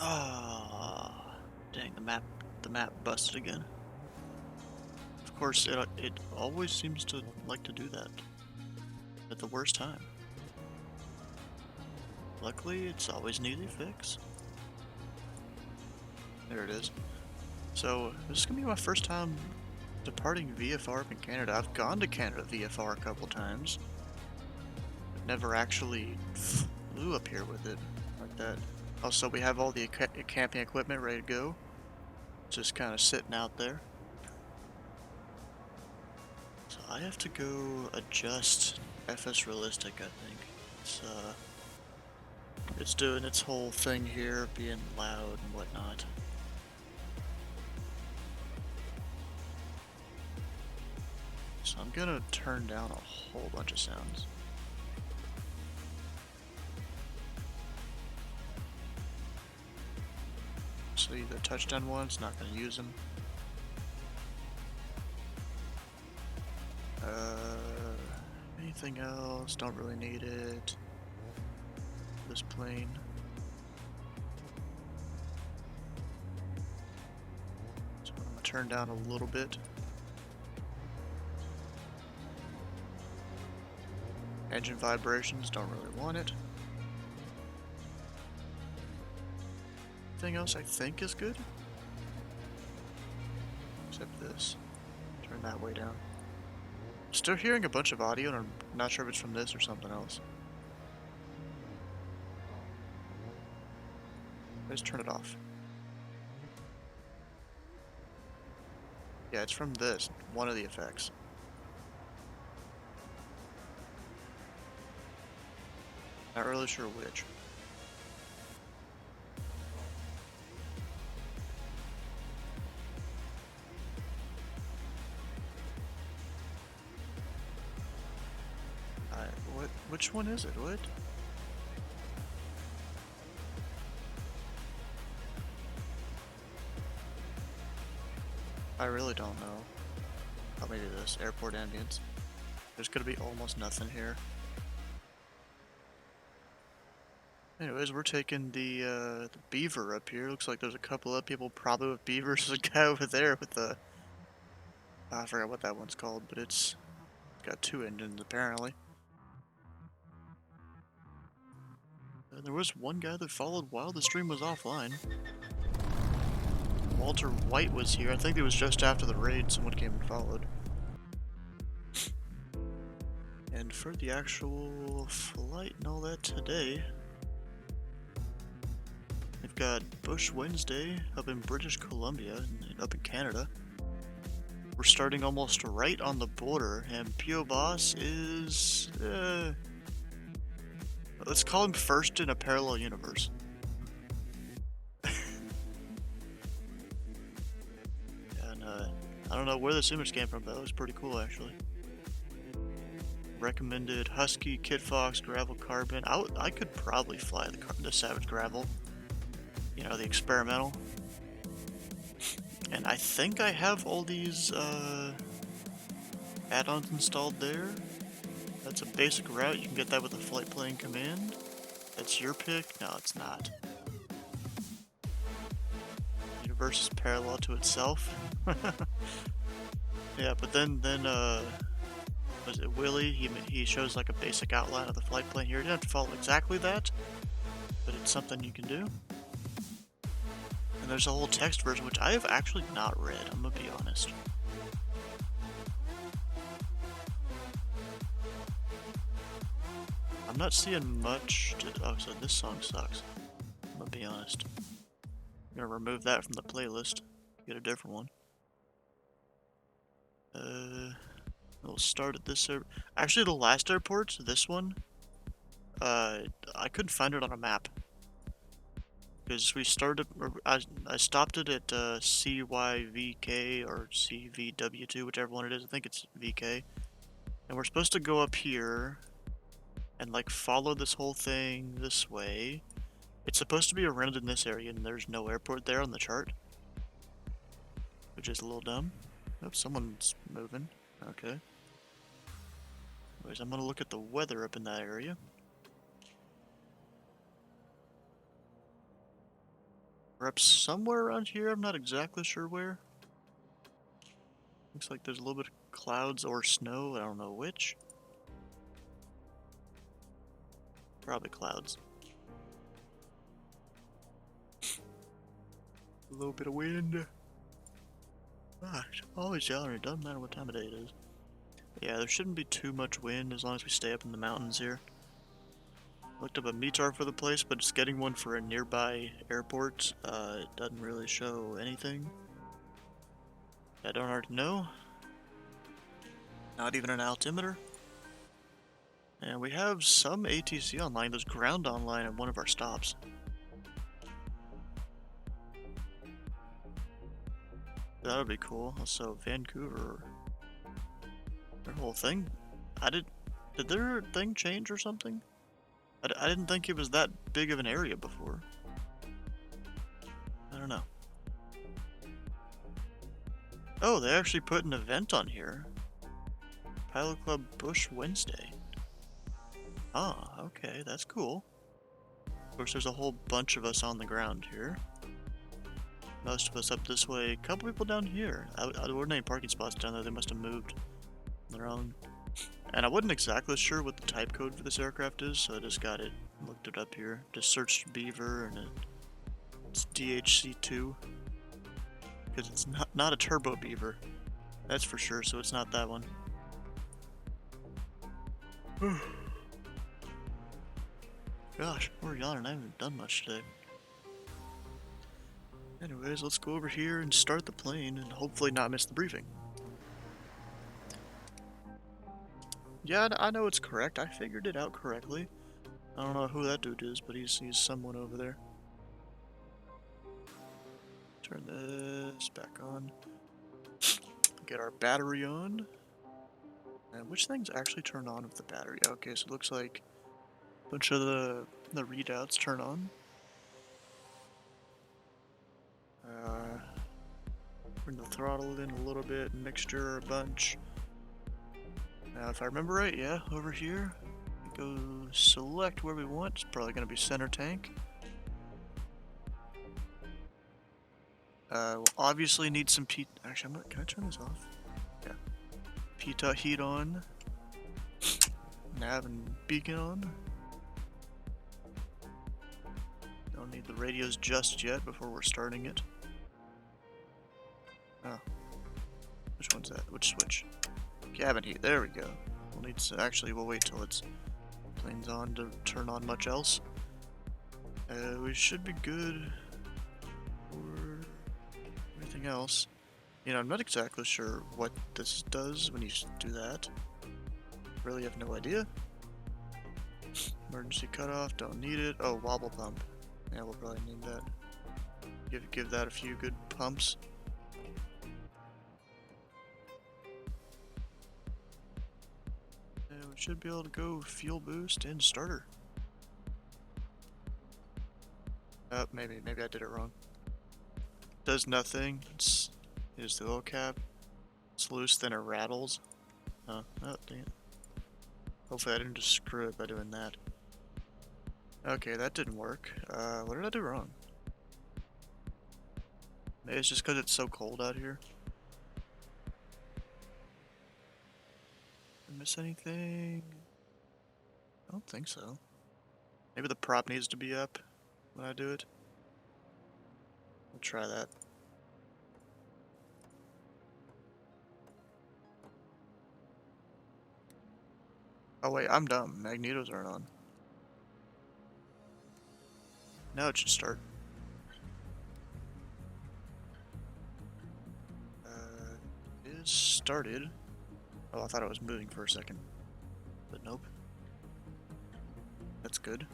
Ah, dang, the map busted again. Of course, it always seems to like to do that at the worst time. Luckily, it's always an easy fix. There it is. So, this is gonna be my first time departing VFR up in Canada. I've gone to Canada VFR a couple times, but never actually flew up here with it like that. Also, we have all the camping equipment ready to go. Just kind of sitting out there. So I have to go adjust FS Realistic, I think. It's doing its whole thing here, being loud and whatnot. So I'm gonna turn down a whole bunch of sounds. So either touchdown ones, not gonna use them. Anything else? Don't really need it. This plane. So I'm gonna turn down a little bit. Engine vibrations, don't really want it. Anything else I think is good? Except this. Turn that way down. Still hearing a bunch of audio, and I'm not sure if it's from this or something else. Let's turn it off. Yeah, it's from this, one of the effects. Not really sure which. Which one is it? What? I really don't know. Oh, maybe this, airport ambience. There's gonna be almost nothing here. Anyways, we're taking the Beaver up here. Looks like there's a couple of people probably with Beavers. There's a guy over there with the... I forgot what that one's called, but it's got two engines apparently. There was one guy that followed while the stream was offline. Walter White was here. I think it was just after the raid someone came and followed. And for the actual flight and all that today, we've got Bush Wednesday up in British Columbia, up in Canada. We're starting almost right on the border, and P.O. Boss is... let's call him first in a parallel universe. And I don't know where this image came from, but that was pretty cool actually. Recommended Husky, Kit Fox, Gravel Carbon. I could probably fly the Savage Gravel. You know, the experimental. And I think I have all these add-ons installed there. That's a basic route. You can get that with a flight plane command. That's your pick. No, it's not. The universe is parallel to itself. Yeah, but then was it Willie? He shows like a basic outline of the flight plane here. You don't have to follow exactly that, but it's something you can do. And there's a whole text version, which I have actually not read, I'm gonna be honest. I'm not seeing much oh, so this song sucks. I'm gonna be honest. I'm gonna remove that from the playlist. Get a different one. We'll start at this actually the last airport, this one, I couldn't find it on a map. Because we started, I stopped it at CYVK or CVW2, whichever one it is. I think it's VK. And we're supposed to go up here and like follow this whole thing this way. It's supposed to be around in this area, and there's no airport there on the chart, which is a little dumb. Oh, someone's moving. Okay. Anyways, I'm gonna look at the weather up in that area. We're up somewhere around here, I'm not exactly sure where. Looks like there's a little bit of clouds or snow, I don't know which. Probably clouds. A little bit of wind. Gosh, always yelling, it doesn't matter what time of day it is. Yeah, there shouldn't be too much wind as long as we stay up in the mountains here. Looked up a METAR for the place, but just getting one for a nearby airport, it doesn't really show anything. I don't already know. Not even an altimeter. And we have some ATC online. There's ground online at one of our stops. That would be cool. Also, Vancouver. Their whole thing. Did their thing change or something? I didn't think it was that big of an area before. I don't know. Oh, they actually put an event on here. Pilot Club Bush Wednesday. Ah, okay, that's cool. Of course, there's a whole bunch of us on the ground here. Most of us up this way. A couple people down here. There weren't any parking spots down there. They must have moved on their own. And I wasn't exactly sure what the type code for this aircraft is, so I just got it. Looked it up here. Just searched Beaver, and it's DHC2. Because it's not a turbo Beaver. That's for sure, so it's not that one. Gosh, we're yawning. I haven't done much today. Anyways, let's go over here and start the plane and hopefully not miss the briefing. Yeah, I know it's correct. I figured it out correctly. I don't know who that dude is, but he's someone over there. Turn this back on. Get our battery on. And which things actually turn on with the battery? Okay, so it looks like a bunch of the readouts turn on. Bring the throttle in a little bit, mixture, a bunch. Now, if I remember right, yeah, over here, we go select where we want. It's probably going to be center tank. We'll obviously need some Actually, can I turn this off? Yeah. PITA heat on. Nav and beacon on. Don't need the radios just yet before we're starting it. Oh. Which one's that? Which switch? Cabin heat. There we go. We'll need to, actually, we'll wait till it's plane's on to turn on much else. We should be good for everything else. You know, I'm not exactly sure what this does when you do that. Really have no idea. Emergency cutoff, don't need it. Oh, wobble pump. Yeah, we'll probably need that. Give that a few good pumps. And we should be able to go fuel boost and starter. Oh, maybe I did it wrong. Does nothing. It's the oil cap. It's loose, then it rattles. Oh, dang it. Hopefully I didn't just screw it by doing that. Okay, that didn't work. What did I do wrong? Maybe it's just because it's so cold out here. Did I miss anything? I don't think so. Maybe the prop needs to be up when I do it. We'll try that. Oh wait, I'm dumb. Magnetos aren't on. Now it should start. It is started. Oh, I thought it was moving for a second. But nope. That's good.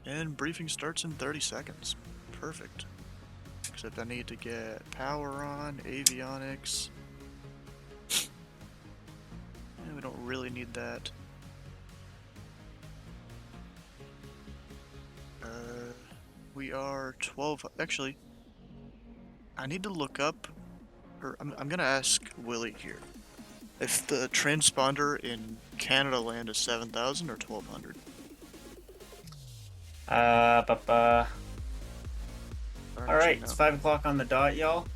And briefing starts in 30 seconds. Perfect. Except I need to get power on, avionics. And we don't really need that. We are 12. Actually, I need to look up, or I'm gonna ask Willie here, if the transponder in Canada land is 7,000 or 1,200. I don't All actually right, it's know. 5 o'clock on the dot, y'all.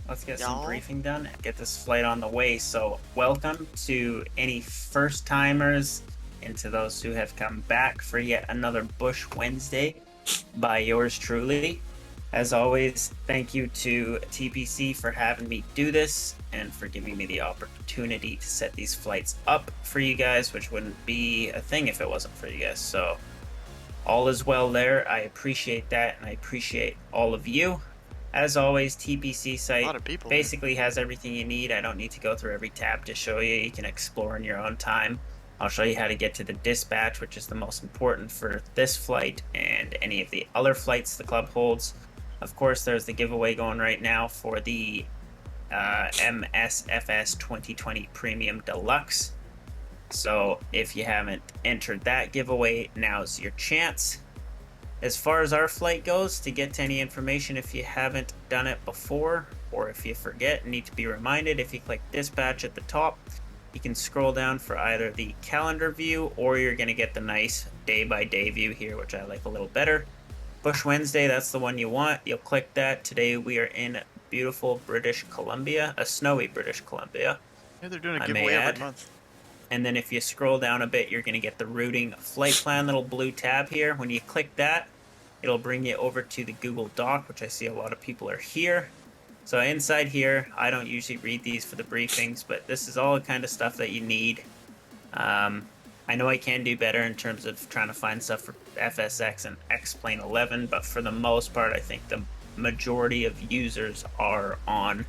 Let's get some Y'all? briefing done and get this flight on the way. So, welcome to any first timers and to those who have come back for yet another Bush Wednesday by yours truly. As always, thank you to TPC for having me do this and for giving me the opportunity to set these flights up for you guys, which wouldn't be a thing if it wasn't for you guys. So, all is well there. I appreciate that, and I appreciate all of you. As always, TPC A site lot of people here. basically has everything you need. I don't need to go through every tab to show you. You can explore in your own time. I'll show you how to get to the dispatch, which is the most important for this flight and any of the other flights the club holds. Of course, there's the giveaway going right now for the MSFS 2020 Premium Deluxe. So if you haven't entered that giveaway, now's your chance. As far as our flight goes, to get to any information if you haven't done it before, or if you forget and need to be reminded, if you click dispatch at the top, you can scroll down for either the calendar view or you're going to get the nice day-by-day view here, which I like a little better. Bush Wednesday, that's the one you want. You'll click that. Today we are in beautiful British Columbia, a snowy British Columbia, Yeah, they're doing a I may giveaway every add. month. And then if you scroll down a bit, you're going to get the routing flight plan little blue tab here. When you click that, it'll bring you over to the Google Doc, which I see a lot of people are here. So inside here, I don't usually read these for the briefings, but this is all the kind of stuff that you need. I know I can do better in terms of trying to find stuff for FSX and X-Plane 11, but for the most part, I think the majority of users are on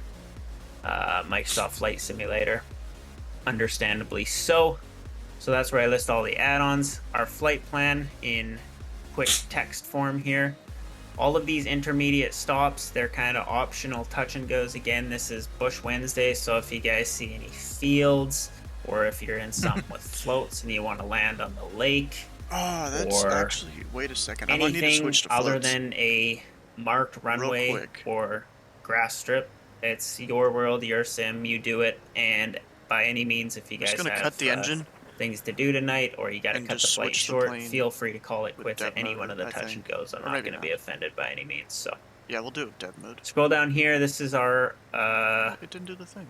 Microsoft Flight Simulator. Understandably so. So that's where I list all the add-ons, our flight plan in quick text form here. All of these intermediate stops, they're kind of optional touch and goes. Again, this is Bush Wednesday, so if you guys see any fields or if you're in something with floats and you want to land on the lake Oh, that's or actually. Wait a second. I might need to anything switch to other floats than a marked real runway quick. or grass strip, it's your world, your sim, you do it. And by any means, if you I'm just guys gonna cut have the engine things to do tonight or you got to and cut the just flight switch the short, plane feel free to call it with quits at dev any one mode, of the I touch and think. goes. I'm Or not maybe going to not. be offended by any means. So Yeah, we'll do it dev mode. scroll down here. This is our Oh, it didn't do the thing.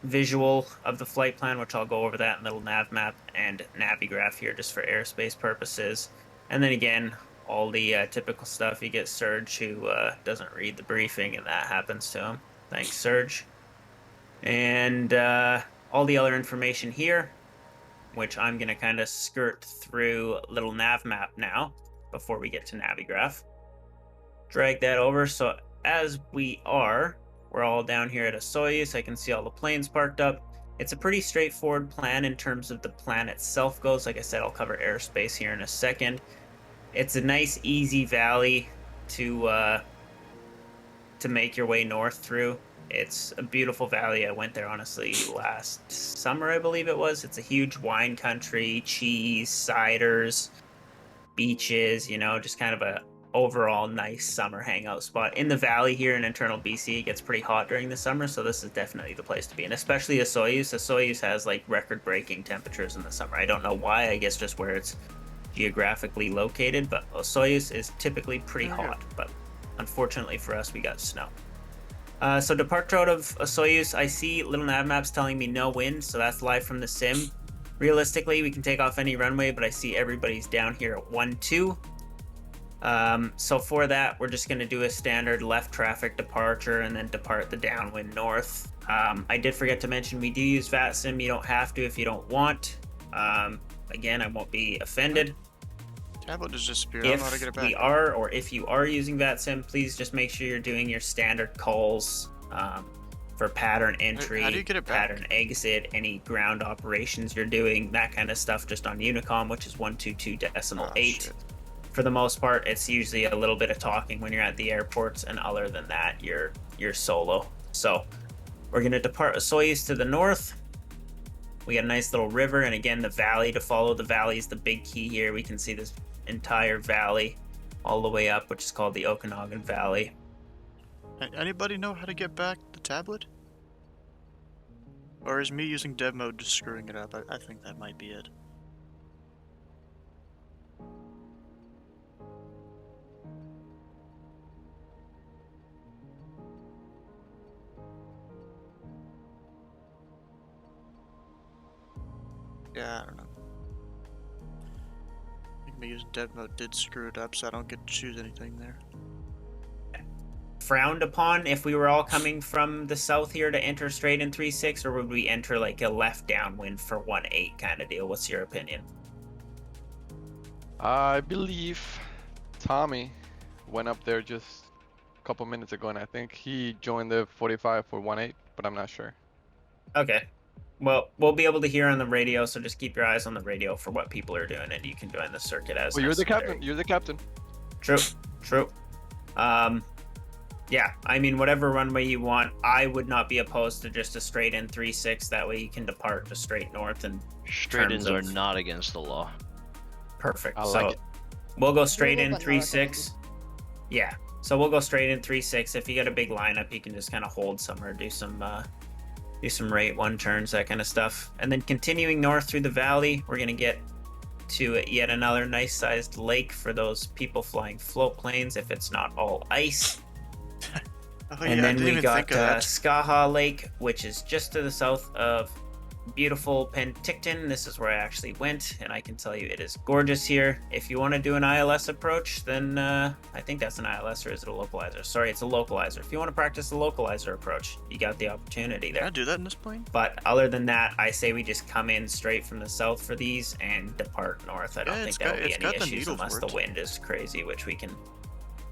visual of the flight plan, which I'll go over that in little nav map and navigraph here just for airspace purposes. And then again, all the typical stuff. You get Serge who doesn't read the briefing, and that happens to him. Thanks, Serge. And all the other information here, which I'm going to kind of skirt through little nav map now before we get to Navigraph. Drag that over. So as we're all down here at a Soyuz. I can see all the planes parked up. It's a pretty straightforward plan in terms of the plan itself goes. Like I said, I'll cover airspace here in a second. It's a nice, easy valley to make your way north through. It's a beautiful valley. I went there honestly last summer, I believe it was. It's a huge wine country, cheese, ciders, beaches, just kind of a overall nice summer hangout spot. In the valley here in internal BC, it gets pretty hot during the summer, so this is definitely the place to be. And especially a Soyuz. A Soyuz has like record-breaking temperatures in the summer. I don't know why, I guess just where it's geographically located, but Soyuz is typically pretty hot, but unfortunately for us, we got snow. So departure out of Soyuz, I see little nav maps telling me no wind, so that's live from the sim. Realistically, we can take off any runway, but I see everybody's down here at 1-2. So for that, we're just going to do a standard left traffic departure and then depart the downwind north. I did forget to mention we do use VATSIM. You don't have to if you don't want. Again, I won't be offended. Tablet just disappeared. I don't know how to get it back. If you are using VATSIM, please just make sure you're doing your standard calls for pattern entry, How do you get it back? pattern exit, any ground operations you're doing, that kind of stuff just on Unicom, which is 122.8. For the most part, it's usually a little bit of talking when you're at the airports, and other than that, you're solo. So we're going to depart Soyuz to the north. We got a nice little river, and again, the valley. To follow the valley is the big key here. We can see this entire valley all the way up, which is called the Okanagan Valley. Anybody know how to get back the tablet? Or is me using dev mode just screwing it up? I think that might be it. Yeah, I don't know. I think me using dev mode did screw it up, so I don't get to choose anything there. Frowned upon if we were all coming from the south here to enter straight in 3-6, or would we enter like a left downwind for 1-8 kind of deal? What's your opinion? I believe Tommy went up there just a couple minutes ago, and I think he joined the 45 for 1-8, but I'm not sure. Okay. Well, we'll be able to hear on the radio, so just keep your eyes on the radio for what people are doing, and you can join the circuit as Well, you're the necessary. captain. You're the captain. True. Yeah, I mean, whatever runway you want, I would not be opposed to just a straight in 3-6. That way you can depart just straight north and Straight ins are of- not against the law. perfect. I so like it. we'll go straight Doable, in but not 3-6. Yeah, so we'll go straight in 3-6. If you get a big lineup, you can just kind of hold somewhere, do some rate one turns, that kind of stuff. And then continuing north through the valley, we're gonna get to yet another nice sized lake for those people flying float planes if it's not all ice. Oh, And yeah, I then didn't we even got think of that. Skaha Lake, which is just to the south of beautiful Penticton. This is where I actually went, and I can tell you it is gorgeous here. If you want to do an ILS approach, then I think that's an ILS, or is it a localizer? Sorry, it's a localizer. If you want to practice the localizer approach, you got the opportunity Can I there. do that in this plane? But other than that, I say we just come in straight from the south for these and depart north. I don't Yeah, think it's there'll got- be it's any got the issues needle unless for the it. wind is crazy, which we can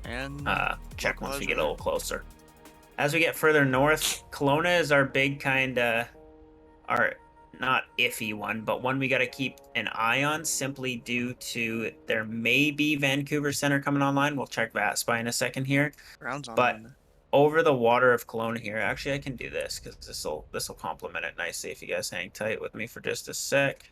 And check once we localizer get a there. little closer. As we get further north, Kelowna is our big kind of, our not iffy one, but one we got to keep an eye on simply due to there may be Vancouver Center coming online. We'll check VATSPY in a second here. Ground's on But there. over the water of Kelowna here, actually I can do this because this will complement it nicely if you guys hang tight with me for just a sec.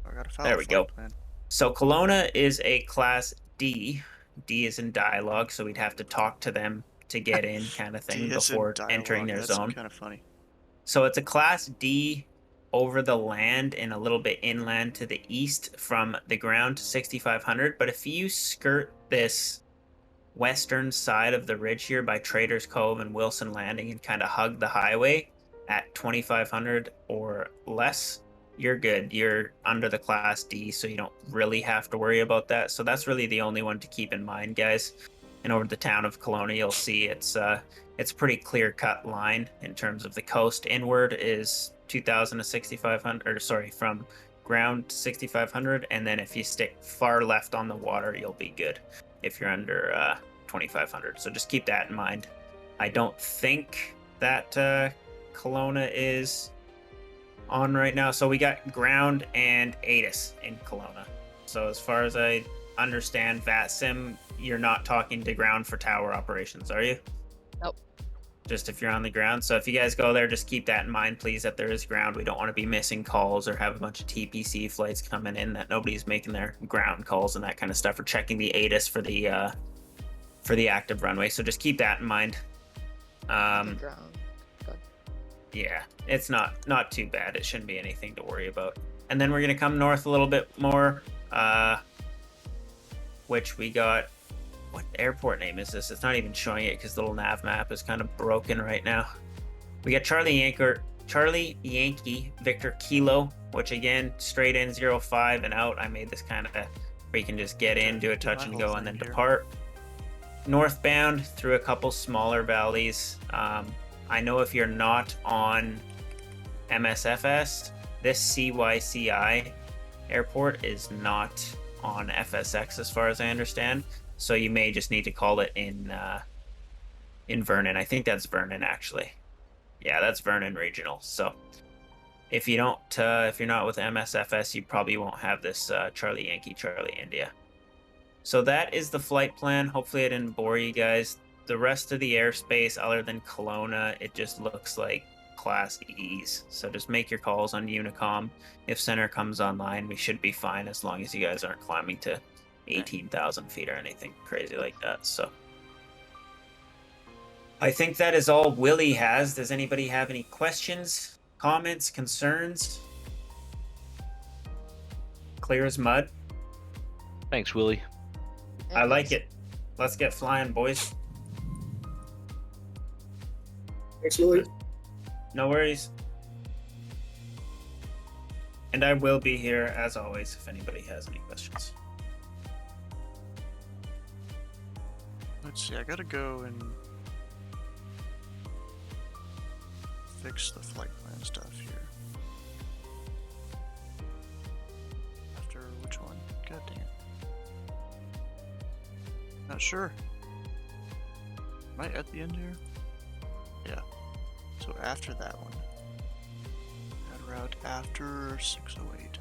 I got a foul There we flight go. plan. So Kelowna is a class D. D is in dialogue, so we'd have to talk to them to get in, kind of thing, D is in before dialogue, entering their that's zone. kind of funny. So it's a class D over the land and a little bit inland to the east from the ground to 6,500. But if you skirt this western side of the ridge here by Traders Cove and Wilson Landing and kind of hug the highway at 2,500 or less, you're good. You're under the class D, so you don't really have to worry about that. So that's really the only one to keep in mind, guys. And over the town of Kelowna, you'll see it's a pretty clear-cut line in terms of the coast. Inward is 2,000 to 6,500, or sorry, from ground to 6,500, and then if you stick far left on the water, you'll be good if you're under 2,500. So just keep that in mind. I don't think that Kelowna is on right now. So we got ground and ATIS in Kelowna. So as far as I understand, VATSIM, you're not talking to ground for tower operations, are you? Nope. Just if you're on the ground. So if you guys go there, just keep that in mind, please, that there is ground. We don't want to be missing calls or have a bunch of TPC flights coming in that nobody's making their ground calls and that kind of stuff, or checking the ATIS for the active runway. So just keep that in mind. Ground. Yeah, it's not too bad. It shouldn't be anything to worry about. And then we're gonna come north a little bit more, which we got. What airport name is this? It's not even showing it because the little nav map is kind of broken right now. We got Charlie Yankee Victor Kilo, which again straight in 05 and out. I made this kind of where you can just get in, do a touch and go, and then depart. Northbound through a couple smaller valleys. I know if you're not on MSFS, this CYCI airport is not on FSX as far as I understand. So you may just need to call it in Vernon. I think that's Vernon actually. Yeah, that's Vernon Regional. So if you don't, if you're not with MSFS, you probably won't have this Charlie Yankee Charlie India. So that is the flight plan. Hopefully I didn't bore you guys. The rest of the airspace, other than Kelowna, it just looks like Class E's. So just make your calls on Unicom. If center comes online, we should be fine as long as you guys aren't climbing to 18,000 feet or anything crazy like that. So I think that is all Willie has. Does anybody have any questions, comments, concerns? Clear as mud. Thanks, Willie. I like it. Let's get flying, boys. Thanks, Willie. No worries. And I will be here as always if anybody has any questions. Let's see, I gotta go and fix the flight plan stuff here. After which one? God dang it. Not sure. Am I at the end here? Yeah. So after that one. That route after 608.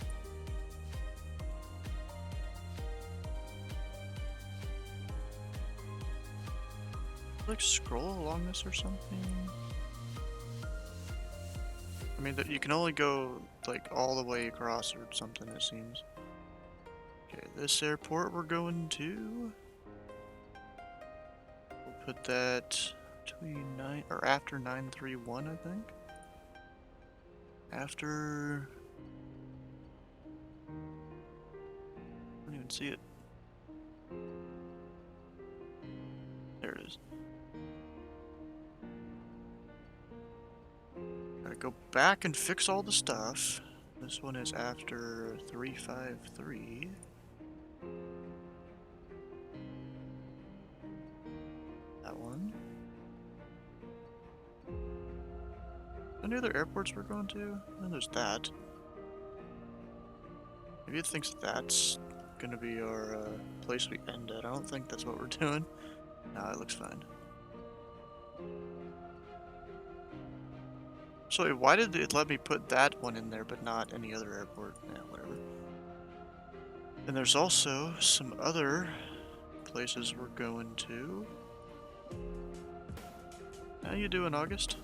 Like scroll along this or something? I mean, you can only go like all the way across or something, it seems. Okay, this airport we're going to. We'll put that between 9 or after 931, I think. After. I don't even see it. There it is. Gotta go back and fix all the stuff. This one is after 353. That one. Any other airports we're going to? And there's that. Maybe it thinks that's gonna be our place we end at. I don't think that's what we're doing. Nah, it looks fine. So wait, why did it let me put that one in there but not any other airport? Yeah, whatever. And there's also some other places we're going to. How you doing, August?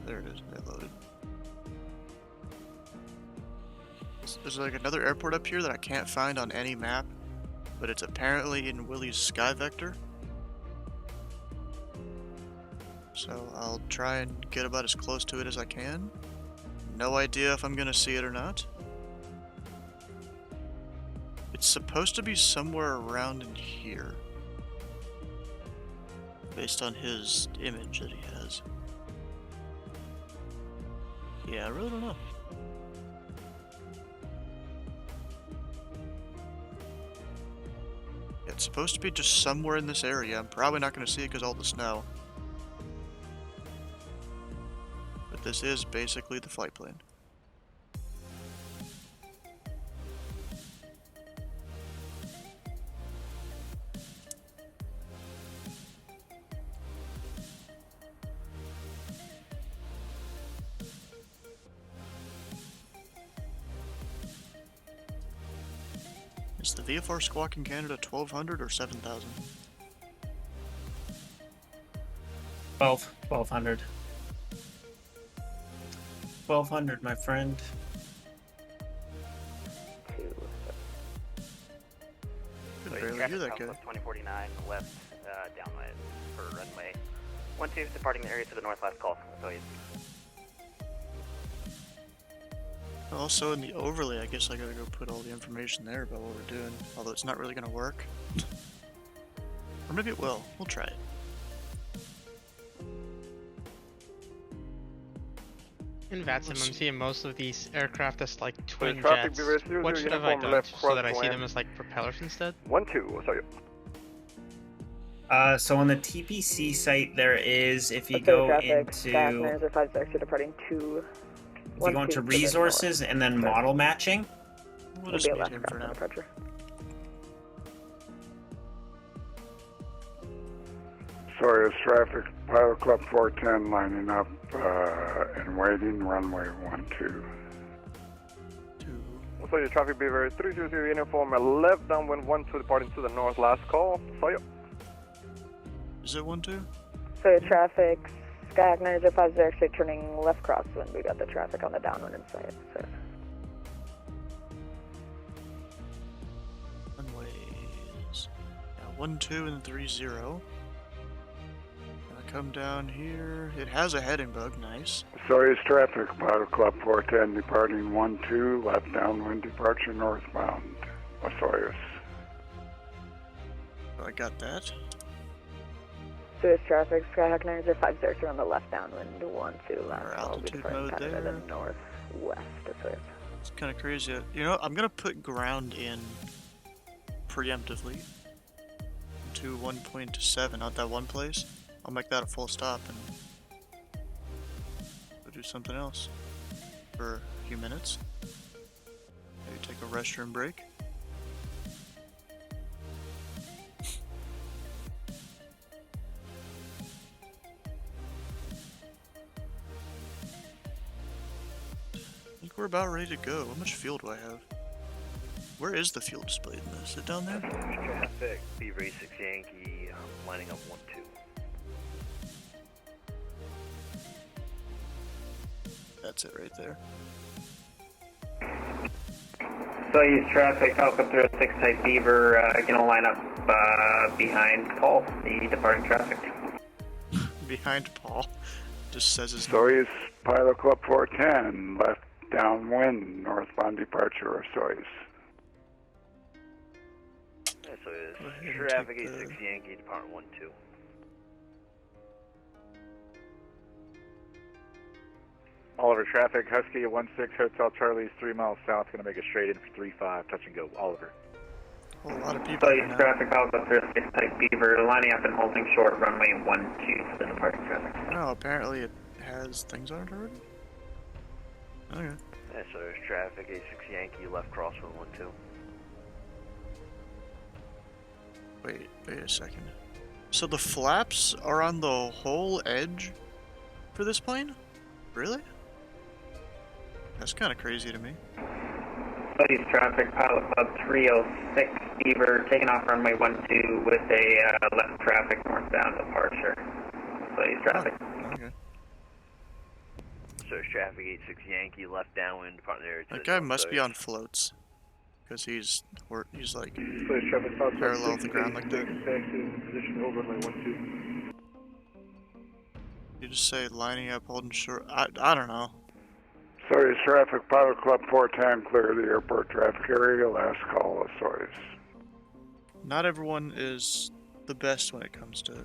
There it is. It loaded. There's like another airport up here that I can't find on any map, but it's apparently in Willie's Sky Vector. So I'll try and get about as close to it as I can. No idea if I'm gonna see it or not. It's supposed to be somewhere around in here, based on his image that he has. Yeah, I really don't know. It's supposed to be just somewhere in this area. I'm probably not going to see it because all the snow. But this is basically the flight plan. Is the VFR Squawk in Canada 1200 or 7000? 1200. 1200, my friend. Could barely hear that guy. 2049 left downwind for runway 12 departing the area to the north last call. So he's Also in the overlay, I guess I gotta go put all the information there about what we're doing. Although it's not really gonna work. Or maybe it will. We'll try it. In VATSIM, I'm seeing most of these aircraft as like twin traffic jets. Beaver 00, What should have I uniform done left so that I see crosswind. them as like propellers instead? 1-2, sorry. So on the TPC site, there is, if you Okay, go traffic, into, Fasteners are 56 departing 2. if you go into resources and then model matching, We'll Will just be a meet left him for crosswind now. departure. Sorry, it's traffic. Pilot Club 410 lining up and waiting, runway 12. So your traffic Beaver 300 uniform left downwind 12 departing to the north last call. Sorry. Is it 1-2? So your traffic, Skyhawk 905 is actually turning left crosswind. We got the traffic on the downwind inside. So. Runways. Yeah, 1-2 and 30. Gonna come down here. It has a heading bug, nice. Sorry, it's traffic. Pilot Club 410 departing 12, left downwind departure northbound. Osoyoos. I got that. Suez traffic, Skyhawk 905 on the left downwind 12 last Our call. We altitude departing mode Canada there. the northwest of Suez. It's kind of crazy. You know, I'm gonna put ground in preemptively to 1.7 at that one place. I'll make that a full stop and go do something else for a few minutes. Maybe take a restroom break. I think we're about ready to go. How much fuel do I have? Where is the fuel displayed in this? Is it down there? Traffic, B-Ray 6 Yankee, lining up 1-2. That's it right there. Soyuz traffic, Falcon 306 Type Beaver, gonna line up behind Paul, the departing traffic. Behind Paul. Just says his name. Soyuz Pilot Club 410, left downwind, northbound departure of Soyuz. So Go ahead it's and traffic take 86 Yankee, depart 1-2. Oliver traffic, Husky at 16 Hotel Charlie's 3 miles south, going to make a straight in for 35, touch and go. Oliver. Oh, a lot of people here Soyuz now. traffic, Falcon 306 Type Beaver, lining up and holding short, runway 12 for the departing traffic. Oh, apparently it has things on it already? Okay. Yeah, so there's traffic 86 Yankee, left crosswind 1-2. Wait a second. So the flaps are on the whole edge for this plane? Really? That's kind of crazy to me. Soyuz traffic, Pilot Club 306 Beaver, taking off runway 12 with a left traffic northbound departure. Soyuz traffic. Oh, okay. So there's traffic 86 Yankee, left downwind, departing area. That guy must be on floats. Because he's like Soyuz traffic, parallel with the ground like that. Position over runway 12. You just say lining up, holding short. I don't know. Soyuz traffic, Pilot Club 410, clear the airport traffic area, last call of Soyuz. Not everyone is the best when it comes to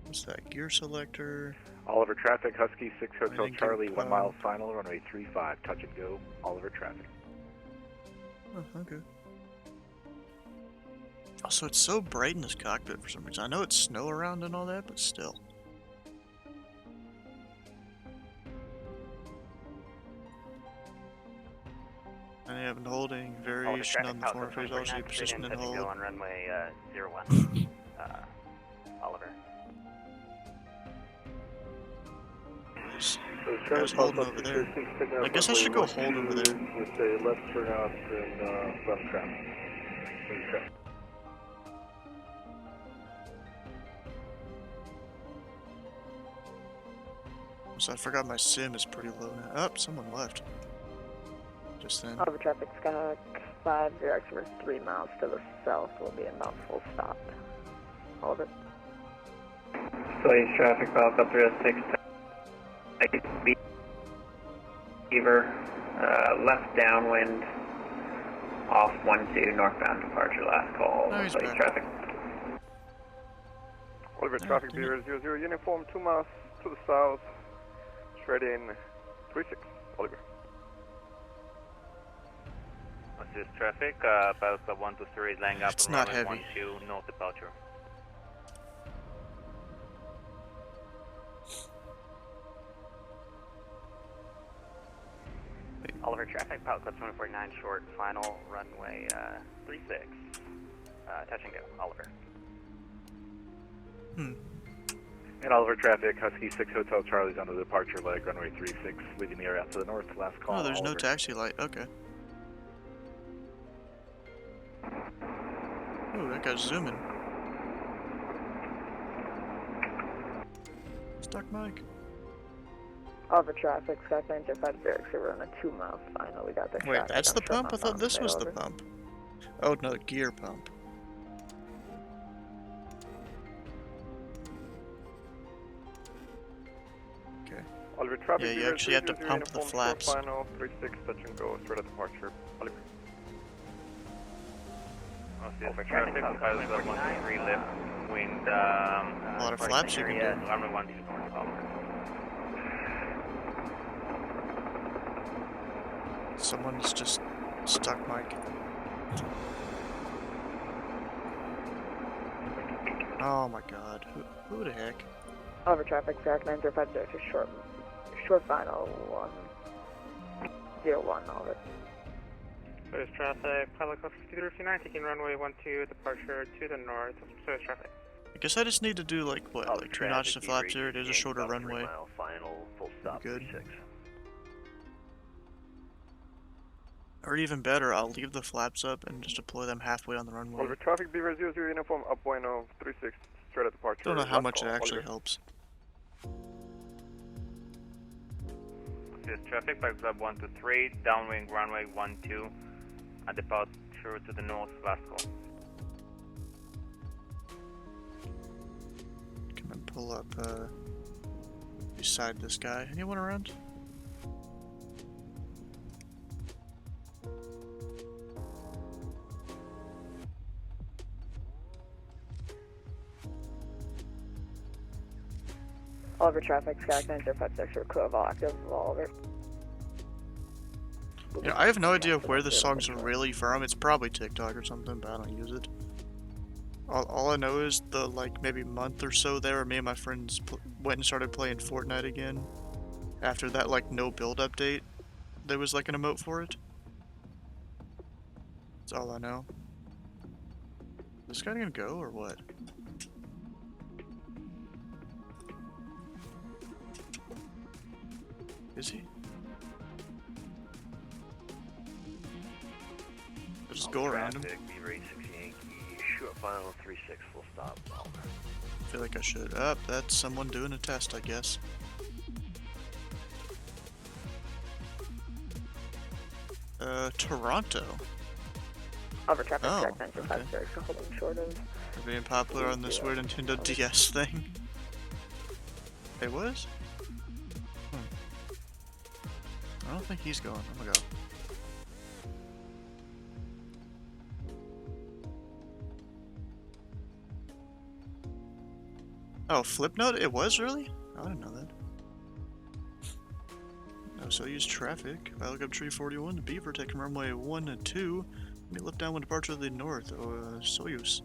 what's that gear selector. Oliver traffic, Husky 6 Hotel Landing Charlie, gear 1 mile final, runway 35, touch and go. Oliver traffic. Oh, okay. Also, it's so bright in this cockpit for some reason. I know it's snow around and all that, but still. And I have been holding variation on the forward phase, also position and hold. Go on runway 01. Oliver. Guys holding over there. I guess I should go hold over there. With a left turnout and left traffic. So I forgot my sim is pretty low now. Oh, someone left. Just then. Oliver traffic, Skyhawk 50 for 3 miles to the south will be about full stop. Oliver. Soyuz traffic, Falcon 306 Type Beaver, left downwind, off 12 northbound departure, last call. No, he's Soyuz back. traffic. Oliver Oh, traffic, dang it. 000 uniform, 2 miles to the south, straight in 36. Oliver. This traffic, Pilot Club 123, laying up It's on not runway heavy. 12, north departure. Oliver traffic, Pilot Club 249, short, final, runway 36. Touch and go, Oliver. And Oliver traffic, Husky 6 Hotel Charlie's on the departure leg, runway 36, leaving the area out to the north, last call. Oh, there's no Oliver. taxi light. Okay. Ooh, that guy's zooming. Stuck mic. Oliver traffic, Skyhawk 905 we're on a 2 mile final. We got the Wait, traffic that's on the Sherman pump? I thought Mountain this State, was the over. pump. Oh, no, gear pump. Okay. Oliver traffic, Yeah, you 000 actually have to pump the uniform, flaps. short Final, 36, touch and go, straight at departure. Oliver. This traffic, Pilot Club 123, left, wind. A lot of flaps you can do. Runway 12 north, over. Someone's just stuck, Mike. Oh my god. Who the heck? Oliver traffic, Skyhawk 9050, short final 101, Oliver. Service traffic, pilot code 5359, taking runway 12, departure to the north of service traffic. I guess I just need to do like what, like 2 notches of flaps here. It is a shorter runway. Final, full stop, Good. 36. Or even better, I'll leave the flaps up and just deploy them halfway on the runway. Oliver traffic, Beaver 00 uniform, upwind of 36, straight at departure. Don't know how much it actually helps. Service traffic, Pilot Club 123, downwind runway 12, at departure to the north, last call. Come and pull up beside this guy. Anyone around? Oliver traffic, Skyhawk 9056, crew of all active, Oliver. You know, I have no idea where the song's really from. It's probably TikTok or something, but I don't use it. All I know is the, like, maybe month or so there, me and my friends went and started playing Fortnite again. After that, like, no build update, there was, like, an emote for it. That's all I know. Is this guy gonna go, or what? Is he? I'll just go around him. Beaver 86 Yankee, short final 36, full stop, over. I feel like I should. That's someone doing a test, I guess. Toronto. Oliver traffic, Oh, Skyhawk 9056, holding short of. They're being popular on this weird Nintendo DS thing. It was? I don't think he's going. Oh my god. Oh, Flipnote? It was really? Oh, I didn't know that. No, so use traffic. If I look up tree 41 to Beaver, taking runway 1 and 2. Let me look down when departure to the north. Soyuz.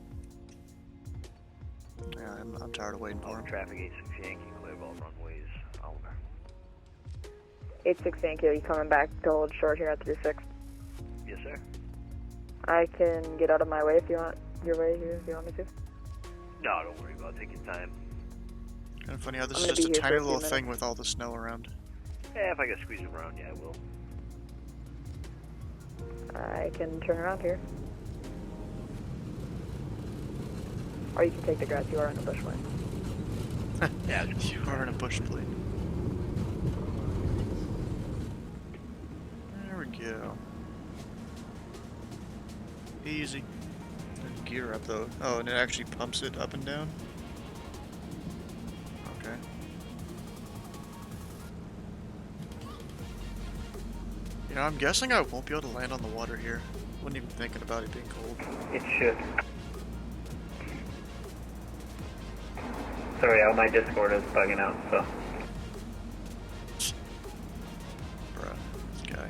Yeah, I'm tired of waiting for him. Traffic 86 Yankee, clear all runways, over. 86 Yankee, are you coming back to hold short here at 36? Yes, sir. I can get out of my way if you want your way here, if you want me to. No, don't worry about it. Take your time. Kind of funny how this I'm is gonna just a be here for tiny a few little thing minutes. with all the snow around. Yeah, if I can squeeze around, yeah, I will. I can turn around here. Or you can take the grass, you are in a bush lane. Yeah, You are in a bush plate. There we go. Easy. And gear up though. Oh, and it actually pumps it up and down? Okay. You know, I'm guessing I won't be able to land on the water here. Wasn't even thinking about it being cold. it should. Sorry, my Discord is bugging out, so. Bruh, this guy.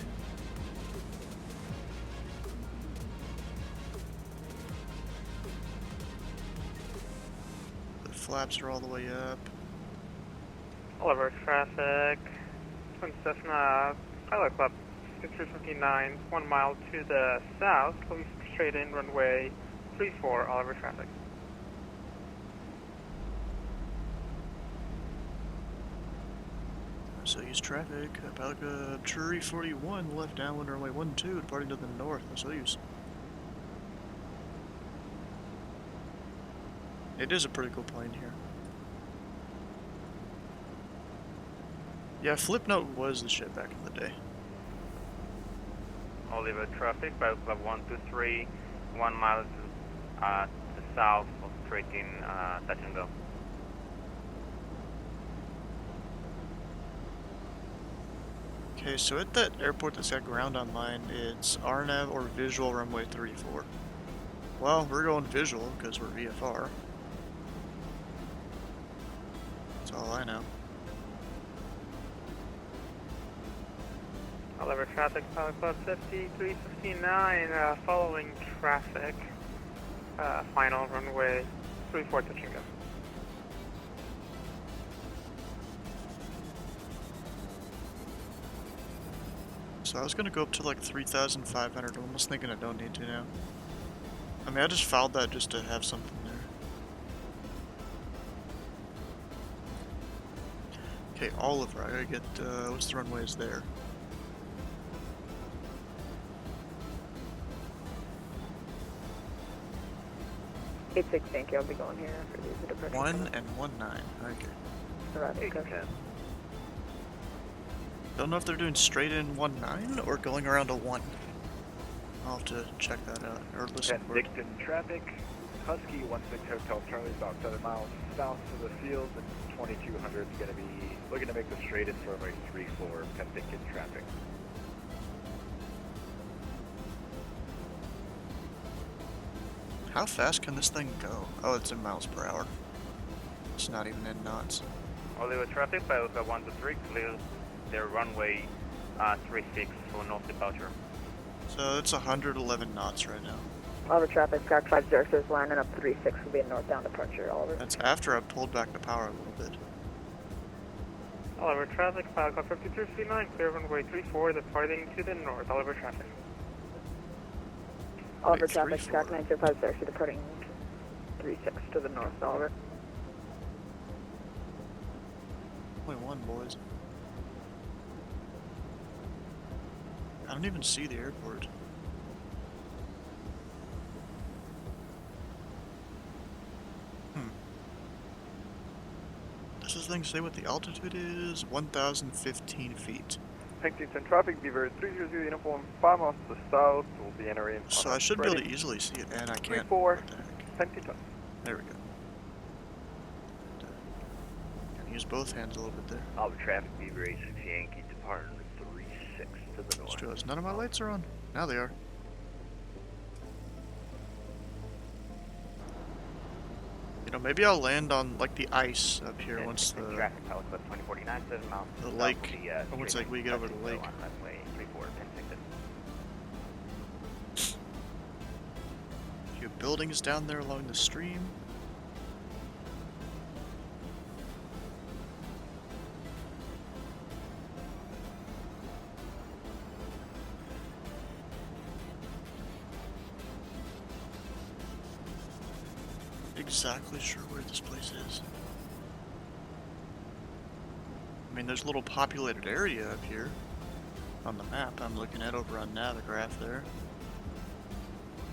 The flaps are all the way up. Oliver traffic, Twin Cessna, Pilot Club 5359, 1 mile to the south, please straight in runway 34, Oliver traffic. So use traffic. Palika Tree 41, left downwind runway 12, departing to the north. So use. It is a pretty cool plane here. Yeah, Flipnote was the shit back in the day. Oliver traffic, Pilot Club 123, 1 mile to the south of straight in touch and go. Okay, so at that airport that's got ground online, it's RNAV or visual runway 34. Well, we're going visual because we're VFR. That's all I know. Oliver traffic, Pilot Club 5359, following traffic, final runway 34 touch and go. So I was gonna go up to like 3,500. I'm almost thinking I don't need to now. I mean, I just filed that just to have something there. Okay, Oliver, I gotta get, what's the runways there? Eight-six, thank you. I'll be going here after these departure. 1 and 1-9. Okay. Arriving code. Don't know if they're doing straight in 1-9 or going around a 1. I'll have to check that out, or listen 10 for it. Dicton traffic. Husky 16 Hotel Charlie, about 7 miles south of the field, and 2200 is going to be looking to make the straight in for runway 34, 10 Dicton traffic. How fast can this thing go? Oh, it's in miles per hour. It's not even in knots. Oliver traffic, Pilot Club 123, clear their runway 36 for north departure. So it's 111 knots right now. Oliver traffic, Sky 506 lining up 36 will be a northbound departure, Oliver. That's after I pulled back the power a little bit. Oliver traffic, Pilot Club 5339, clear runway 34, departing to the north. Oliver traffic. Oliver Wait, traffic, 34. Sky 9050 departing 36 to the north, Oliver. Only one, boys. I don't even see the airport. Does this thing say what the altitude is? 1,015 feet. Penticton traffic, Beaver 300 uniform, 5 miles to the south, we'll be entering. So I should be able to easily see it, and I can't. 3-4, What the heck? Penticton. There we go. Gotta use both hands a little bit there. Oliver traffic, Beaver 86 Yankee, departing 36 to the Let's north. do this. None of my lights are on. Now they are. You know, maybe I'll land on like the ice up here once the Traffic, Pilot Club 2049, 7 miles. the south lake. of the, Or once straight like we get over the touch and lake. go on runway 34, Penticton. Few buildings down there along the stream. Exactly sure where this place is. I mean, there's a little populated area up here on the map I'm looking at over on Navigraph there.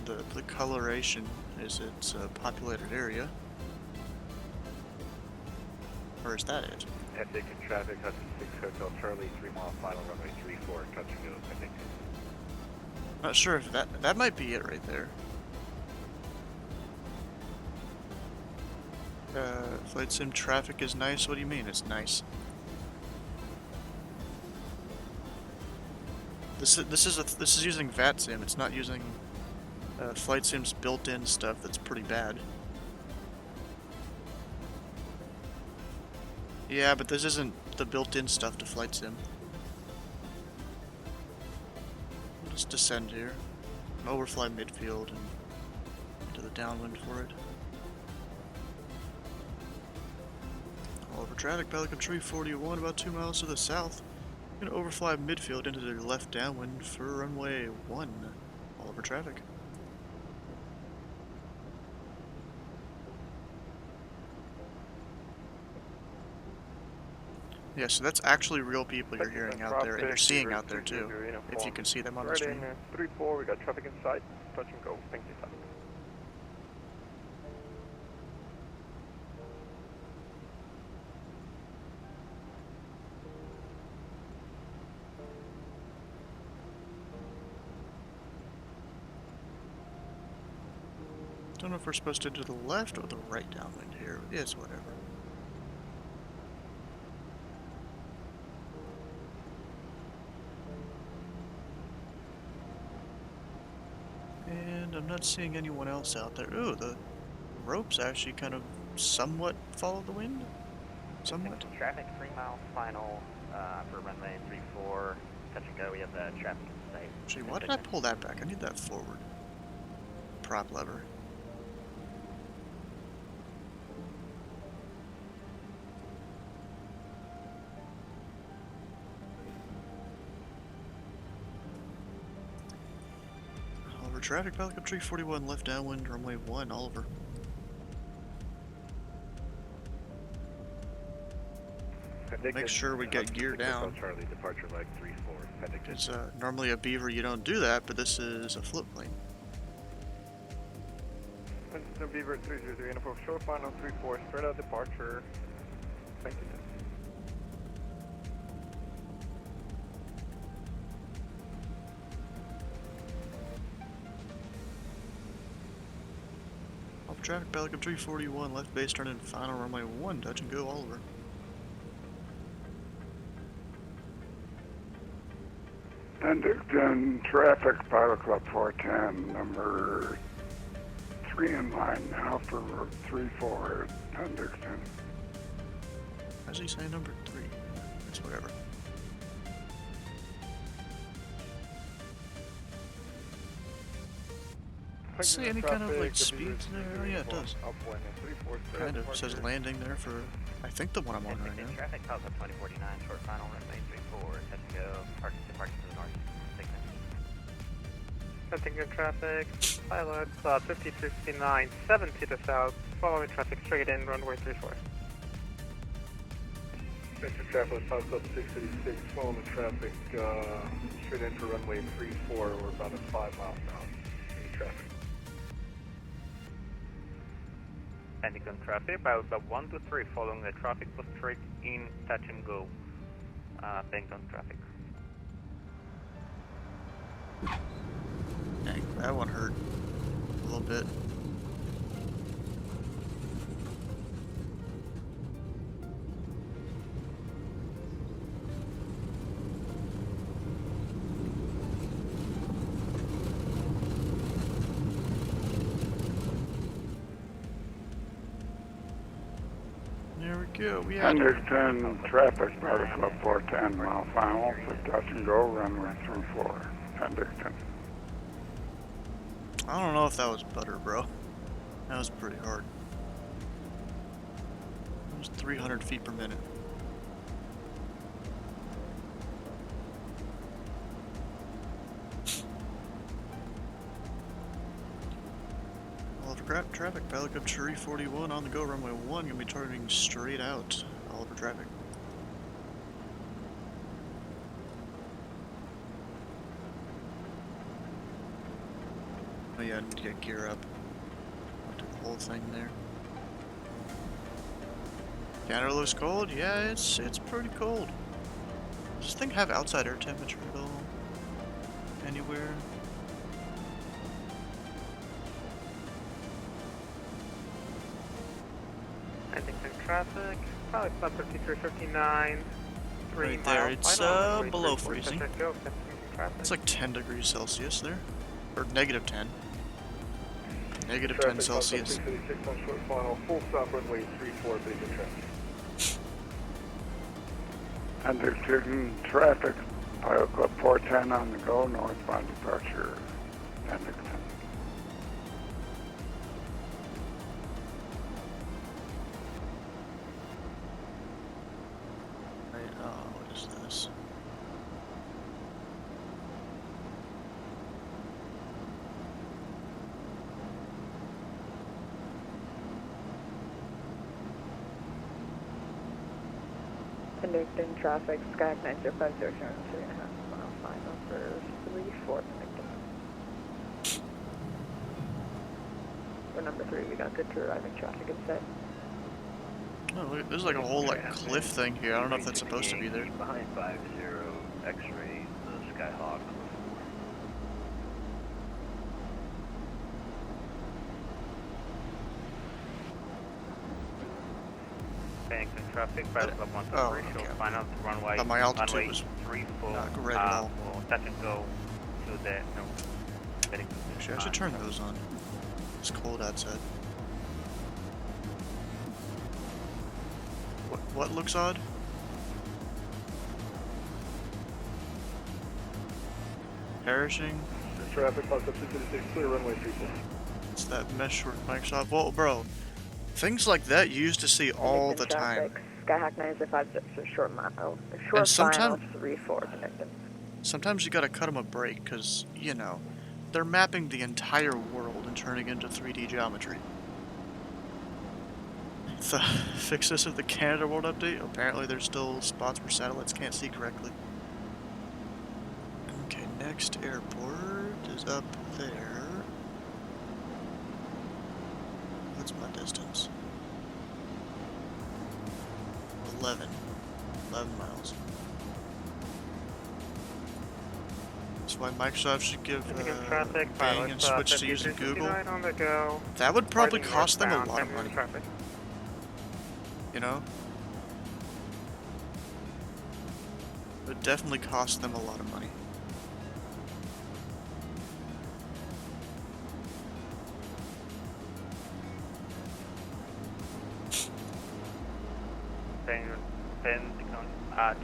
The coloration is its populated area. Or is that it? Dicton traffic, Husky 6 Hotel Charlie, 3 mile final runway 34, touch and go, I think. Not sure if that might be it right there. Flight sim traffic is nice. What do you mean it's nice? This is using VATSIM. It's not using Flight Sim's built-in stuff. That's pretty bad. Yeah, but this isn't the built-in stuff to Flight Sim. We'll just descend here, overfly midfield, and into the downwind for it. Oliver traffic, Pelican Tree 41, about 2 miles to the south. I'm gonna overfly midfield into the left downwind for runway 1. Oliver traffic. Yeah, so that's actually real people you're hearing out there, and you're seeing out there too, if you can see them on the stream. 3-4, we got traffic inside, touch and go, Penticton. Don't know if we're supposed to do the left or the right downwind here. It's whatever. And I'm not seeing anyone else out there. Ooh, the ropes actually kind of somewhat follow the wind. somewhat. Traffic 3 miles final for runway 34. Touch and go. We have the traffic in sight. Actually, why did I pull that back? I need that forward. Prop lever. Oliver traffic, Pelican Tree 41, left downwind, runway 1, Oliver. Make sure we get gear down. Charlie, departure leg 34. It's normally a Beaver, you don't do that, but this is a float plane. Winston Beaver 303, uniform show final 34, straight out departure. Thank you. Off traffic, Pelican 341, left base turn in final runway 1, touch and go, Oliver. Hendrickson traffic, Pilot Club 410, number 3 in line now for 34 at Hendrickson. How does he say number 3? It's whatever. Does it say any kind of like speeds there? Oh yeah, it does. Kind of says landing there for, I think, the one I'm on right now. Traffic Pilot Club 2049, short final runway 34. Touch and go. Departure to the north. Huntington traffic, pilot 5359, 70 to south, following traffic straight in, runway 34. Center traffic, Pilot Club 686, following the traffic straight in for runway 34. We're about at 5 miles now. Any traffic. Huntington traffic, Pilot Club 123, following the traffic was straight in, touch and go. Bennington traffic. Dang, that one hurt a little bit. There we go. We had Hendrickson traffic, Pilot Club 410, mile final for touch and go, runway 34, Hendrickson. I don't know if that was butter, bro. That was pretty hard. It was 300 feet per minute. Oliver traffic, Pelican Tree 41 on the go, runway 1, gonna be targeting straight out. Oliver traffic. Oh yeah, I need to get gear up. I'll do the whole thing there. Canada looks cold? Yeah, it's pretty cold. Does this thing have outside air temperature at all? Anywhere? Huntington traffic, pilot club 5359, 3 Right there, miles it's final, runway below 34, freezing. touch and go. Huntington traffic. It's like 10 degrees Celsius there. Or negative 10. Negative 10 Traffic, Celsius. Pilot Club 686 on short final, full stop runway 34, Bennington traffic. Hendrickson traffic, Pilot Club 410 on the go, northbound departure, Hendrickson. Right, what is this? Hendrickson traffic, Skype 905, 3.5 mile final for 34 Hendrickson. For number 3, we got good to arriving traffic instead. Oh, look, there's like a whole like cliff thing here. I don't know if that's supposed to be there. Behind 50, X-ray, the Skyhawk. Bennington traffic, Pilot Club 123, show final to runway, My altitude runway was 34. not red at all. We'll touch and go to the, Bennington. Actually, I should turn those on. It's cold outside. What looks odd? Perishing? The traffic bus up 636, clear runway 34. It's that mesh with Microsoft. Well, bro, things like that you used to see all the time. Skyhawk 905 short mile. And Short sometime- final 34 connected. Sometimes you gotta cut them a break, because, you know, they're mapping the entire world and turning into 3D geometry. The fix this of the Canada World Update. Apparently there's still spots where satellites can't see correctly. Okay, next airport is up there. What's my distance? 11 miles. That's why Microsoft should give traffic, Bing and switch to using Google. On the go. That would probably Riding cost them a northbound, lot of 10 minutes money. traffic. You know? It would definitely cost them a lot of money.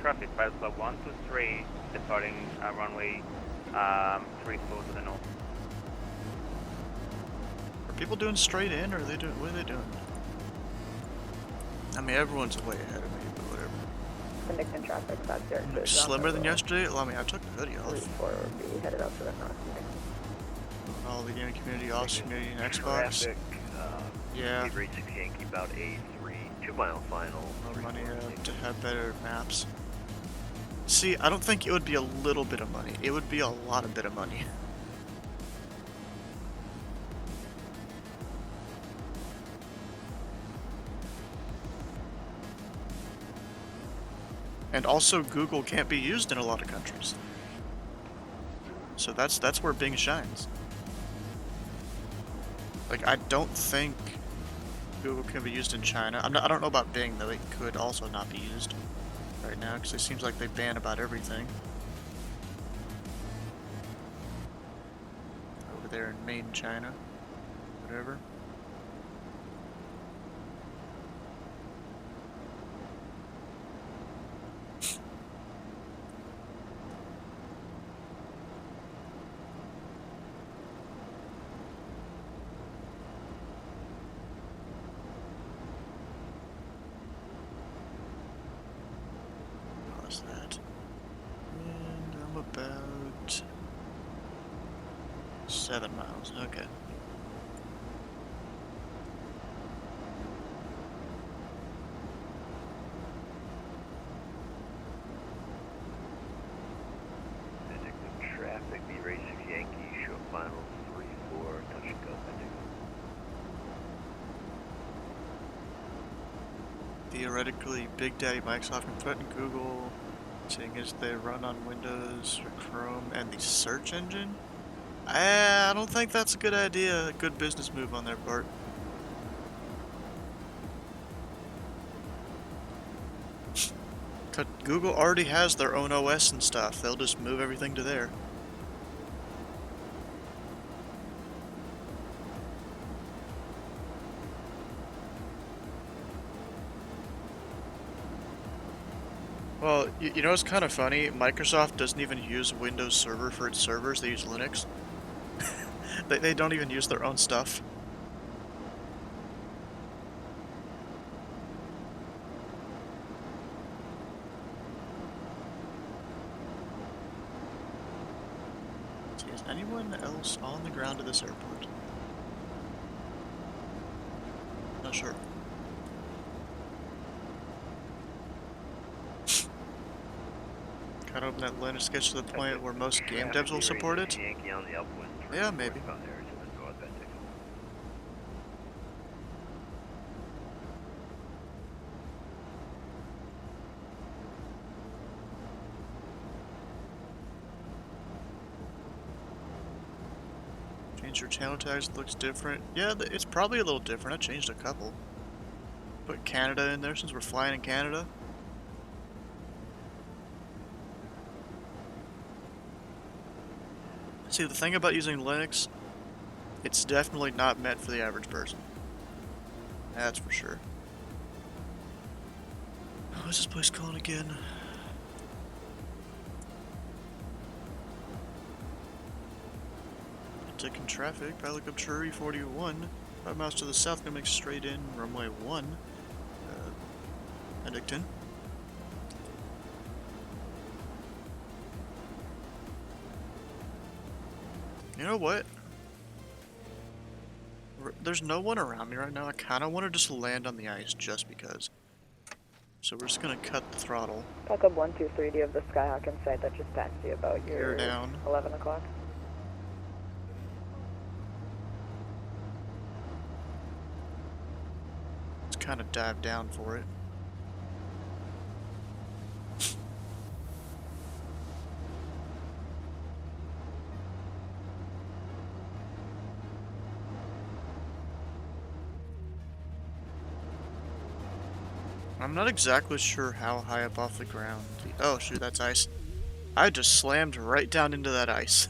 Traffic by Club 123 departing runway 34 to the north. Are people doing straight in, or are they doing? What are they doing? I mean, everyone's way ahead of me, but whatever. Connecting traffic 506. Looks slimmer than yesterday. I mean, I took the hoodie off. 34 will be headed up to the north. All the gaming community, Oz community, and Xbox. Traffic, Yeah. Rate 6 Yankee, about A3, 2 mile final. More money to have better maps. See, I don't think it would be a little bit of money. It would be a lot of bit of money. And also, Google can't be used in a lot of countries. So that's where Bing shines. Like, I don't think Google can be used in China. I don't know about Bing, though. It could also not be used right now, because it seems like they ban about everything. Over there in main China. Whatever. That. And I'm about 7 miles. Okay. Traffic, B rate 6 Yankee, short final 34, touch and go, pending. Theoretically, Big Daddy Microsoft can put in Google, seeing as they run on Windows or Chrome and the search engine. I don't think that's a good idea. A good business move on their part. Google already has their own OS and stuff. They'll just move everything to there. Well, you know what's kind of funny? Microsoft doesn't even use Windows Server for its servers. They use Linux. They don't even use their own stuff. See, is anyone else on the ground at this airport? Not sure. Kind of open that Linux gets to the point where most game devs will support it. Yankee on the upwind. Yeah, maybe. Change your channel tags, it looks different. Yeah, it's probably a little different. I changed a couple. Put Canada in there since we're flying in Canada. See, the thing about using Linux, it's definitely not meant for the average person. That's for sure. What's this place called again? Taking traffic, Pilot up Tree 41. 5 miles to the south, gonna make straight in, runway 1. Edington. You know what? There's no one around me right now. I kind of want to just land on the ice just because. So we're just gonna cut the throttle. Pack up 123, do you have the Skyhawk in sight that just passed you about your Gear down. 11 o'clock? Let's kind of dive down for it. I'm not exactly sure how high up off the ground. Oh shoot, that's ice. I just slammed right down into that ice.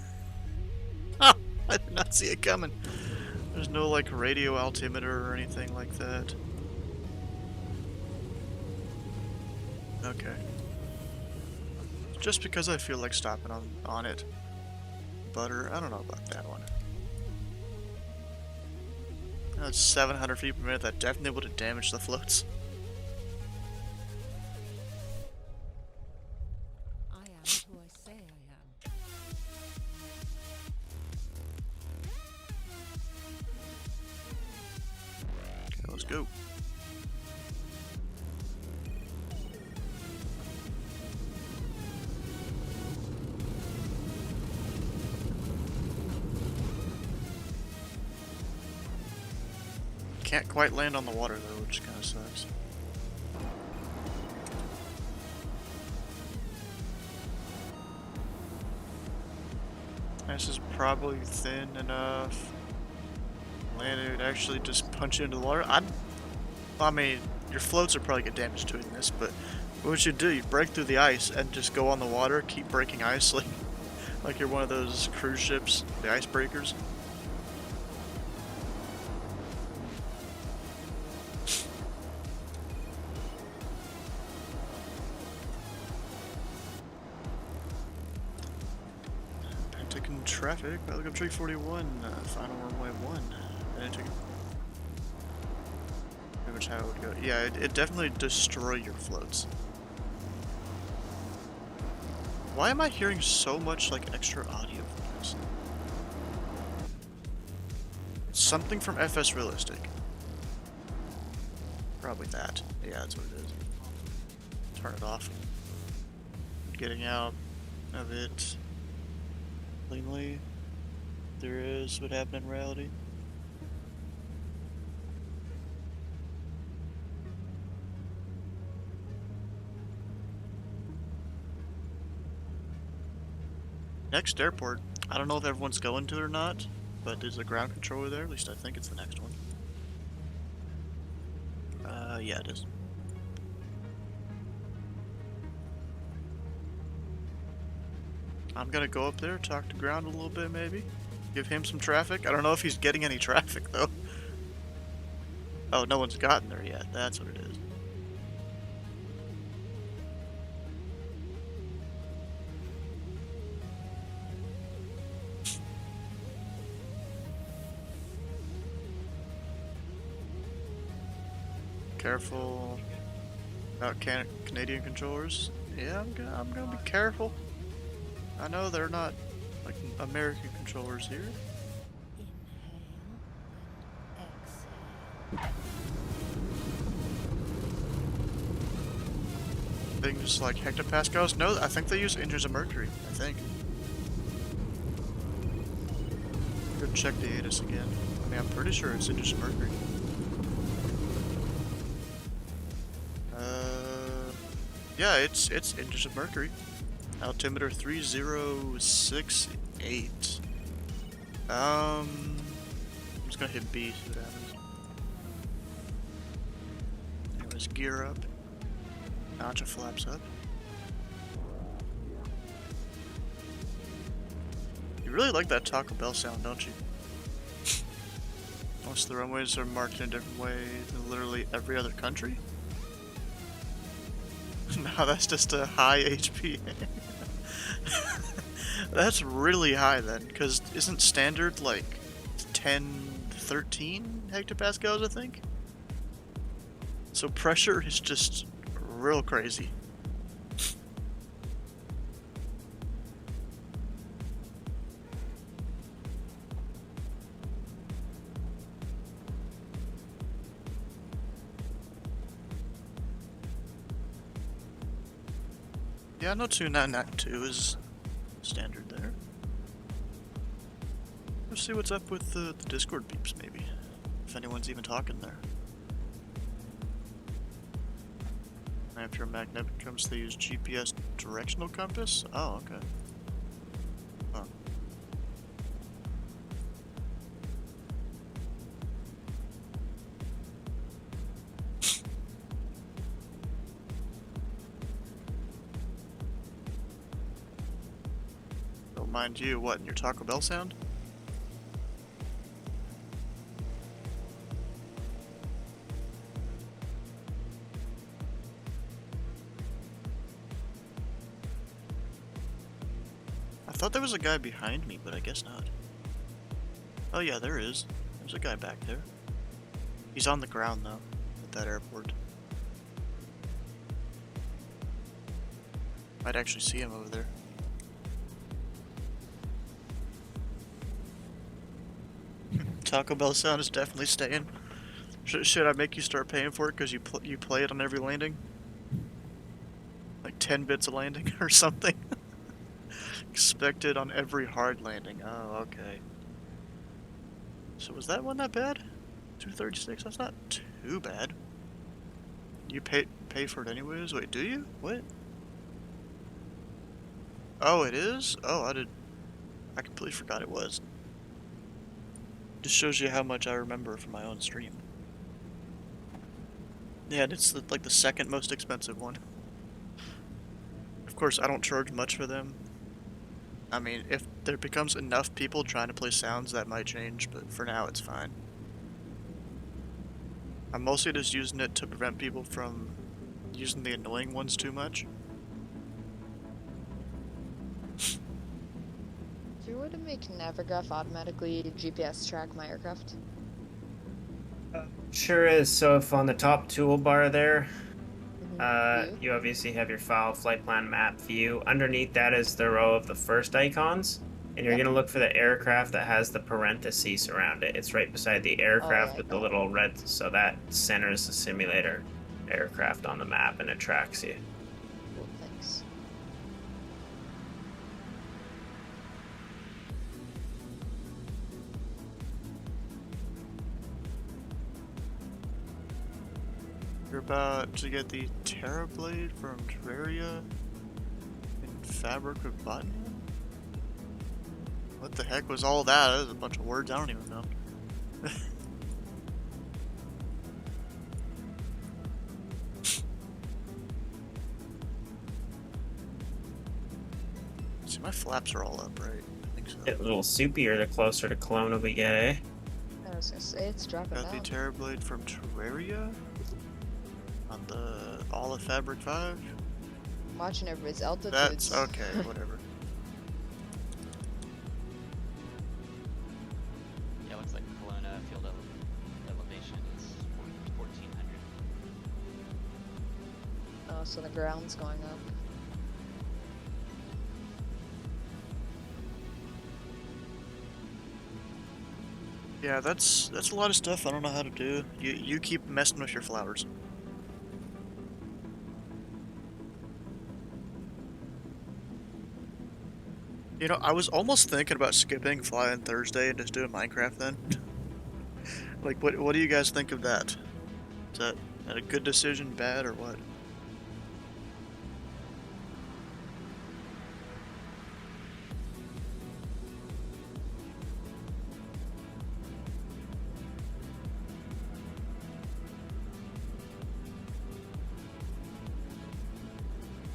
I did not see it coming. There's no like radio altimeter or anything like that. Okay. Just because I feel like stopping on it. Butter, I don't know about that one. That's 700 feet per minute. That definitely would have damaged the floats. Who I say I am. Okay, let's go. Can't quite land on the water though, which kind of sucks. This is probably thin enough. Landed would actually just punch into the water. I mean, your floats are probably get damaged doing this, but what you do, you break through the ice and just go on the water, keep breaking ice like you're one of those cruise ships, the icebreakers. Taking traffic, Pilot up Tree 41, final runway 1. And pretty much how it would go. Yeah, it definitely destroy your floats. Why am I hearing so much like extra audio from this? It's something from FS Realistic. Probably that. Yeah, that's what it is. Turn it off. Getting out of it cleanly. There is what happened in reality. Next airport, I don't know if everyone's going to it or not, but there's a ground controller there, at least I think it's the next one. Yeah, it is. I'm gonna go up there, talk to ground a little bit maybe. Give him some traffic. I don't know if he's getting any traffic though. Oh, no one's gotten there yet. That's what it is. Careful about Canadian controllers. Yeah, I'm gonna be careful. I know they're not like American controllers here. Things like hectopascals. No, I think they use inches of mercury. I think. Go check the ATIS again. I mean, I'm pretty sure it's inches of mercury. Yeah, it's inches of mercury. Altimeter 3068. I'm just gonna hit B, see what happens. Anyways, gear up. Notch of flaps up. You really like that Taco Bell sound, don't you? Most of the runways are marked in a different way than literally every other country. No, that's just a high HP. That's really high then, because isn't standard like 10, 13 hectopascals, I think? So pressure is just real crazy. Yeah, no 2992 is standard there. Let's see what's up with the Discord peeps, maybe. If anyone's even talking there. After a magnetic comes, they use GPS directional compass? Oh, okay. Huh. Don't mind you, what, in your Taco Bell sound? I thought there was a guy behind me, but I guess not. Oh yeah, there is. There's a guy back there. He's on the ground though, at that airport. Might actually see him over there. Taco Bell sound is definitely staying. Should I make you start paying for it because you play it on every landing? Like 10 bits a landing or something? Expected on every hard landing. Oh, okay. So was that one that bad? 236? That's not too bad. You pay for it anyways? Wait, do you? What? Oh, it is? Oh, I completely forgot it was. Just shows you how much I remember from my own stream. Yeah, and it's like the second most expensive one. Of course, I don't charge much for them. I mean, if there becomes enough people trying to play sounds, that might change, but for now it's fine. I'm mostly just using it to prevent people from using the annoying ones too much. Is there a way to make Navigraph automatically GPS track my aircraft? Sure is. So if on the top toolbar there, View? you obviously have your file, flight plan, map, view. Underneath that is the row of the first icons, and you're Yep. going to look for the aircraft that has the parentheses around it. It's right beside the aircraft yeah, with the little red, so that centers the simulator aircraft on the map and it tracks you. Cool, thanks. You're about to get the Terrorblade from Terraria in Fabric of Botany? What the heck was all that? That was a bunch of words I don't even know. See, my flaps are all up, right? I think so. Get a little soupier the closer to Kelowna we get, eh? I was gonna say, it's dropping Got the down. Terrorblade from Terraria on the All of Fabric 5. I'm watching everybody's altitudes. That's okay, whatever. Yeah, looks like Kelowna field elevation is 1400. Oh, so the ground's going up. Yeah, that's a lot of stuff I don't know how to do. You keep messing with your flowers. You know, I was almost thinking about skipping Flying Thursday and just doing Minecraft then. Like, what do you guys think of that? Is that a good decision, bad, or what?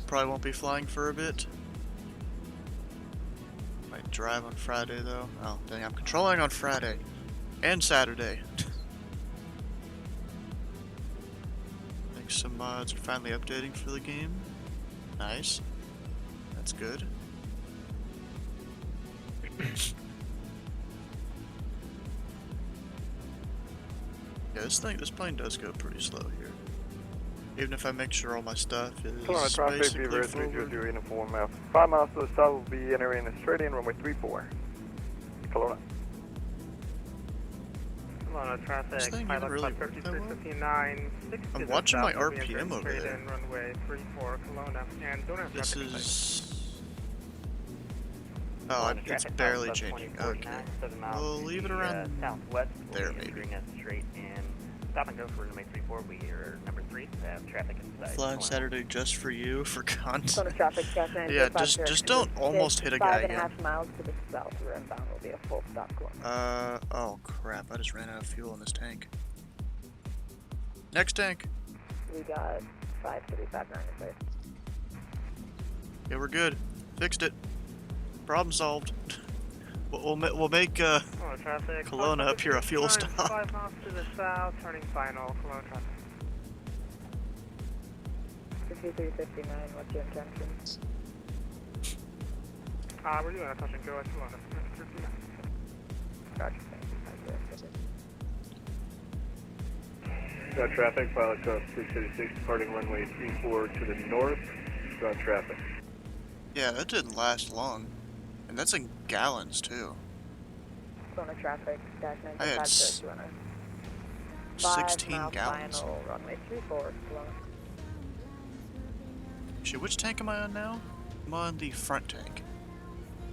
Probably won't be flying for a bit. Might drive on Friday though. Oh, dang, I'm controlling on Friday. And Saturday. Think some mods are finally updating for the game. Nice. That's good. Yeah, this plane does go pretty slow here. Even if I make sure all my stuff is Kelowna traffic, basically Beaver forward. 300 uniform. 5 miles to the south will be entering Australian runway 34. Kelowna. Kelowna traffic, This thing pilot even really club work that well? 3659, 6 I'm to the watching my south will be RPM entering over straight there. in runway 34 Kelowna, and don't have This traffic in sight. is... Oh, it's barely changing. Okay. We'll leave it around southwest. there, maybe. Straight in. Stop and go for runway 34. We are number 3. Have traffic inside. Flying Saturday just for you, for content. Kelowna traffic, Skyline Yeah, just don't almost hit a guy again. 5.5 miles to the south. We're inbound. Will be a full stop. Kelowna. Oh crap, I just ran out of fuel in this tank. Next tank. We got 5359 in place. Yeah, we're good. Fixed it. Problem solved. We'll make Kelowna traffic, Kelowna up here a fuel 5 stop. 5 miles to the south, turning final, Kelowna traffic. 5359, what's your intentions? We're doing a touch and go at Kelowna. 59. Gotcha, Got traffic, pilot club 636 departing runway 34 to the north. Got traffic. Yeah, that didn't last long. And that's in gallons too. Kelowna traffic, dash I had 955 16 5 mile gallons. final, runway 34 Kelowna. Shit, which tank am I on now? I'm on the front tank.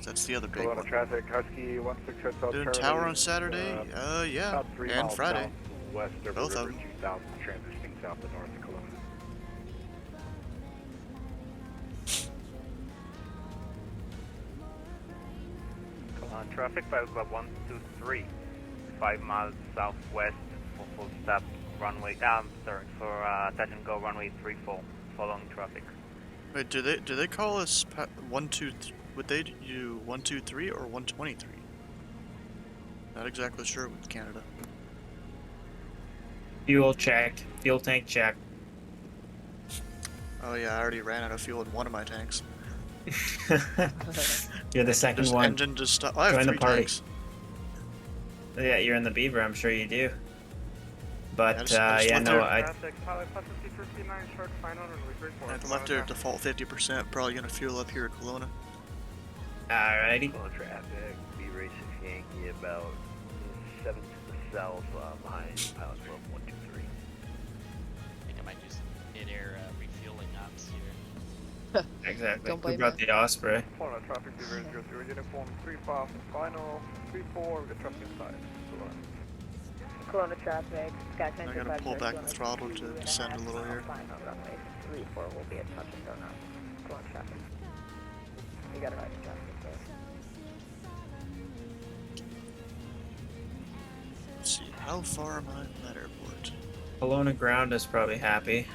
That's the other big Kelowna one. traffic, Husky 16 Hotel Doing Charlie. tower on Saturday? Yeah. About 3 And miles Friday. West of Both River of them. 2000, transitioning south to north of Kelowna. Kelowna traffic, pilot club 123. 5 miles southwest for full stop runway. For touch and go runway 34. Following traffic. Wait, do they call us 123? Would they do 123 or 123? Not exactly sure with Canada. Fuel check. Fuel tank check. Oh yeah, I already ran out of fuel in one of my tanks. You're the second Just one. engine just stopped. I have Join the 3 party. tanks. Yeah, you're in the Beaver, I'm sure you do. But, I just left Traffic, pilot club 5359, short final, runway 34 I left it at default 50%. Probably gonna fuel up here at Kelowna. Alrighty. Kelowna traffic, B-Ray 6 Yankee about 7 to the south behind pilot club 123. I think I might do some mid-air refueling ops here. Exactly. Don't Who blame brought me. the Osprey? Kelowna traffic, Beaver 00 uniform 35 final 34. We got traffic inside. Kelowna. Kelowna traffic, Sky I gotta pull back the throttle to descend a little here. Final runway 34 will be a touch and go now. Kelowna traffic. You got it right, traffic. Let's see, how far am I from that airport? Kelowna ground is probably happy.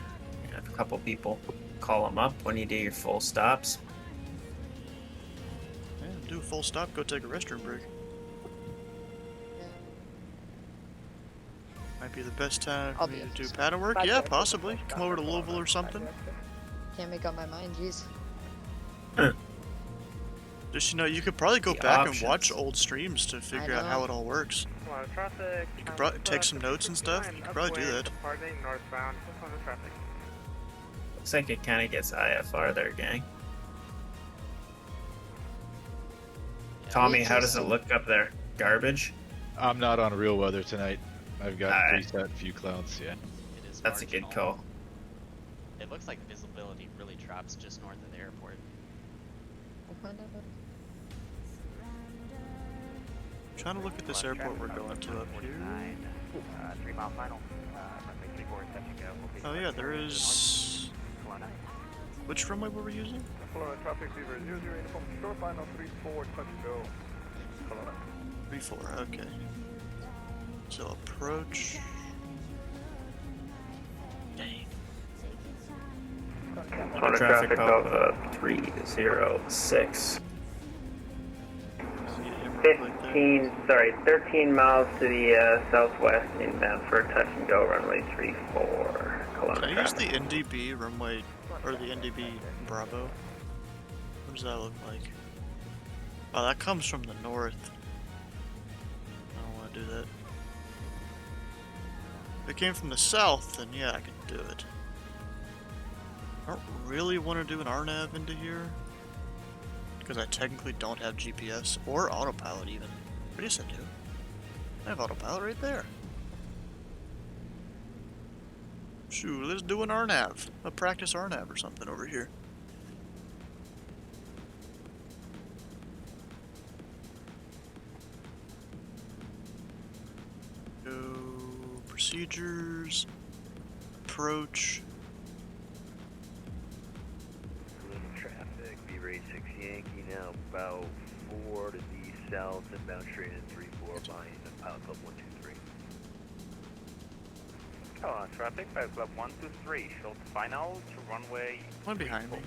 You have a couple people call them up when you do your full stops. Yeah, do a full stop, go take a restroom break. Might be the best time I'll for me be to a- do pattern work. Yeah, possibly. Come over to Louisville or something. Can't make up my mind, jeez. Just, you could probably go The back options. and watch old streams to figure out know. how it all works. Kelowna traffic, You could probably take some notes and stuff. You could probably do that. Departing northbound, Kelowna traffic. Looks like it kind of gets IFR there, gang. Tommy, how does it look up there? Garbage? I'm not on real weather tonight. I've got Alright. preset few clouds, yeah. It is That's a good marginal. call. It looks like visibility really drops just north of the airport. Trying to look at this airport we're going to up here. 3 mile final. Runway 34, touch and go. We'll be Oh yeah, there is. Kelowna. Which runway were we using? Kelowna traffic, Beaver 00 uniform short final 34 touch and go. Kelowna. 34. Okay. So approach. Dang. Traffic up 306. 13 miles to the southwest inbound for touch and go runway 34. Can I use the NDB runway or the NDB Bravo. What does that look like? Oh, that comes from the north. I don't want to do that. If it came from the south, then yeah, I could do it. I don't really want to do an RNAV into here, because I technically don't have GPS or autopilot even. But yes, I do. I have autopilot right there. Shoot, let's do an RNAV. A practice RNAV or something over here. Go procedures, approach. Traffic, B-Rate 6 Yankee now about 4 to the south, inbound straight in 3-4 behind Pilot Club 123. Colon traffic, Pilot Club 123, short final to runway. One behind me.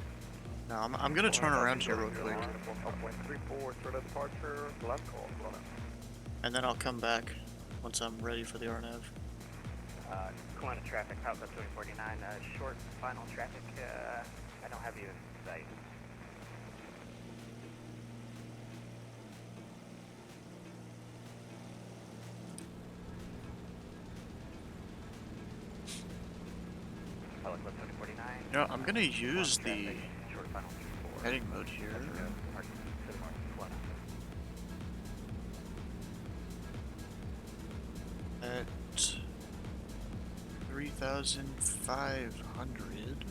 No, I'm gonna turn around here real quick. 1.34, threat of departure, left call, run it. And then I'll come back once I'm ready for the RNAV. Kelowna traffic, Pilot Club 249, short final traffic, I don't have you in sight. Pilot Club 249. You know, I'm gonna use the short final 24. heading mode here. At 3,500.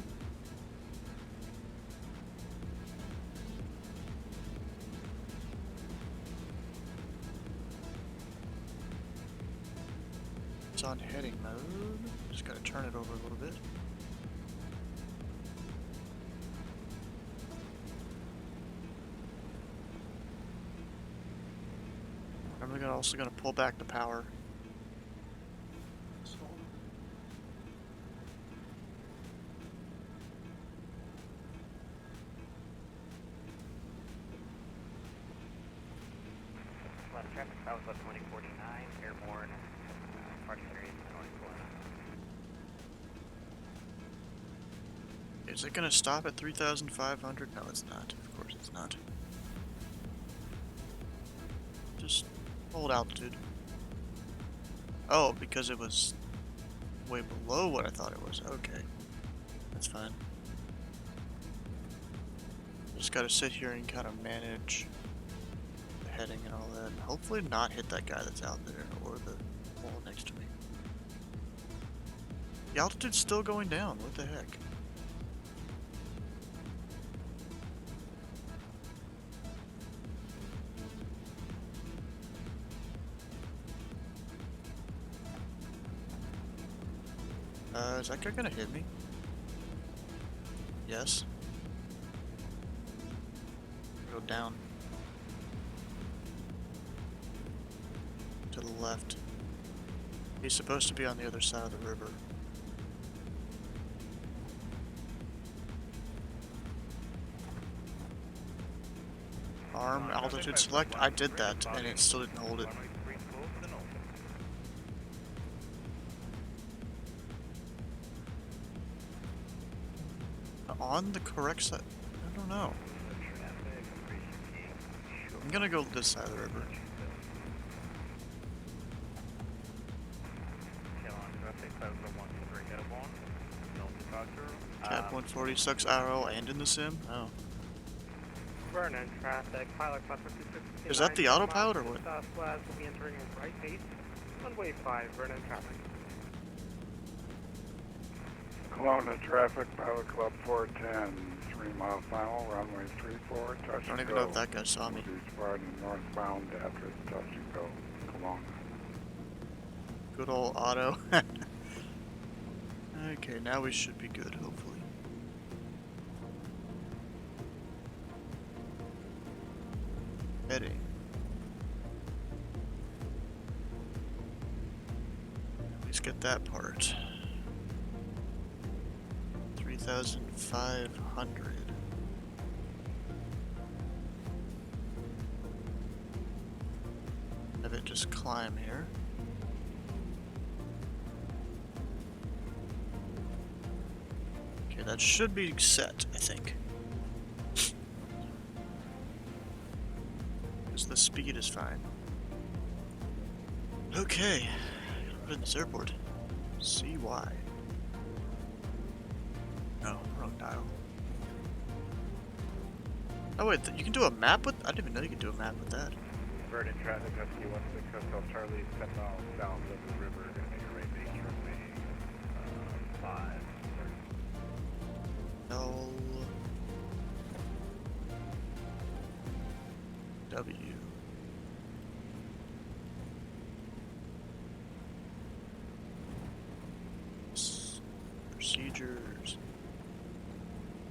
It's on heading mode. Just gotta turn it over a little bit. I'm also gonna pull back the power. Left traffic, Pilot Club 2049, airborne, parking area in North Kelowna. Is it gonna stop at 3,500? No, it's not. Of course it's not. Just hold altitude. Oh, because it was way below what I thought it was. Okay. That's fine. Just gotta sit here and kind of manage the heading and all that. And hopefully not hit that guy that's out there or the wall next to me. The altitude's still going down. What the heck? Is that guy gonna hit me? Yes. Go down. To the left. He's supposed to be on the other side of the river. Arm altitude select. I did that and it still didn't hold it. On the correct side? I don't know. I'm gonna go this side of the river. Cap 140 sucks arrow and in the sim? Oh. Vernon traffic, Pilot Club 269. Is that the autopilot or what? Southwest will be entering right base. Runway 5, Vernon traffic. Kelowna traffic, Pilot Club 410, 3 mile final, runway 34, touch I don't and even go. know if that guy saw me. Will be departing northbound after the touch and go, Kelowna. Good old auto. Okay, now we should be good, hopefully. Heading. At least get that part. 3,500. Have it just climb here. Okay, Okay, that should be set, I think. Because the speed is fine. Okay, put in this airport. See why. No, wrong dial. Oh wait, you can do a map with? I didn't even know you could do a map with that. Vernon traffic, Husky 16 Hotel Charlie, 10 miles south of the river, gonna make a right base runway 5. L W. Procedures.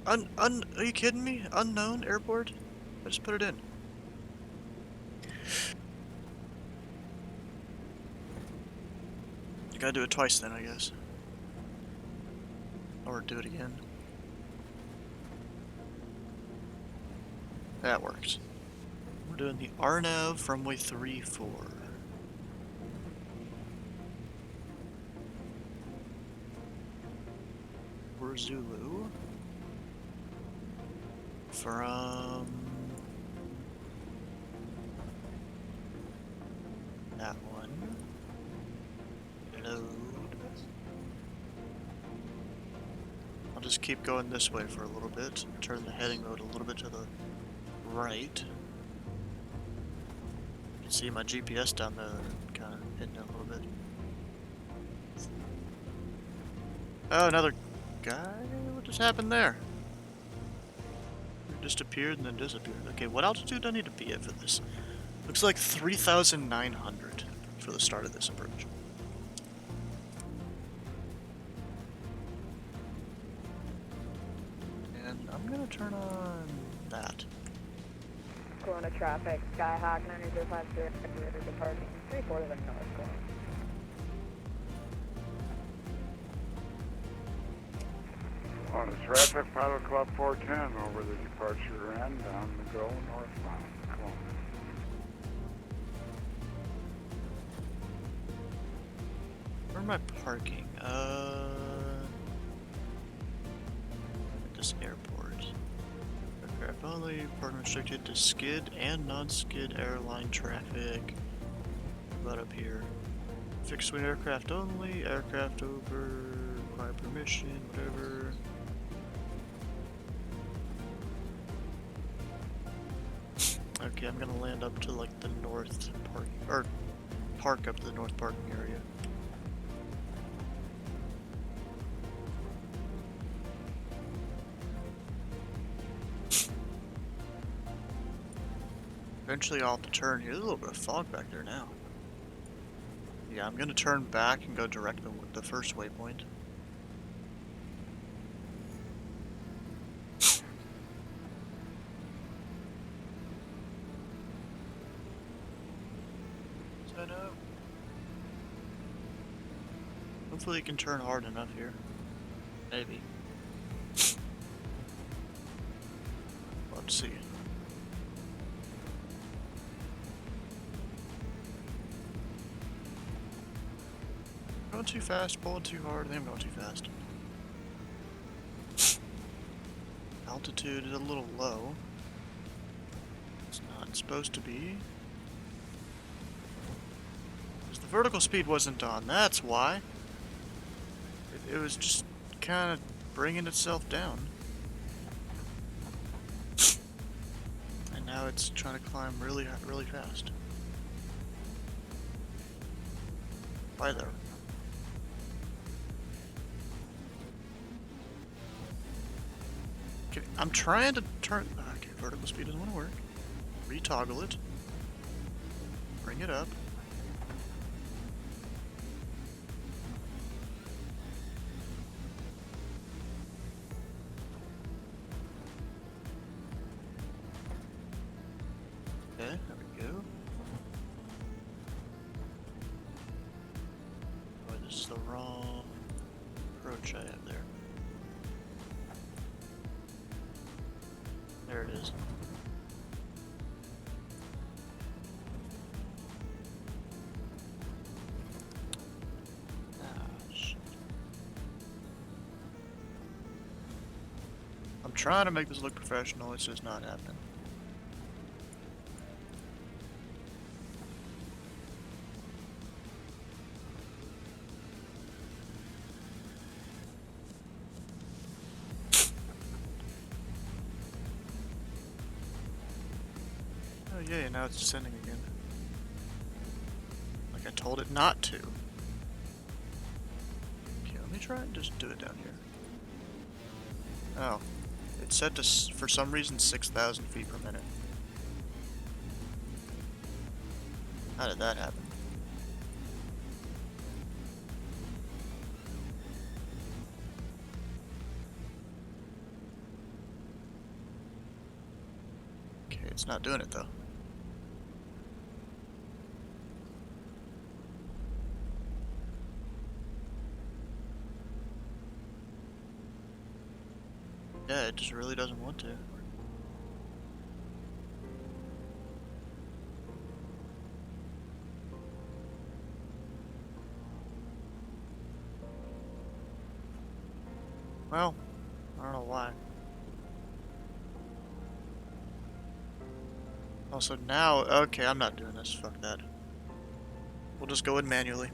Are you kidding me? Unknown airport? I just put it in. You gotta do it twice then, I guess. Or do it again. That works. We're doing the RNAV runway 34. We're Zulu. From that one. Load. I'll just keep going this way for a little bit. Turn the heading mode a little bit to the right. You can see my GPS down there, kind of hitting it a little bit. Oh, another guy? What just happened there? Just appeared and then disappeared. Okay, what altitude do I need to be at for this? Looks like 3,900 for the start of this approach. And I'm gonna turn on that. Corona traffic, Skyhawk 9050, departing 34 to the north corner. On the traffic, Pilot Club 410 over the departure end on the go northbound. Come on. Where am I parking? At this airport. Aircraft only, parking restricted to skid and non-skid airline traffic. About up here. Fixed wing aircraft only, aircraft over, require permission, whatever. Okay, I'm gonna land up to like the north park, or park up to the north parking area. Eventually I'll have to turn here. There's a little bit of fog back there now. Yeah, I'm gonna turn back and go direct to the first waypoint. Hopefully you can turn hard enough here. Maybe. Let's see. Going too fast, pulling too hard, I think I'm going too fast. Altitude is a little low. It's not supposed to be. Because the vertical speed wasn't on, that's why. It was just kind of bringing itself down. And now it's trying to climb really fast. Bye there. Okay, I'm trying to turn... Okay, vertical speed doesn't want to work. Retoggle it. Bring it up. Okay, there we go. Oh, this is the wrong approach I have there. There it is. Ah, shit. trying to make this look professional, it's just not happening. Oh yeah, now it's descending again. Like I told it not to. Okay, let me try and just do it down here. Oh. It said to, for some reason, 6,000 feet per minute. How did that happen? Okay, it's not doing it though. Yeah, it just really doesn't want to. Well, I don't know why. Also now, okay, I'm not doing this, fuck that. We'll just go in manually.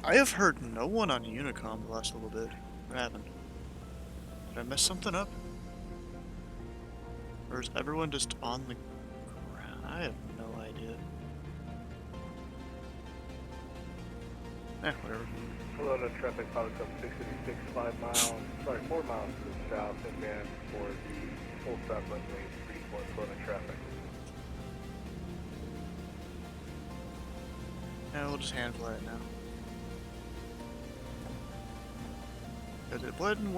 I have heard no one on Unicom the last little bit. What happened? Did I mess something up? Or is everyone just on the ground? I have no idea. Whatever. Kelowna traffic, Pilot Club 686, 4 miles to the south, inbound for the full stop runway 34, Kelowna traffic. Yeah, we'll just hand fly it now. Cause it wasn't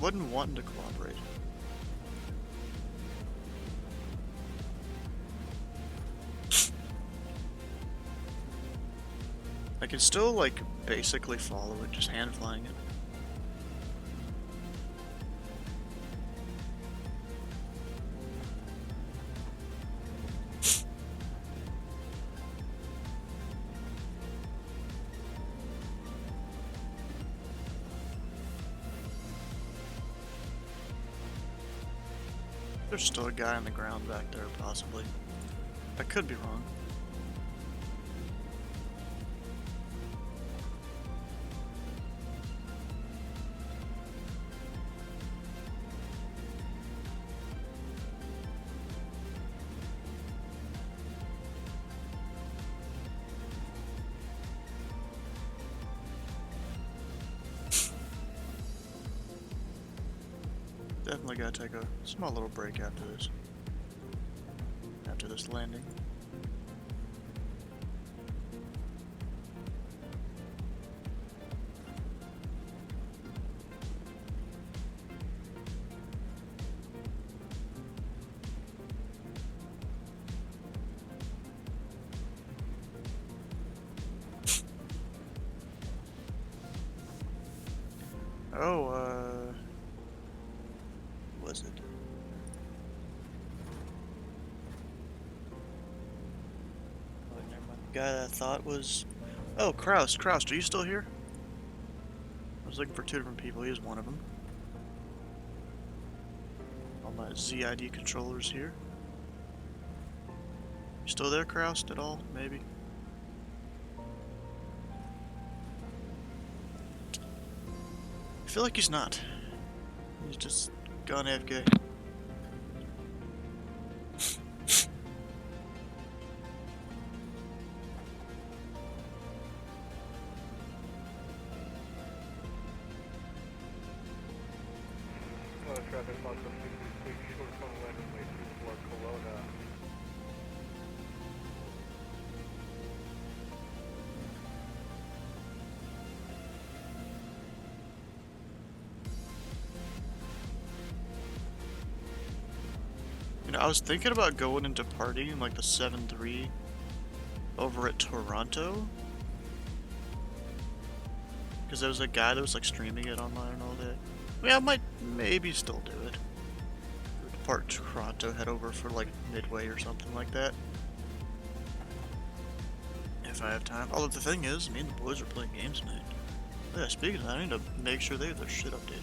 wasn't wanting to cooperate. I can still like basically follow it, just hand flying it. There's still a guy on the ground back there, possibly. I could be wrong. Definitely gotta take a small little break after this. After this landing. Oh, was it? Oh, never mind. The guy that I thought was... Oh, Kraus. Kraus, are you still here? I was looking for two different people. He was one of them. All my ZID controllers here. You still there, Kraus, at all? Maybe? I feel like he's not. He's just gone AFK. Kelowna traffic, Pilot Club 686, short tunnel runway 34, Kelowna. You know, I was thinking about going and departing like the 7-3 over at Toronto. Because there was a guy that was like streaming it online all day. I mean, I might maybe still do it. Depart Toronto, head over for like Midway or something like that. If I have time. Although the thing is, me and the boys are playing games tonight. Yeah, speaking of that, I need to make sure they have their shit updated.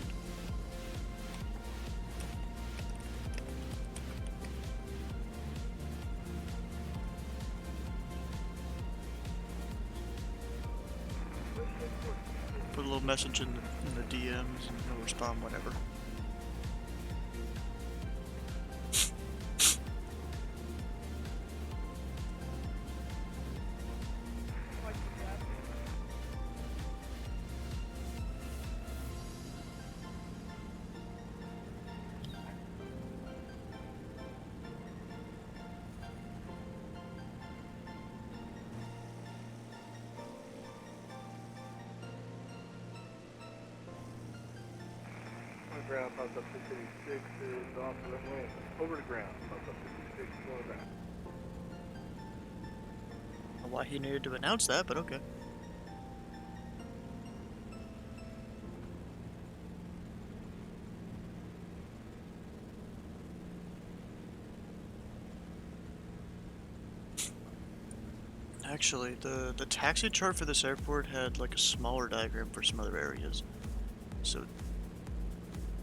little message in the DMs and he'll respond whenever. Ground, pops up 686 is off the runway. Over to ground, pops up 686, going back. I don't know why he needed to announce that, but okay. Actually, the taxi chart for this airport had like a smaller diagram for some other areas. So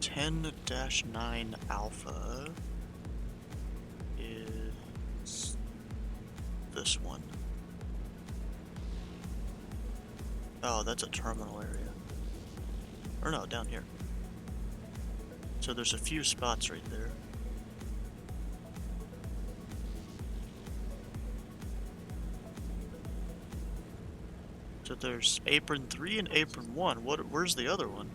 10-9 Alpha is this one. Oh, that's a terminal area. Or no, down here. So there's a few spots right there. So there's apron 3 and apron 1. Where's the other one?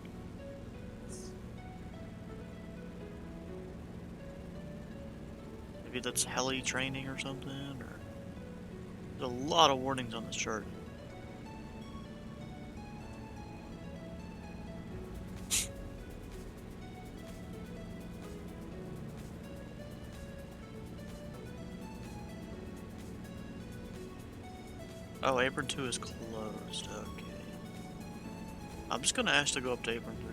Maybe that's heli training or something, or there's a lot of warnings on this chart. Oh, apron 2 is closed. Okay. I'm just gonna ask to go up to apron 3.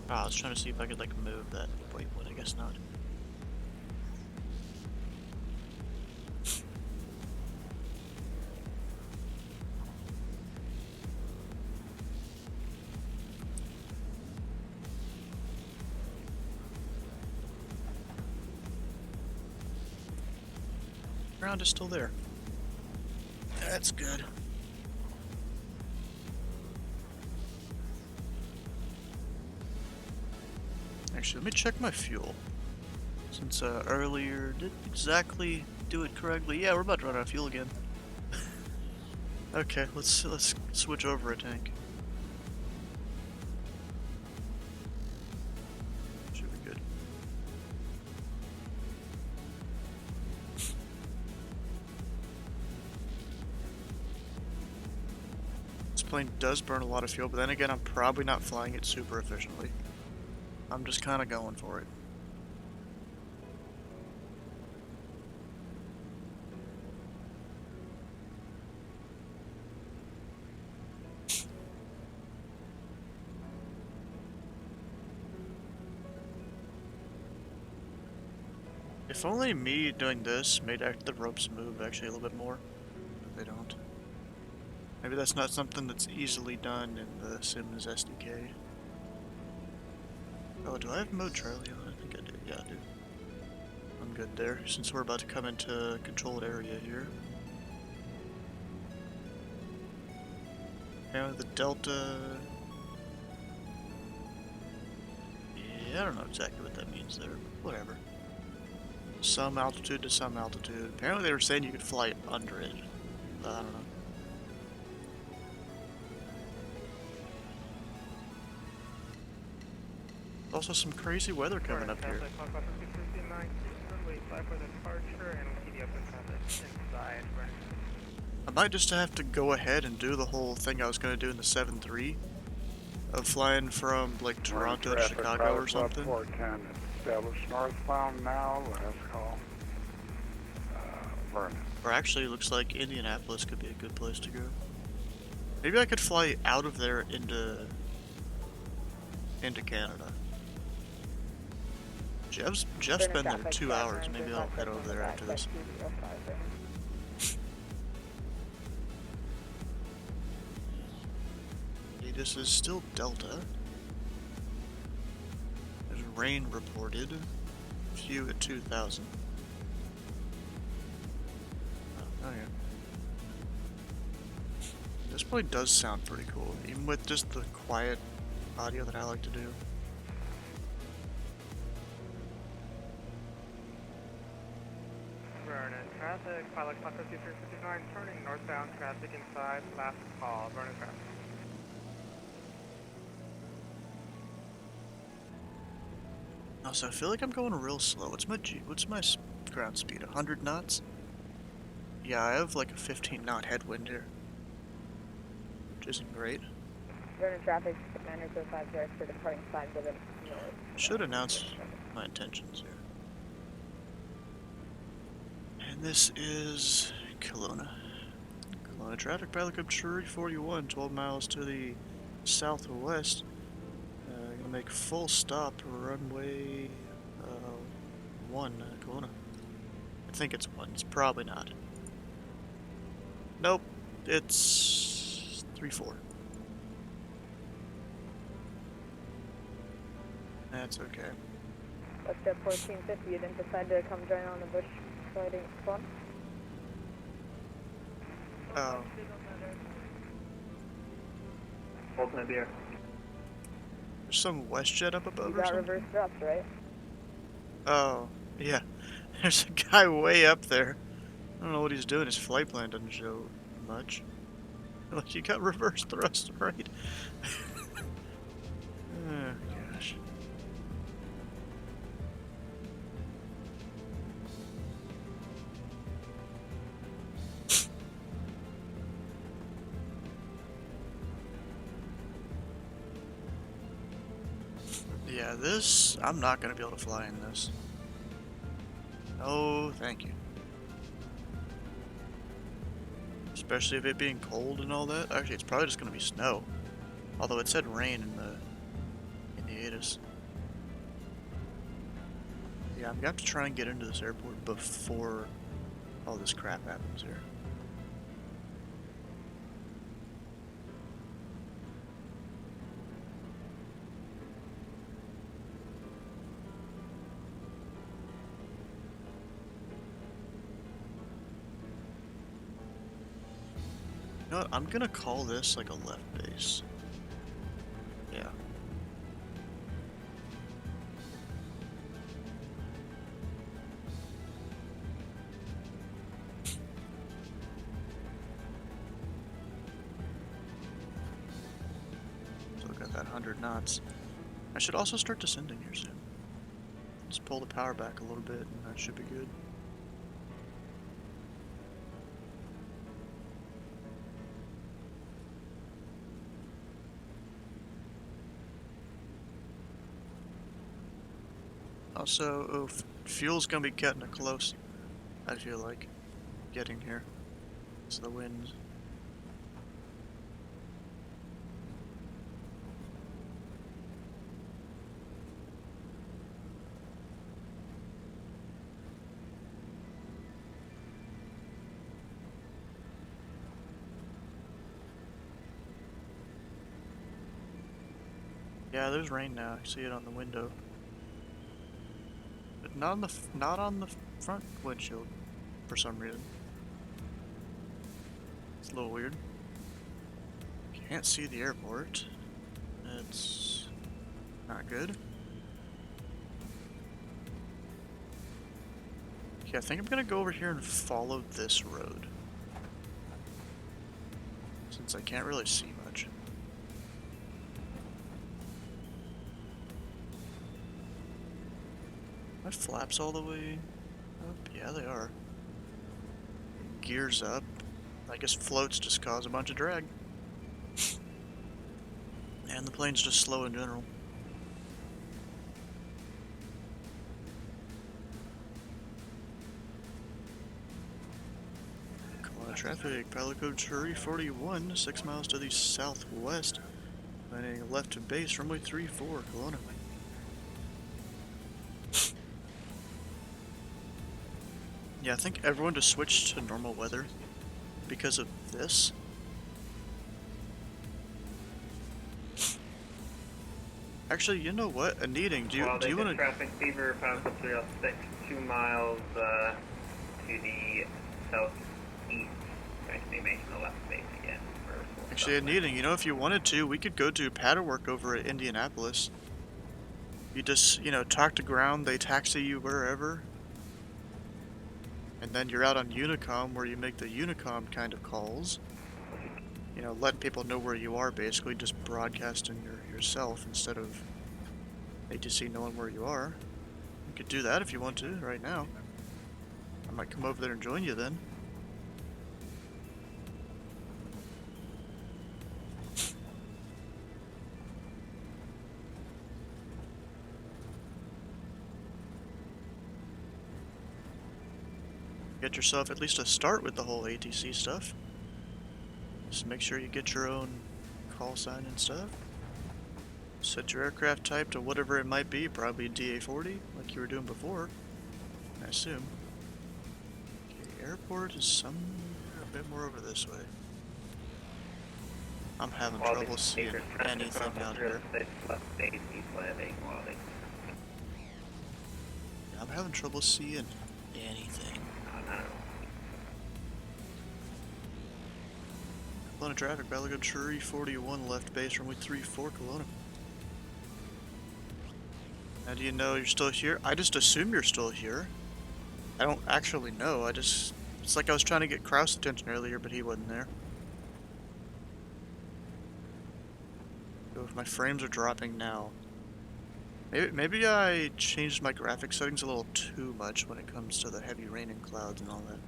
I was trying to see if I could like move that. Wait, what? I guess not. Ground is still there. That's good. Actually, let me check my fuel. Since earlier didn't exactly do it correctly. Yeah, we're about to run out of fuel again. Okay, let's switch over a tank. Should be good. This plane does burn a lot of fuel, but then again, I'm probably not flying it super efficiently. I'm just kind of going for it. If only me doing this made the ropes move actually a little bit more. But they don't. Maybe that's not something that's easily done in the Sims SDK. Oh, do I have mode Charlie on? I think I do. Yeah, I do. I'm good there, since we're about to come into a controlled area here. Now the Delta... Yeah, I don't know exactly what that means there, but whatever. Some altitude to some altitude. Apparently they were saying you could fly under it. But I don't know. Also some crazy weather coming up here. I might just have to go ahead and do the whole thing I was going to do in the 7-3 of flying from like Toronto to Chicago or something. 410 established northbound now, last call. Vernon. Or actually it looks like Indianapolis could be a good place to go. Maybe I could fly out of there into Canada. Jeff's been there 2 hours. Maybe I'll head over there after this. this is still Delta. There's rain reported. Few at 2,000. Oh, yeah. This probably does sound pretty cool, even with just the quiet audio that I like to do. Vernon traffic, pilot clock 5359, turning northbound traffic inside, last call, Vernon traffic. Also, I feel like I'm going real slow. What's my ground speed? 100 knots? Yeah, I have like a 15 knot headwind here, which isn't great. Vernon traffic, 9050 for departing 5 to the north. Should announce my intentions here. And this is Kelowna. Kelowna traffic, pilot code Tree 41, 12 miles to the southwest. Gonna make full stop, runway 1, Kelowna. I think it's 1, it's probably not. Nope, it's 3-4. That's okay. Let's get 1450, you didn't decide to come join on the bush sliding fun? Oh. Ultimate beer. There's some WestJet up above You or got something? reverse thrust, right? Oh, yeah. There's a guy way up there. I don't know what he's doing. His flight plan doesn't show much. Like, you got reverse thrust, right? Oh, gosh. Yeah, this... I'm not going to be able to fly in this. Oh, thank you. Especially if it being cold and all that. Actually, it's probably just going to be snow. Although it said rain in the ATIS. Yeah, I'm going to have to try and get into this airport before all this crap happens here. You know what? I'm gonna call this like a left base. Yeah. So we got that 100 knots. I should also start descending here soon. Just pull the power back a little bit and that should be good. Also, fuel's gonna be getting close, I feel like, getting here. It's the wind. Yeah, there's rain now. I see it on the window. But not on the front windshield for some reason. It's a little weird. Can't see the airport. It's not good. Okay, I think I'm gonna go over here and follow this road. Since I can't really see much. My flaps all the way up? Yeah, they are. Gears up. I guess floats just cause a bunch of drag. And the plane's just slow in general. Kelowna traffic, pilot code Tree 41, 6 miles to the southwest. Landing left to base, runway 34, Kelowna. Yeah, I think everyone just switched to normal weather because of this. Actually, you know what? Anneating, do you want to? Traffic fever, Pilot Club 306, 2 miles to the southeast. Going to be making a left base again. Actually, Anneating, you know, if you wanted to, we could go do paddle work over at Indianapolis. You just, you know, talk to ground, they taxi you wherever. And then you're out on Unicom where you make the Unicom kind of calls. You know, letting people know where you are, basically, just broadcasting yourself instead of ATC knowing where you are. You could do that if you want to, right now. I might come over there and join you then. Get yourself at least a start with the whole ATC stuff. Just make sure you get your own call sign and stuff. Set your aircraft type to whatever it might be, probably DA-40, like you were doing before, I assume. Okay, airport is somewhere a bit more over this way. I'm having trouble seeing anything out here. I'm having trouble seeing anything. Kelowna traffic, Balago Tree 41 left base, runway 34, Kelowna. How do you know you're still here? I just assume you're still here. I don't actually know, it's like I was trying to get Kraus' attention earlier, but he wasn't there. So if my frames are dropping now. Maybe I changed my graphic settings a little too much when it comes to the heavy rain and clouds and all that.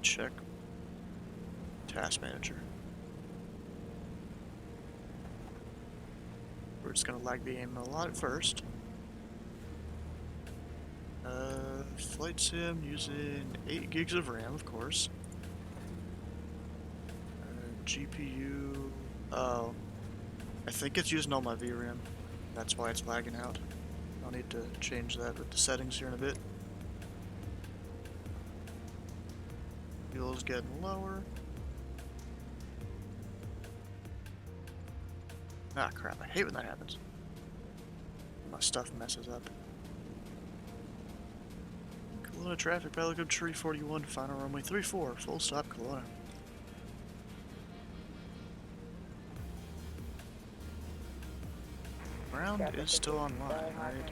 Check task manager. We're just gonna lag the aim a lot at first. Flight sim using 8 gigs of RAM, of course. GPU. Oh, I think it's using all my VRAM. That's why it's lagging out. I'll need to change that with the settings here in a bit. Fuel's getting lower. Ah, crap. I hate when that happens. My stuff messes up. Kelowna traffic, Balago Tree 41, final runway 34, full stop, Kelowna. Ground is still online, right?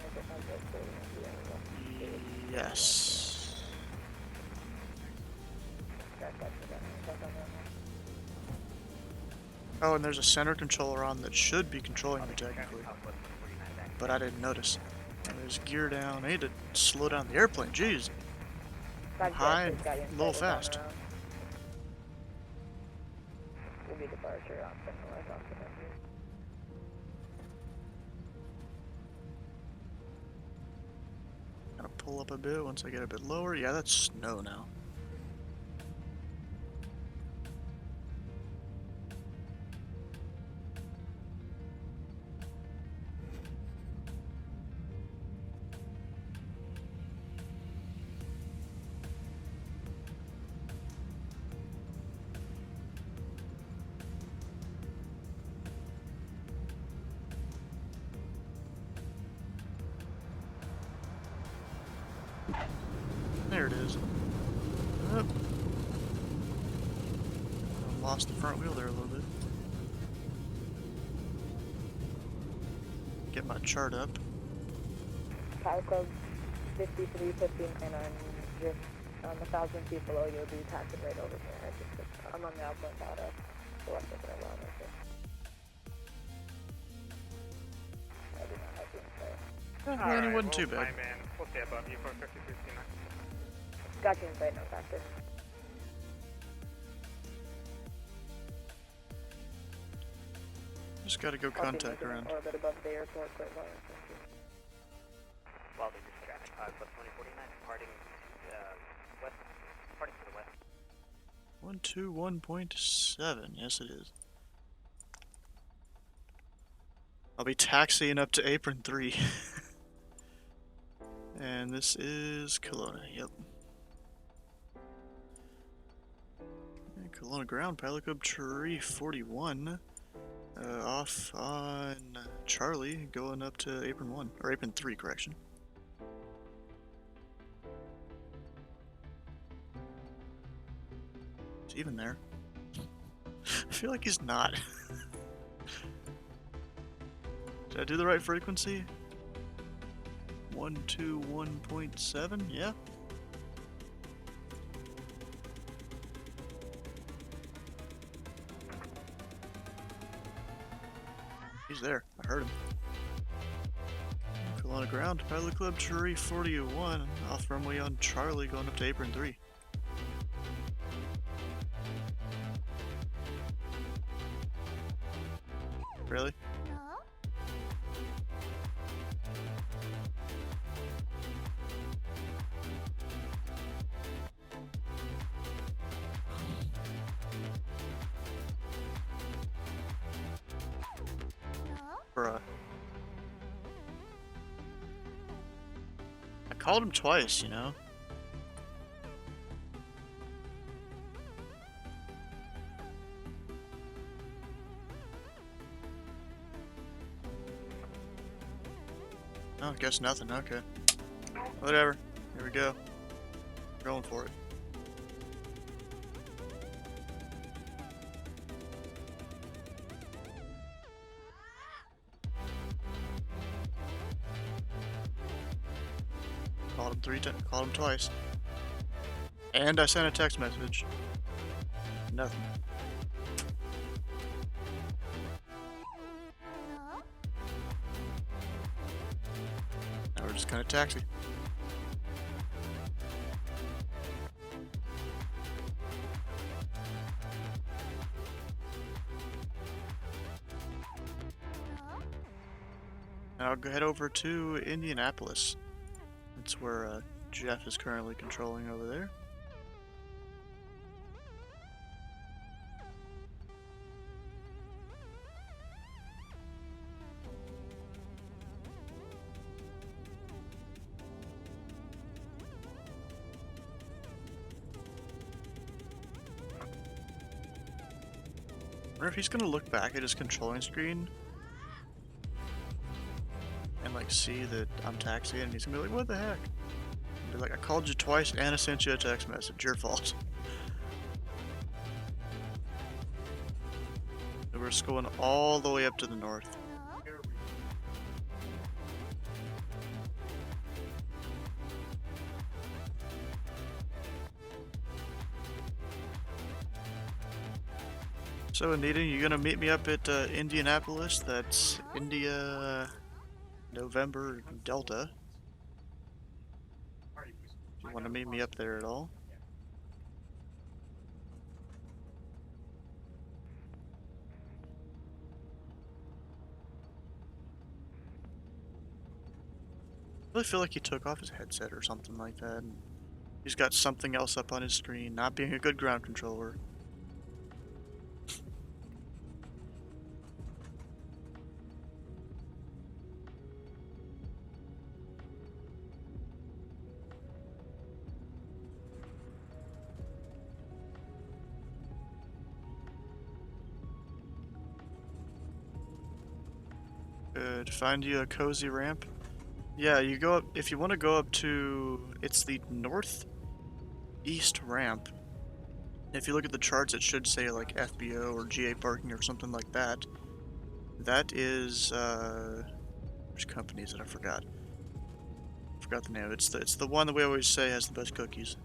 Yes. Oh, and there's a center controller on that should be controlling me technically, but I didn't notice. There's gear down. I need to slow down the airplane. Jeez. High and a little fast. Will be departure on Central Occidental. Gotta pull up a bit once I get a bit lower. Yeah, that's snow now. There it is. Up. I lost the front wheel there a little bit. Get my chart up. Pilot Club 5359 on just on 1,000 feet below you'll be taxied right over here. I'm on the outbound data. So I'm looking at around like this. I do not have the insight. It wasn't too bad. We'll stay above you for 5359. Got you inside, no factor. Just gotta go contact around. Orbit above the airport, quite well. Well, they just traffic. Plus 2049, departing west. Departing to the west. 121.7. Yes, it is. I'll be taxiing up to Apron 3. And this is Kelowna, yep. Kelowna ground, Pilot Club Tree 41. Off on Charlie, going up to Apron 1. Or Apron 3, correction. Is he even there? I feel like he's not. Did I do the right frequency? 121.7? Yeah. He's there. I heard him. Kelowna ground. Pilot Club Tree 41. Off runway on Charlie going up to Apron 3. Really? Bruh. I called him twice, you know? Oh, guess nothing, okay. Whatever. Here we go. Going for it. Called him twice. And I sent a text message. Nothing. Now we're just gonna taxi. Now I'll go head over to Indianapolis. That's where Jeff is currently controlling over there. I wonder if he's gonna look back at his controlling screen and like see that I'm taxiing and he's gonna be like, what the heck? And be like, I called you twice and I sent you a text message, your fault. And we're just going all the way up to the north. So Anita, you gonna meet me up at Indianapolis? That's India November Delta. Do you want to meet me up there at all? I really feel like he took off his headset or something like that. And he's got something else up on his screen, not being a good ground controller. Good. Find you a cozy ramp. Yeah, you go up, if you want to go up to, it's the northeast ramp. If you look at the charts, it should say like FBO or GA parking or something like that. That is, which company is it? I forgot. Forgot the name. It's the one that we always say has the best cookies.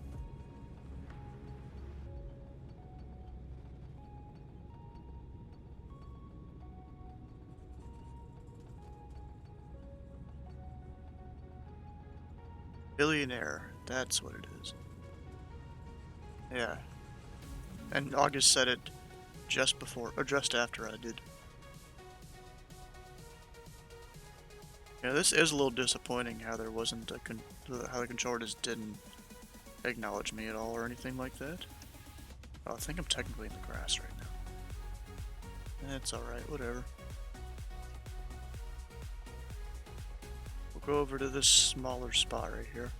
Billionaire, that's what it is. Yeah. And August said it just before, or just after I did. Yeah, this is a little disappointing how there wasn't how the controller just didn't acknowledge me at all or anything like that. Oh, I think I'm technically in the grass right now. That's alright, whatever. We'll go over to this smaller spot right here.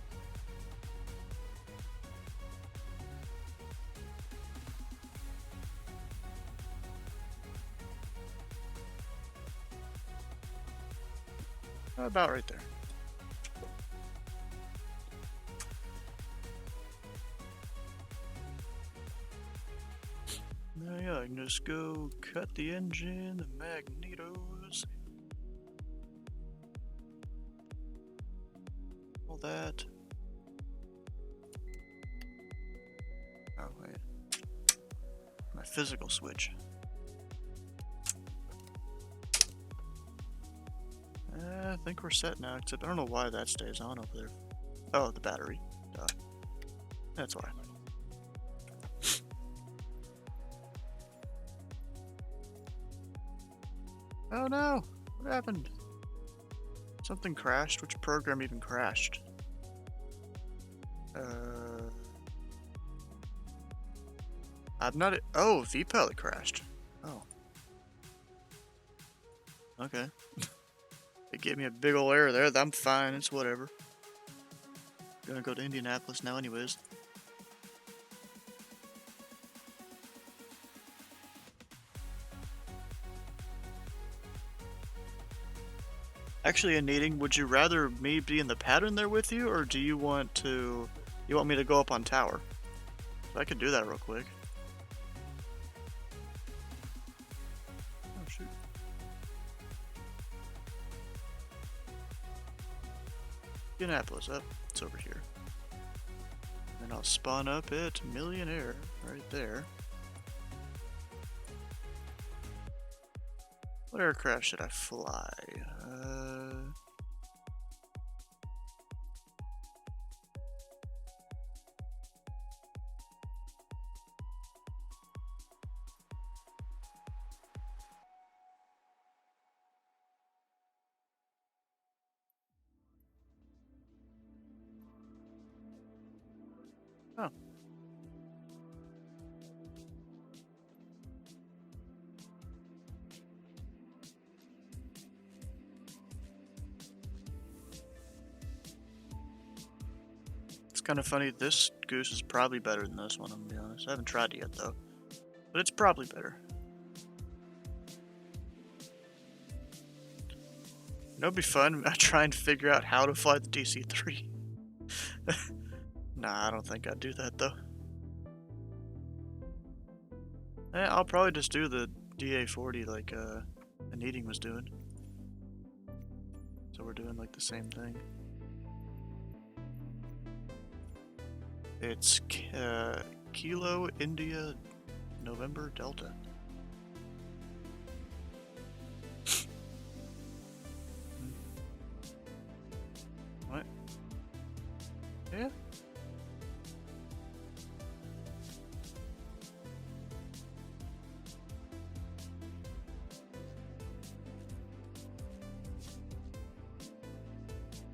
about right there. Now yeah, I can just go cut the engine, the magnetos, all that. Oh wait, my physical switch. I think we're set now, except I don't know why that stays on over there. Oh, the battery. Duh. That's why. Oh no! What happened? Something crashed? Which program even crashed? I'm not. Oh, VPellet crashed. Oh. Okay. It gave me a big ol' error there. I'm fine. It's whatever. Gonna go to Indianapolis now, anyways. Actually, Anneating, would you rather me be in the pattern there with you, or do you want to? You want me to go up on tower? I could do that real quick. Oh shoot. Indianapolis, up. It's over here. And I'll spawn up at Millionaire right there. What aircraft should I fly? Oh. It's kind of funny, this goose is probably better than this one, I'm gonna be honest. I haven't tried it yet though. But it's probably better. You know, it'd be fun. I try and figure out how to fly the DC-3. Nah, I don't think I'd do that though. I'll probably just do the DA-40 like Anneating was doing. So we're doing like the same thing. It's Kilo India November Delta. What? Yeah?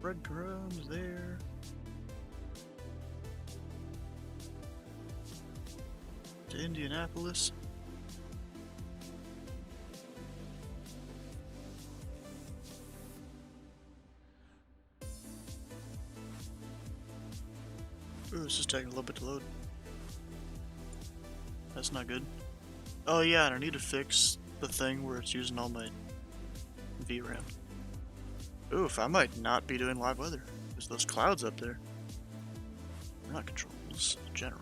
Breadcrumbs there. To Indianapolis. Ooh, this is taking a little bit to load. That's not good. Oh yeah, and I need to fix the thing where it's using all my VRAM. Oof, I might not be doing live weather. There's those clouds up there. They're not controls, general.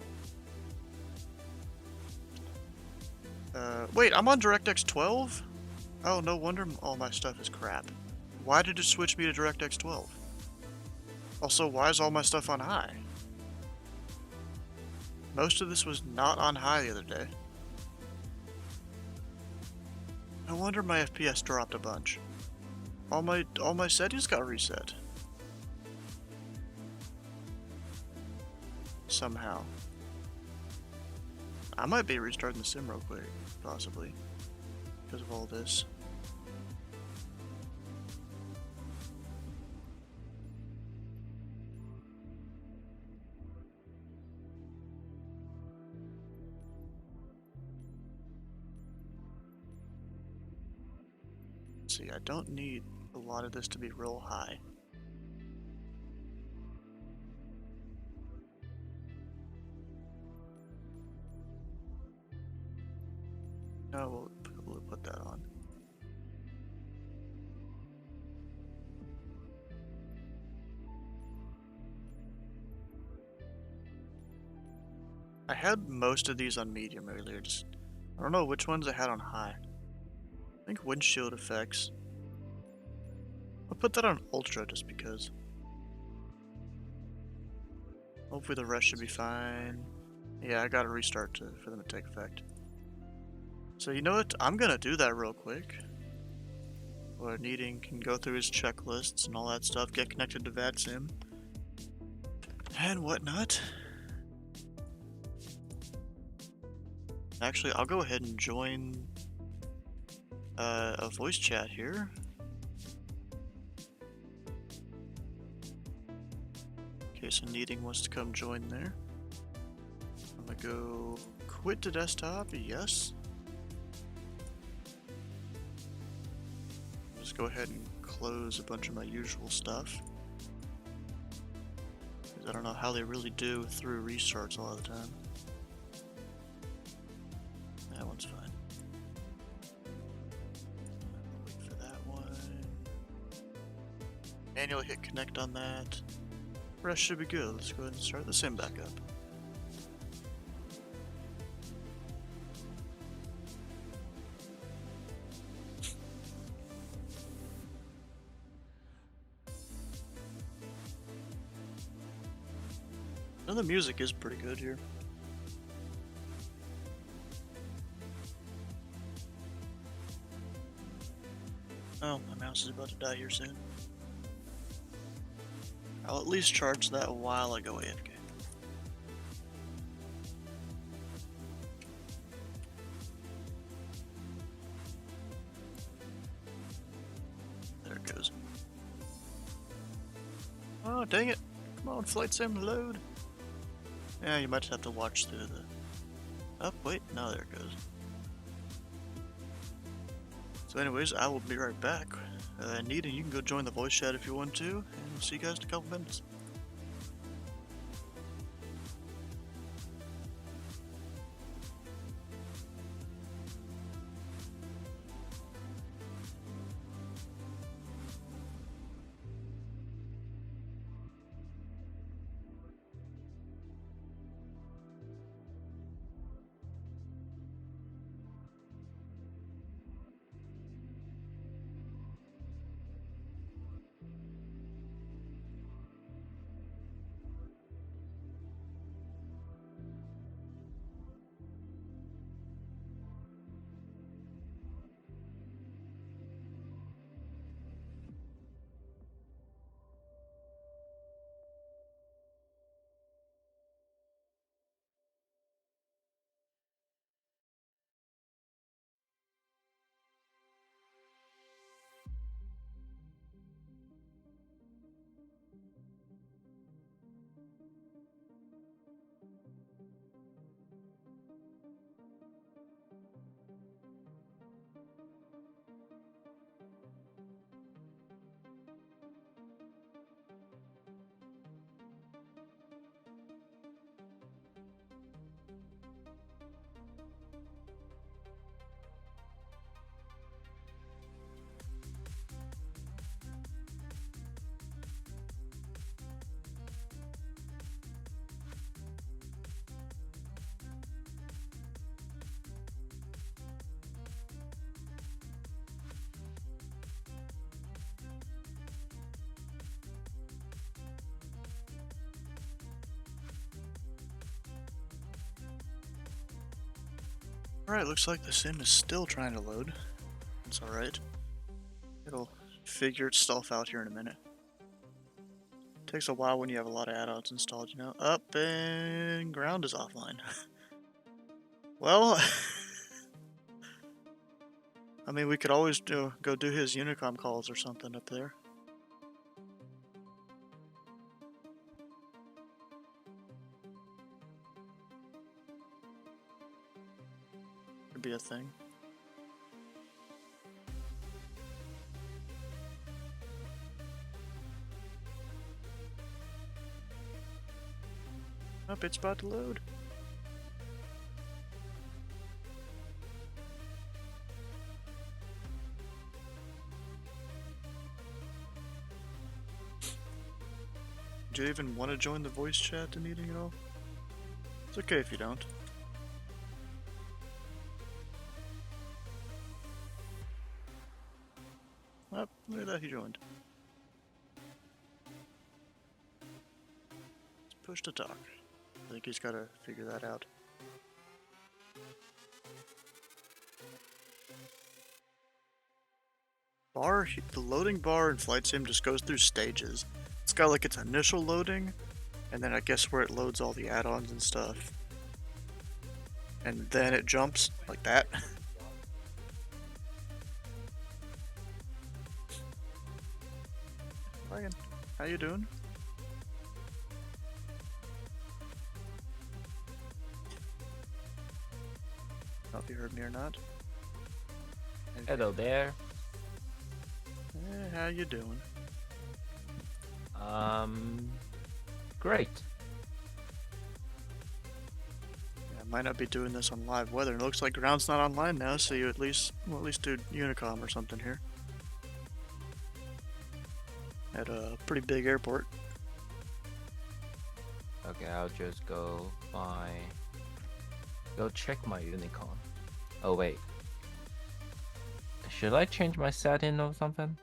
Wait, I'm on DirectX 12? Oh, no wonder all my stuff is crap. Why did it switch me to DirectX 12? Also, why is all my stuff on high? Most of this was not on high the other day. No wonder my FPS dropped a bunch. All my settings got reset. Somehow. I might be restarting the sim real quick, possibly, because of all this. See, I don't need a lot of this to be real high. No, we'll put that on. I had most of these on medium earlier. Just I don't know which ones I had on high. I think windshield effects. I'll put that on ultra just because. Hopefully the rest should be fine. Yeah, I gotta restart for them to take effect. So you know what? I'm gonna do that real quick. Or Needing can go through his checklists and all that stuff, get connected to VATSIM, and whatnot. Actually, I'll go ahead and join a voice chat here. In case a Needing wants to come join there. I'm gonna go quit the desktop, yes. Just go ahead and close a bunch of my usual stuff. I don't know how they really do through restarts a lot of the time. That one's fine. I'll wait for that one. Manually hit connect on that. Rest should be good. Let's go ahead and start the sim back up. And the music is pretty good here. Oh, my mouse is about to die here soon. I'll at least charge that while I go AFK. There it goes. Oh, dang it. Come on, flight sim, load. Yeah, you might just have to watch through the... Oh, wait, no, there it goes. So anyways, I will be right back. Needing, you can go join the voice chat if you want to, and we'll see you guys in a couple minutes. Alright, looks like the sim is still trying to load. It's alright. It'll figure itself out here in a minute. Takes a while when you have a lot of add-ons installed, you know. Up and ground is offline. Well, I mean, we could always go do his Unicom calls or something up there. Could be a thing. Up, it's about to load. Do you even want to join the voice chat to meeting at all? It's okay if you don't. Oh, look at that, he joined. Let's push to talk. I think he's gotta figure that out. The loading bar in Flight Sim just goes through stages. It's got like its initial loading, and then I guess where it loads all the add-ons and stuff. And then it jumps like that. Ryan, how you doing? I don't know if you heard me or not. Hello there. How you doing? Great. Yeah, I might not be doing this on live weather. It looks like ground's not online now, so you at least do Unicom or something here. At a pretty big airport. Okay, I'll just go check my Unicom. Oh wait. Should I change my setting or something?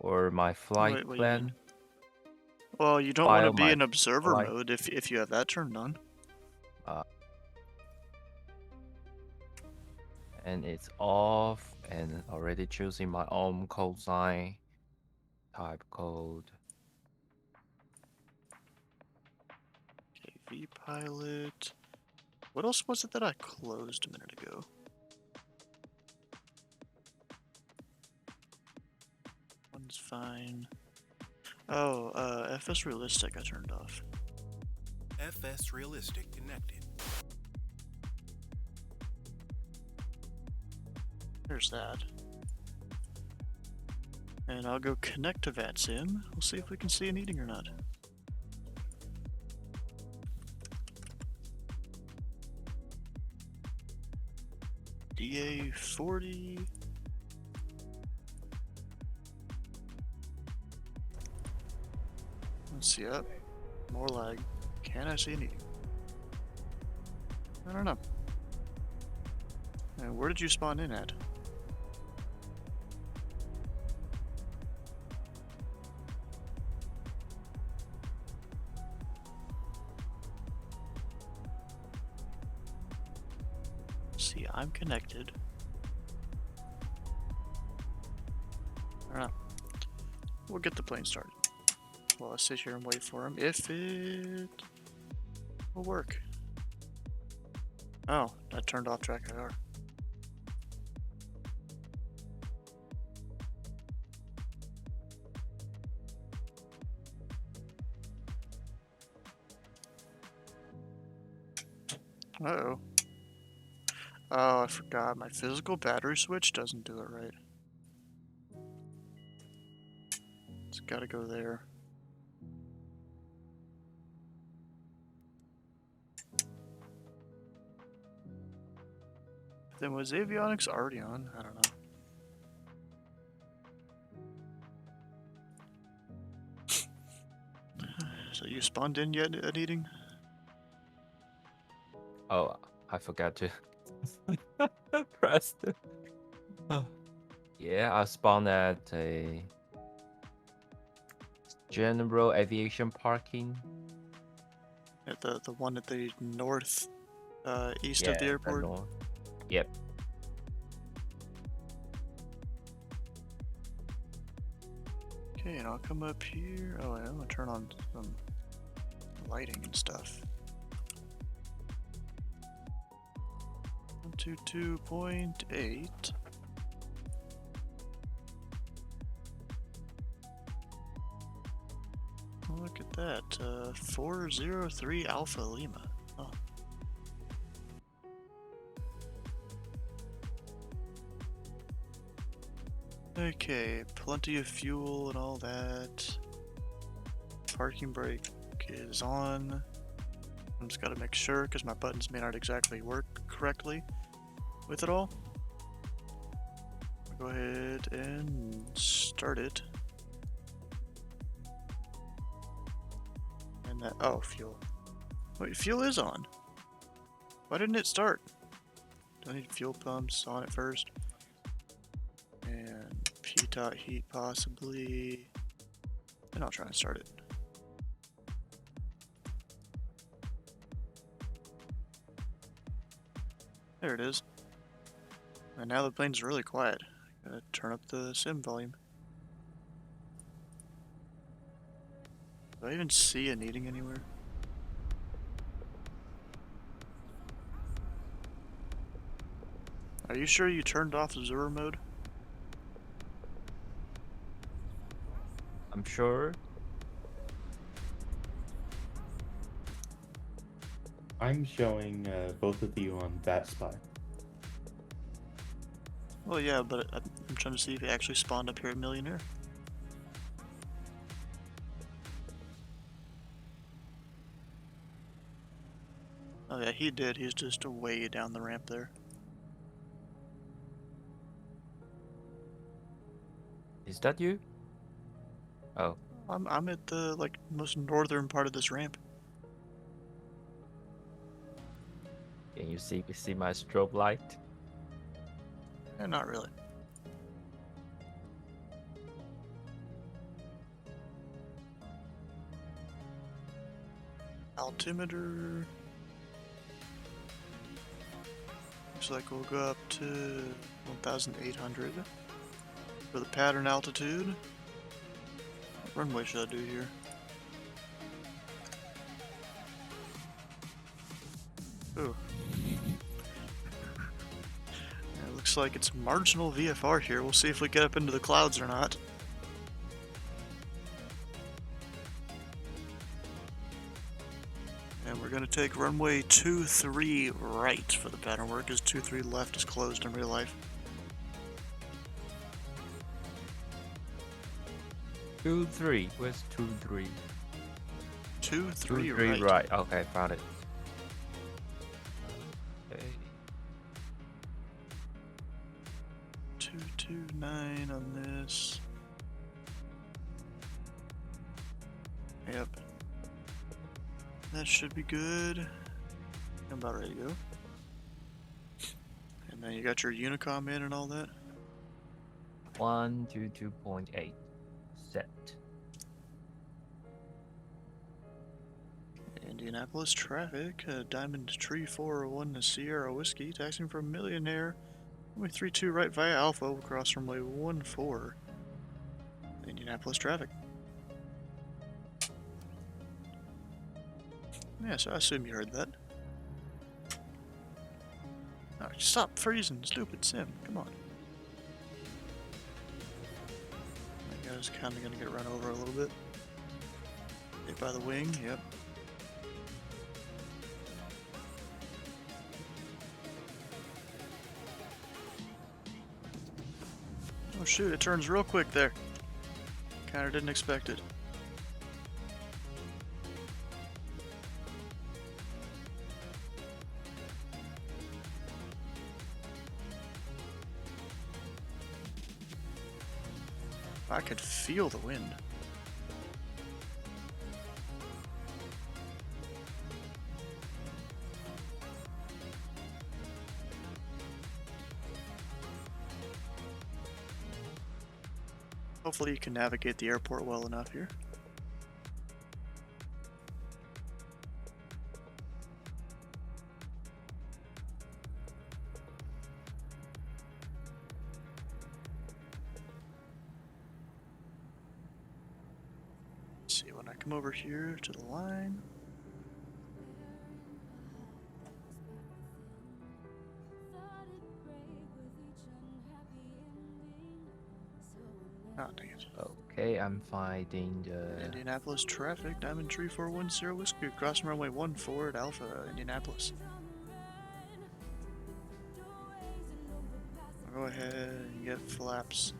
Or my flight Wait, what do you plan? mean? Well, you don't want to be in observer flight. mode if you have that turned on. And it's off, and already choosing my own code sign, type code. Okay, vPilot. What else was it that I closed a minute ago? One's fine. Oh, FS Realistic I turned off. FS Realistic connected. There's that. And I'll go connect to VATSIM. We'll see if we can see an eating or not. DA40. Let's see up. More lag. Can I see an eating? I don't know. And where did you spawn in at? See, I'm connected. I don't know. We'll get the plane started. Well, I'll sit here and wait for him if it will work. Oh, I turned off track IR. Uh-oh. Oh, I forgot. My physical battery switch doesn't do it right. It's gotta go there. Then was avionics already on? I don't know. So you spawned in yet at eating? Oh, I forgot to press the... Oh. Yeah, I spawned at a general aviation parking. At the one at the north east of the airport? Yep. Okay, and I'll come up here. Oh, I'm gonna turn on some lighting and stuff. 122.8. Look at that. 403 Alpha Lima. Oh. Okay, plenty of fuel and all that. Parking brake is on. I'm just gotta make sure because my buttons may not exactly work correctly with it all. Go ahead and start it. And that, oh, fuel. Wait, fuel is on. Why didn't it start? Do I need fuel pumps on it first? And P-dot heat possibly. And I'll try and start it. There it is. And now the plane's really quiet. Gotta turn up the sim volume. Do I even see a needing anywhere? Are you sure you turned off observer mode? I'm sure. I'm showing both of you on that spot. Well, yeah, but I'm trying to see if he actually spawned up here at Millionaire. Oh yeah, he did. He's just way down the ramp there. Is that you? Oh. I'm at the most northern part of this ramp. Can you see my strobe light? Not really. Altimeter. Looks like we'll go up to 1,800 for the pattern altitude. What runway should I do here? Ooh. It looks like it's marginal VFR here. We'll see if we get up into the clouds or not. And we're going to take runway 23 right for the pattern work, as 23 left is closed in real life. 23. Where's 23? 23 right. right. Okay, found it. Okay. 229 on this. Yep. That should be good. I'm about ready to go. And then you got your Unicom in and all that. 122.8. Set. Indianapolis traffic, Diamond Tree 401 to Sierra Whiskey, taxiing from Millionaire. Runway 32 right via Alpha, we'll cross runway 14. Indianapolis traffic. Yeah, so I assume you heard that. Oh, stop freezing, stupid sim. Come on. That guy's kind of going to get run over a little bit. Hit by the wing, yep. Oh shoot, it turns real quick there. Kinda didn't expect it. I could feel the wind. Hopefully you can navigate the airport well enough here. Let's see, when I come over here to the line. Oh, dang it. Okay, I'm finding the... Indianapolis traffic, Diamond Tree 410 Whiskey, crossing runway 14 at Alpha, Indianapolis. I'll go ahead and get flaps.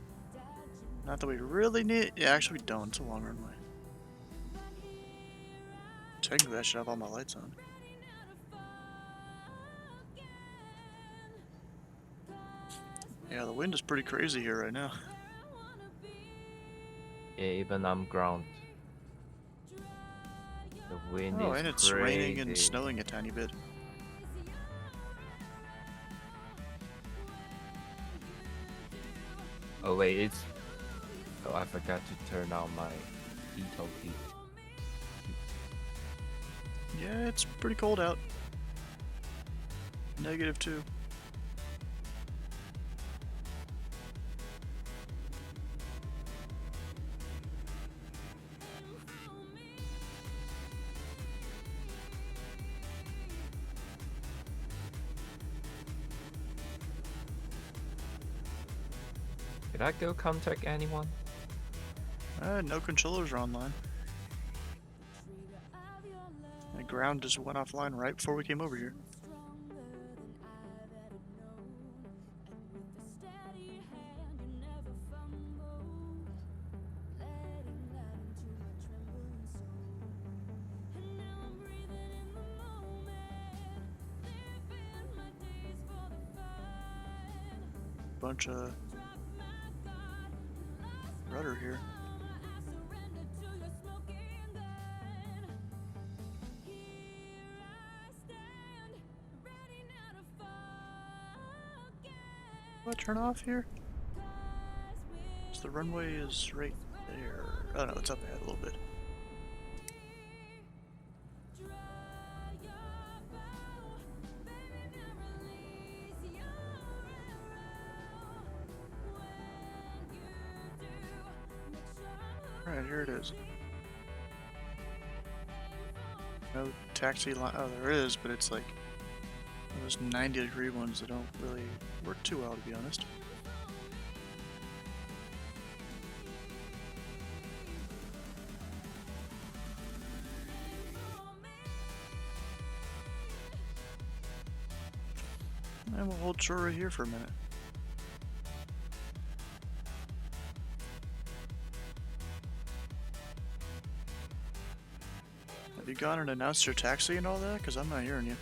Not that we really need. Yeah, actually, we don't. It's a long runway. Technically, I should have all my lights on. Yeah, the wind is pretty crazy here right now. Yeah, even I'm ground. The wind Oh, is and it's crazy. raining and snowing a tiny bit. Oh wait, it's. Oh, I forgot to turn on my veto key. Yeah, it's pretty cold out. -2. Did I go contact anyone? No controllers are online. The ground just went offline right before we came over here. Bunch of rudder here. Do I turn off here? So the runway is right there. Oh no, it's up ahead a little bit. Alright, here it is. No taxi line. Oh, there is, but it's like those 90-degree ones that don't really work too well, to be honest. And we'll hold short right here for a minute. Have you gone and announced your taxi and all that? Because I'm not hearing you.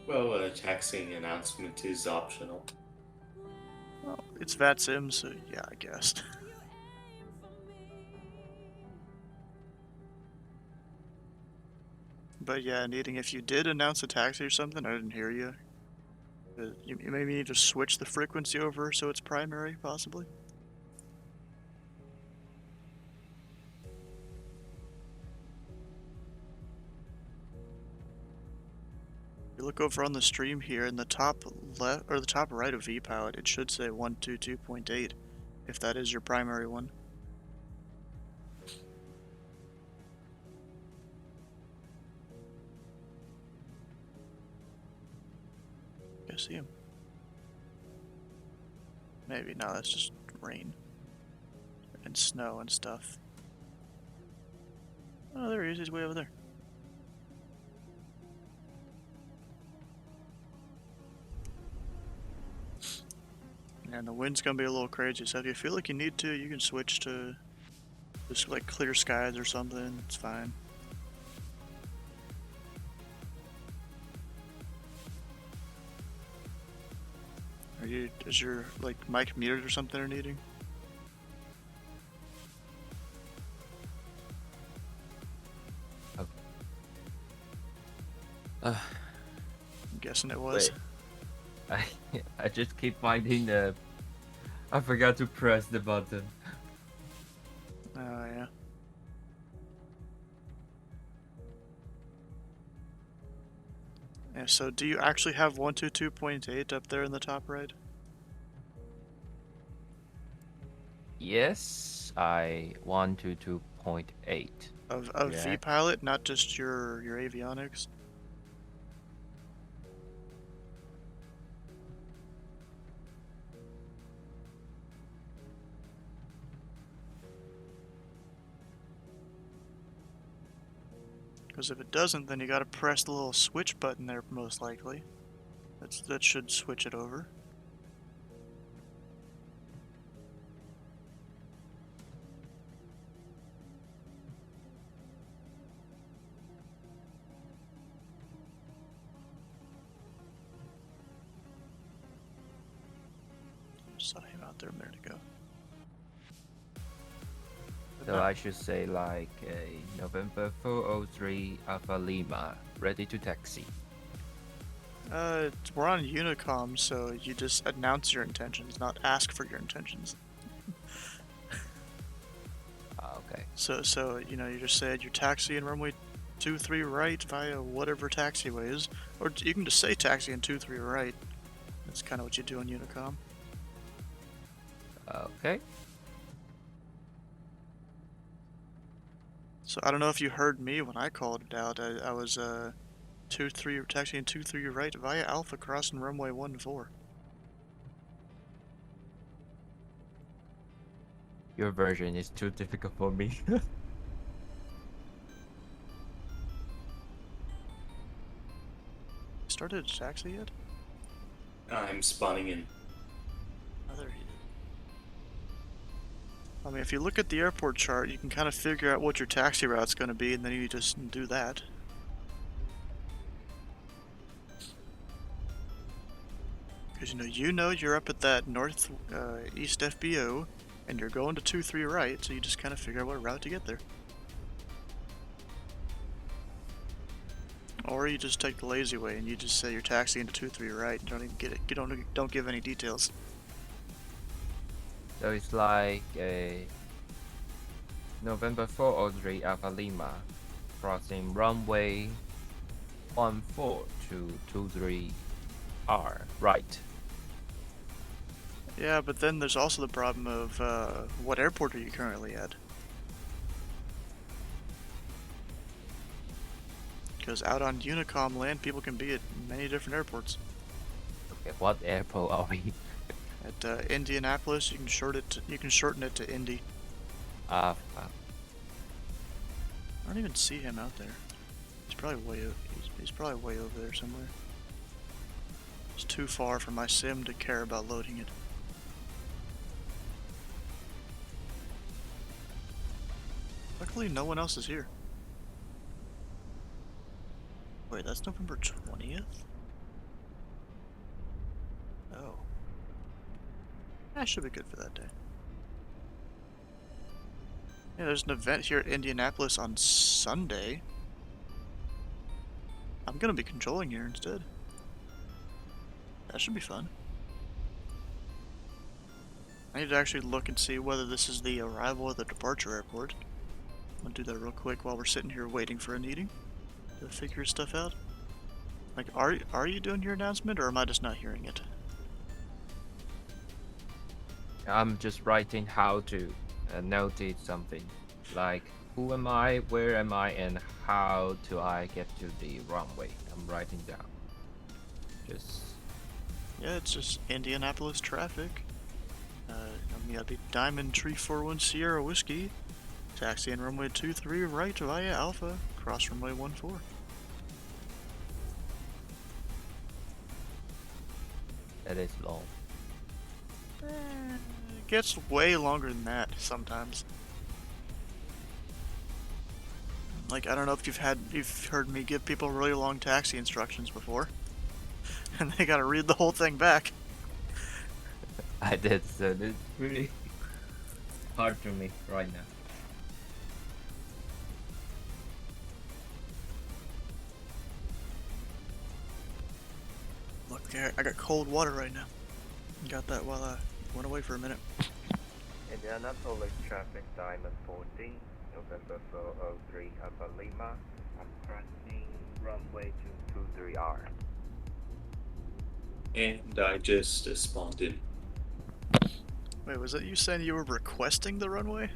Well, taxiing announcement is optional. Well, it's VATSIM, so yeah, I guess. But yeah, needing if you did announce a taxi or something, I didn't hear you. You maybe need to switch the frequency over so it's primary, possibly. You look over on the stream here in the top left or the top right of VPilot, it should say 122.8 if that is your primary one. I see him. Maybe no, that's just rain and snow and stuff. Oh, there he is. He's way over there. And the wind's gonna be a little crazy, so if you feel like you need to, you can switch to just like clear skies or something. It's fine. Is your like mic muted or something or needing? I'm guessing it was. Wait. I just keep finding the. I forgot to press the button. Oh yeah. Yeah, so do you actually have 122.8 up there in the top right? Yes, I 122.8. Of yeah. VPilot, not just your avionics? Because if it doesn't, then you gotta press the little switch button there, most likely. That should switch it over. Saw him out there a minute ago. So I should say like a November 403 Alpha Lima, ready to taxi. We're on Unicom, so you just announce your intentions, not ask for your intentions. Okay. So you know, you just said you're taxiing runway 23 right via whatever taxiway is, or you can just say taxiing 23 right. That's kind of what you do on Unicom. Okay. So I don't know if you heard me when I called it out. I was taxiing 23 right via Alpha crossing runway 14. Your version is too difficult for me. Started a taxi yet? I'm spawning in. Oh, there he is. I mean, if you look at the airport chart, you can kind of figure out what your taxi route's going to be, and then you just do that. Because you know you're up at that north east FBO, and you're going to 23 right, so you just kind of figure out what route to get there. Or you just take the lazy way and you just say you're taxiing to 23 right and don't even get it. You don't give any details. So it's like a November 403 Alpha Lima, crossing runway 14 to 23R, right? Yeah, but then there's also the problem of what airport are you currently at? Because out on Unicom land, people can be at many different airports. Okay, what airport are we? At Indianapolis, you can shorten it to Indy. I don't even see him out there. He's probably he's probably way over there somewhere. It's too far for my sim to care about loading it. Luckily, no one else is here. Wait, that's November 20th? Oh. That should be good for that day. Yeah, there's an event here at Indianapolis on Sunday. I'm gonna be controlling here instead. That should be fun. I need to actually look and see whether this is the arrival or the departure airport. I'm gonna do that real quick while we're sitting here waiting for a meeting to figure stuff out. Like, are you doing your announcement, or am I just not hearing it? I'm just writing how to notate something, like who am I, where am I, and how do I get to the runway. I'm writing down. Yeah, it's just Indianapolis traffic. I'm gonna be Diamond Tree 41 Sierra Whiskey, taxi in runway 23 right via Alpha, cross runway 14. That is long. It gets way longer than that sometimes. Like, I don't know if you've heard me give people really long taxi instructions before, and they gotta read the whole thing back. I did, so it's really hard for me right now. Look, I got cold water right now. Got that while I went away for a minute. Indianapolis traffic, Diamond 14, November 403 Alpha Lima. I'm crossing runway 223R. And I just spawned in. Wait, was that you saying you were requesting the runway?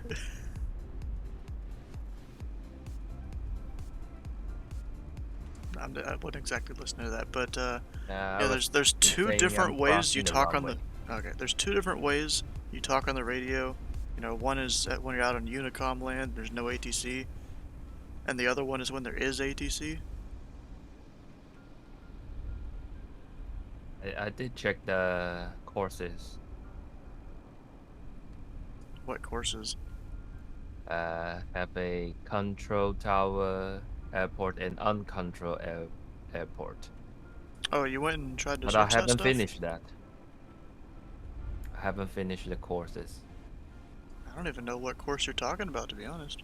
I wouldn't exactly listen to that, but yeah, there's two different ways you talk on the. Okay, there's two different ways you talk on the radio. You know, one is when you're out on Unicom land, there's no ATC, and the other one is when there is ATC. I did check the courses. What courses? Have a control tower airport and uncontrolled airport. Oh, you went and tried to But search I haven't that stuff? finished that. I haven't finished the courses. I don't even know what course you're talking about, to be honest.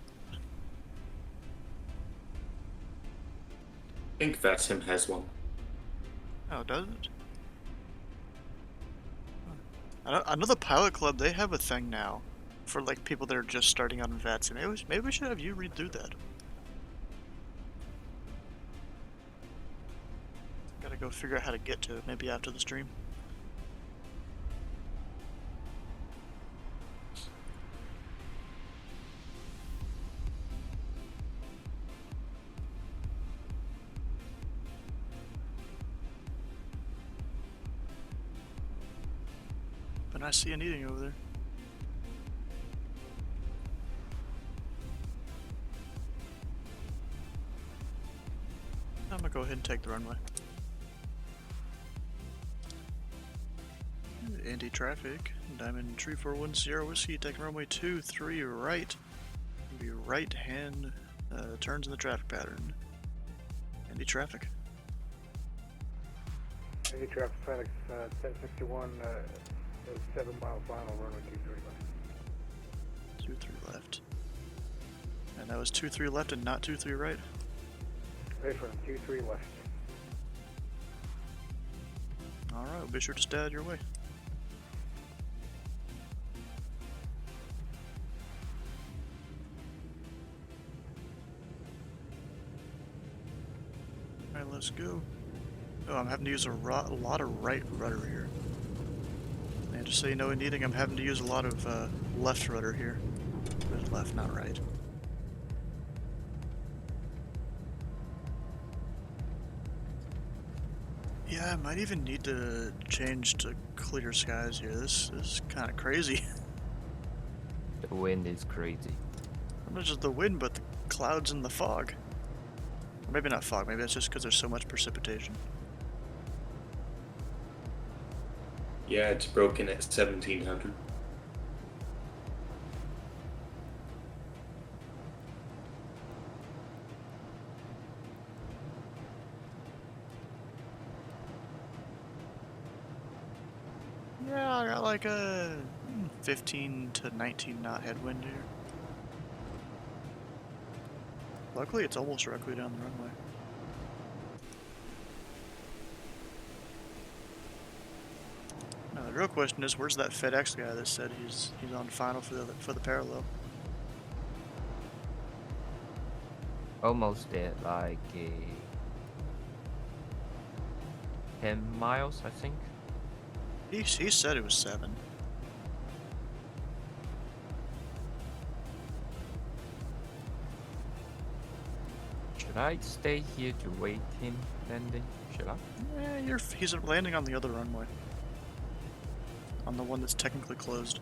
I think Vasim has one. Oh, does it? I know the Pilot Club, they have a thing now for like people that are just starting out in VATS. Maybe we should have you read through that. Gotta go figure out how to get to it, maybe after the stream. But I see an eating over there. I'm gonna go ahead and take the runway. Anti-traffic, Diamond Tree 410 Whiskey, taking runway 23 right. Be right hand turns in the traffic pattern. Anti-traffic. Anti-traffic Phoenix 1061, 7 mile final, runway 23 left. 23 left. And that was 23 left and not 23 right? Right front, 23 left. Alright, well, be sure to stay out of your way. Alright, let's go. Oh, I'm having to use a lot of right rudder here. And just so you know, in eating, I'm having to use a lot of left rudder here. There's left, not right. Yeah, I might even need to change to clear skies here. This is kind of crazy. The wind is crazy. Not just the wind, but the clouds and the fog. Or maybe not fog, maybe that's just because there's so much precipitation. Yeah, it's broken at 1700. Yeah, I got like a 15 to 19 knot headwind here. Luckily, it's almost directly down the runway. Now the real question is, where's that FedEx guy that said he's on final for the parallel? Almost there, like 10 miles, I think. He said it was 7. Should I stay here to wait him landing? Should I? Yeah, he's landing on the other runway. On the one that's technically closed.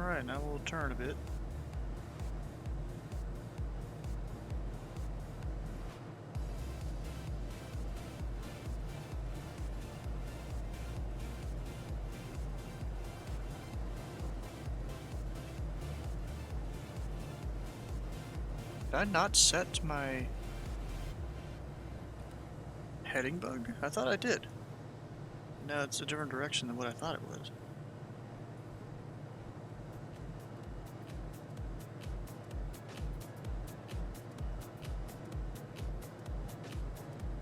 Alright, now we'll turn a bit. Did I not set my heading bug? I thought I did. No, it's a different direction than what I thought it was.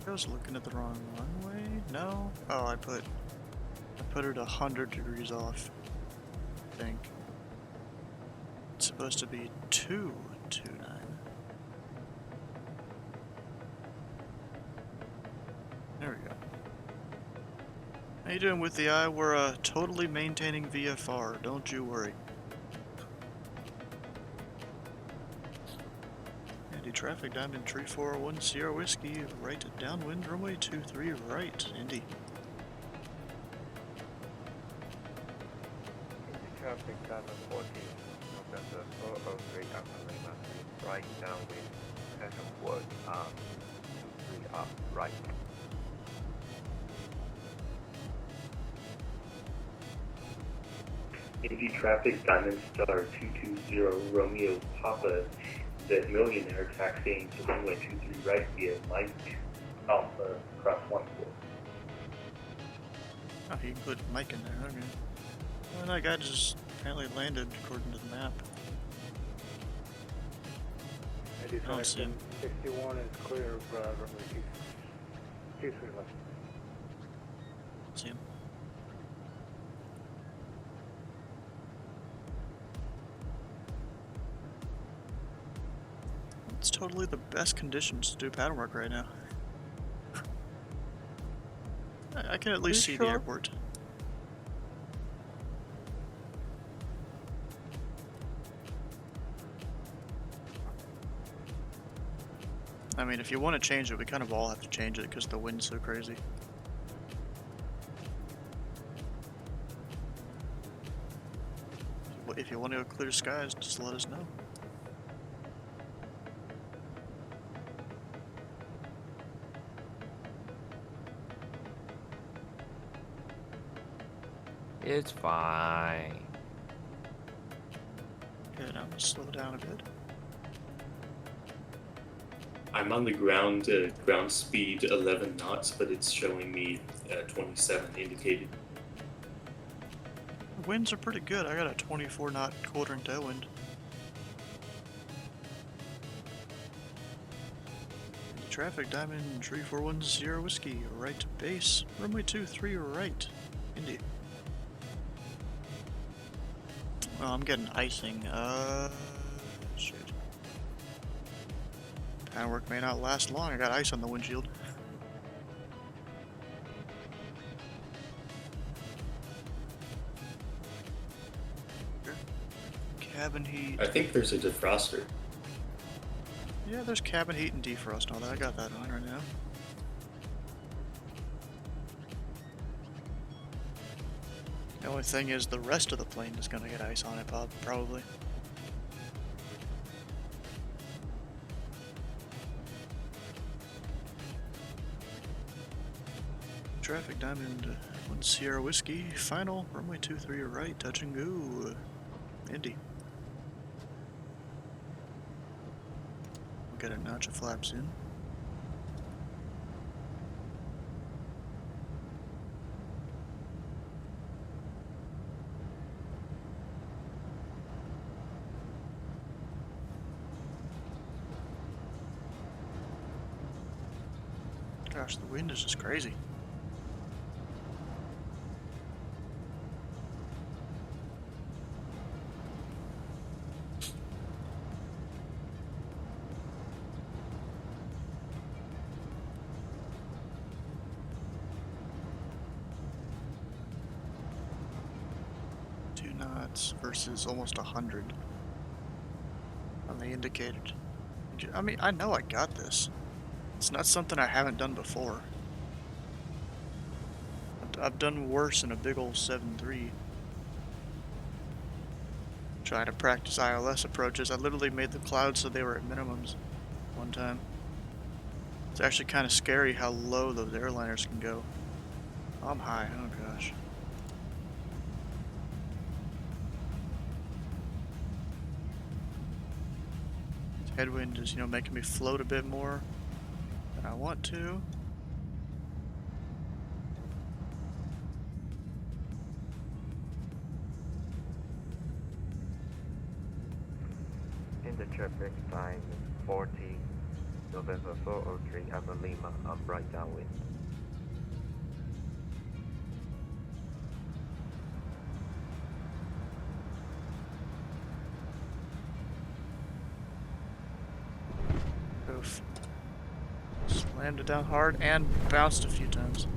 I was looking at the wrong runway. No? Oh, I put it 100 degrees off, I think. It's supposed to be 229. There we go. How you doing with the eye? We're totally maintaining VFR, don't you worry. Anti-traffic, Diamond Tree 401 Sierra Whiskey, right downwind, runway 23 right, Indy. Traffic Diamond 14, November 403 Alpha Lima 3, right downwind, Passion Wood, 23 up, right. Anti-traffic, Diamond Star 220 Romeo Papa, the Millionaire taxiing to runway 23 right via Mike Alpha cross 14. Oh, he included Mike in there, okay. Well, that guy just apparently landed according to the map. I don't see him. 61 is clear of runway 23 left. See him. It's totally the best conditions to do pattern work right now. I can at least see the airport. I mean, if you want to change it, we kind of all have to change it because the wind's so crazy. If you want to go clear skies, just let us know. It's fine. Good, I'm gonna slow down a bit. I'm on the ground, ground speed 11 knots, but it's showing me 27 indicated. Winds are pretty good. I got a 24 knot quartering tailwind. Traffic Diamond 3410 Whiskey, right to base. Runway 23 right. Indy. Oh, I'm getting icing. Shit. Pattern work may not last long. I got ice on the windshield. Cabin heat. I think there's a defroster. Yeah, there's cabin heat and defrost and all that. I got that on right now. The only thing is the rest of the plane is gonna get ice on it, probably. Traffic Diamond 1 Sierra Whiskey, final, runway 23 right, touch and go. Indy. We'll get a notch of flaps in. Gosh, the wind is just crazy. Versus almost 100 on the indicated. I mean, I know I got this. It's not something I haven't done before. I've done worse in a big old 7.3. Trying to practice ILS approaches. I literally made the clouds so they were at minimums one time. It's actually kind of scary how low those airliners can go. I'm high, oh gosh. Headwind is, making me float a bit more than I want to. In the traffic time 40, November 403, Alpha Lima, right downwind. Oof. Slammed it down hard and bounced a few times.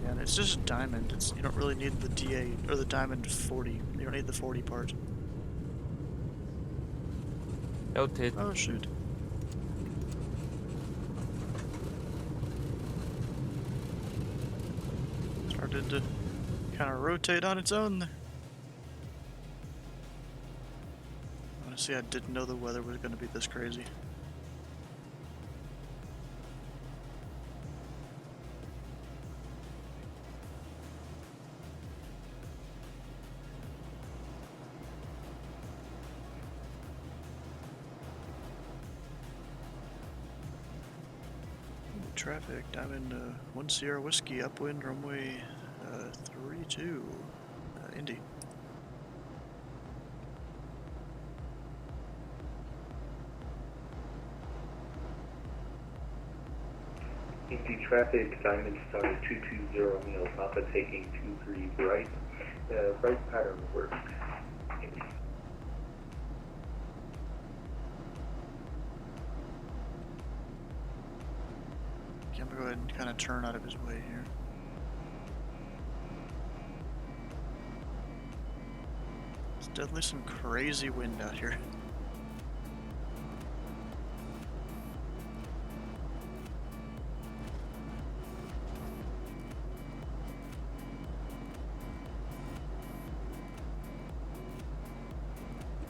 And it's just a diamond. You don't really need the DA or the diamond 40. You don't need the 40 part. Noted. Oh shoot. Started to kind of rotate on its own. Honestly, I didn't know the weather was going to be this crazy. traffic, Diamond 1 Sierra Whiskey, upwind, runway 32, Indy. Indy traffic, Diamond Star 220 Mil Papa taking 23 right, right pattern work. Indy. Okay, I'm gonna go ahead and kind of turn out of his way here. There's definitely some crazy wind out here.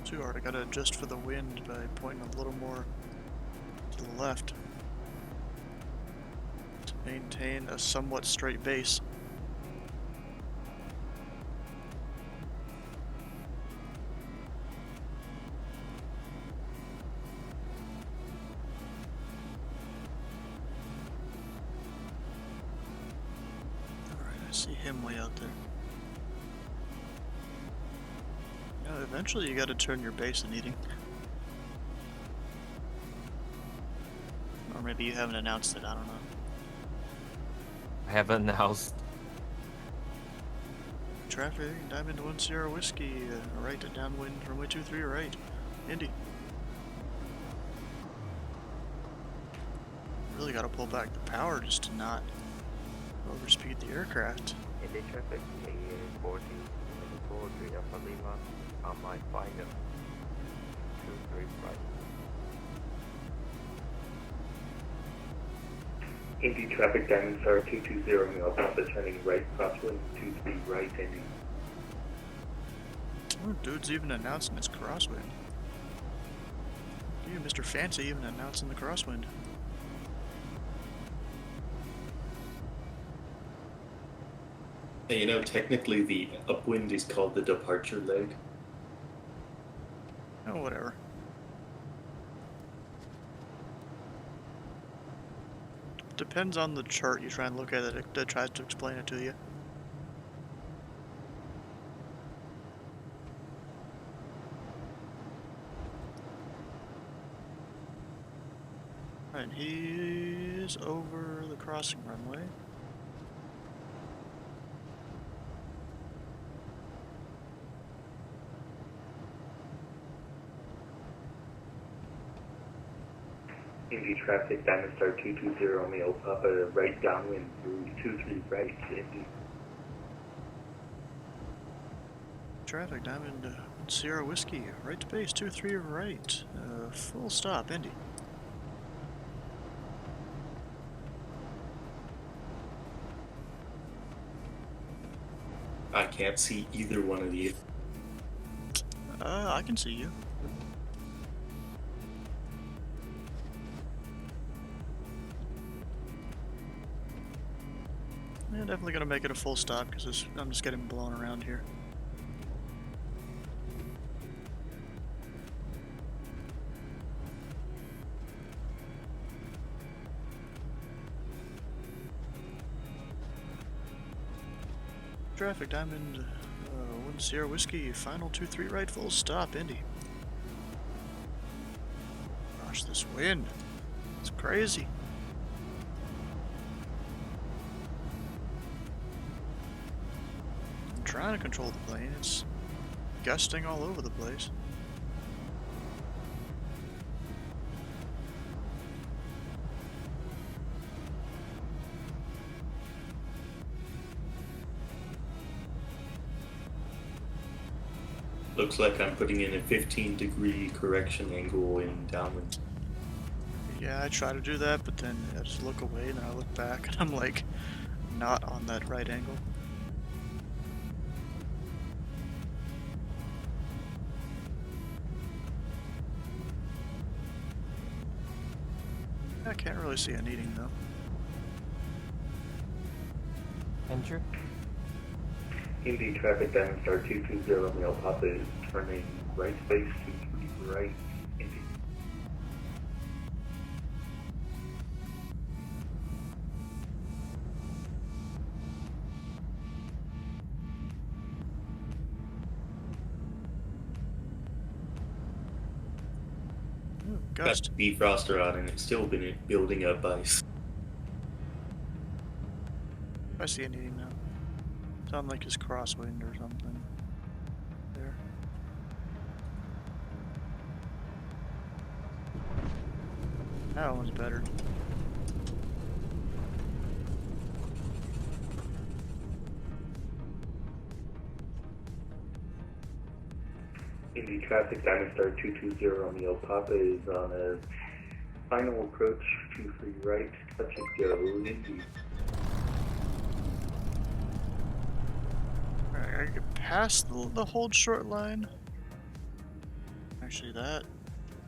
Too hard, I gotta adjust for the wind by pointing a little more to the left to maintain a somewhat straight base. Alright, I see him way out there. Yeah, eventually you gotta turn your base in eating. Or maybe you haven't announced it, I don't know. I haven't announced. Traffic, Diamond 1 Sierra Whiskey, right to downwind, runway 23 right, Indy. Really gotta pull back the power just to not overspeed the aircraft. Indy traffic, KA 40, 3 Alpha Lima, on my final 23 right. Indy traffic, Diamond Star 220 Mil Papa turning right, crosswind 23 right, Indy. Oh, dude's even announcing it's crosswind. You, Mr. Fancy, even announcing the crosswind. Hey, you know, technically the upwind is called the departure leg. Oh, whatever. Depends on the chart you try and look at that tries to explain it to you. Alright, he is over the crossing runway. Indy traffic, Diamond Star 220 Mil Papa right downwind through 23 right, Indy. Traffic, Diamond Sierra Whiskey, right to base, 23 right, full stop, Indy. I can't see either one of you. I can see you. Yeah, definitely gonna make it a full stop because I'm just getting blown around here. Traffic, Diamond 1 Sierra Whiskey, final 23 right, full stop, Indy. Gosh, this wind. It's crazy. I'm trying to control the plane. It's gusting all over the place. Looks like I'm putting in a 15-degree correction angle in downwind. Yeah, I try to do that, but then I just look away and then I look back and I'm like, not on that right angle. I can't really see an eating though. Andrew? Indy traffic, Diamond Star 220 Mil Papa is turning right space 23 right, Indy. gust. Got defroster on and it's still been building up ice. I see an eating now. Sound like his crosswind or something. There. That one's better. Indy traffic, Diamond Star 220 on the El Papa is on a final approach, 23 right, touch and go, Indy. Alright, I could pass the hold short line. Actually, that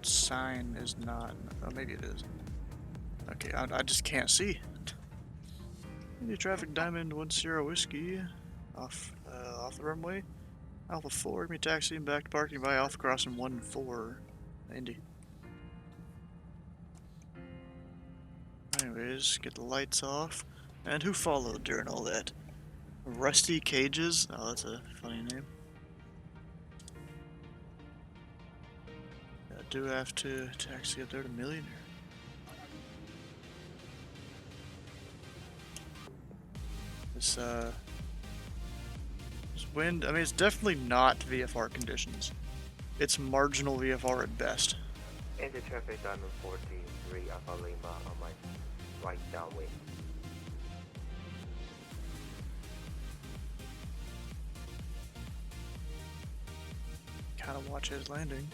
sign is not. Oh, maybe it is. Okay, I just can't see. Indy traffic, Diamond 10 Whiskey, off the runway. Alpha 4, me taxiing back to parking by Alpha Crossing 1-4, Indy. Anyways, get the lights off. And who followed during all that? Rusty Cages? Oh, that's a funny name. I do have to taxi up there to Millionaire. This wind, I mean, it's definitely not VFR conditions. It's marginal VFR at best. Enter traffic Diamond 43 Alpha Lima on my right downwind. Kind of watch his landing.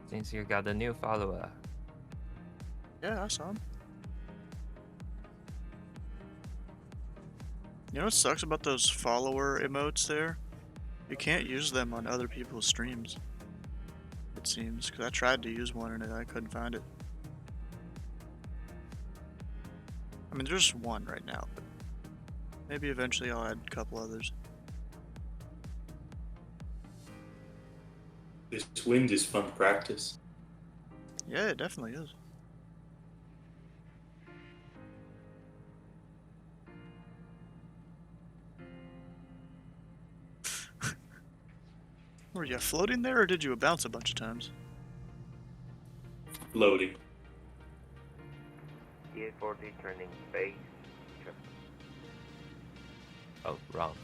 Since you got a new follower. Yeah, I saw him. You know what sucks about those follower emotes there? You can't use them on other people's streams. It seems, because I tried to use one and I couldn't find it. I mean, there's just one right now, but maybe eventually I'll add a couple others. This wind is fun practice. Yeah, it definitely is. Were you floating there, or did you bounce a bunch of times? Loading. DA-40 turning base. Oh, wrong.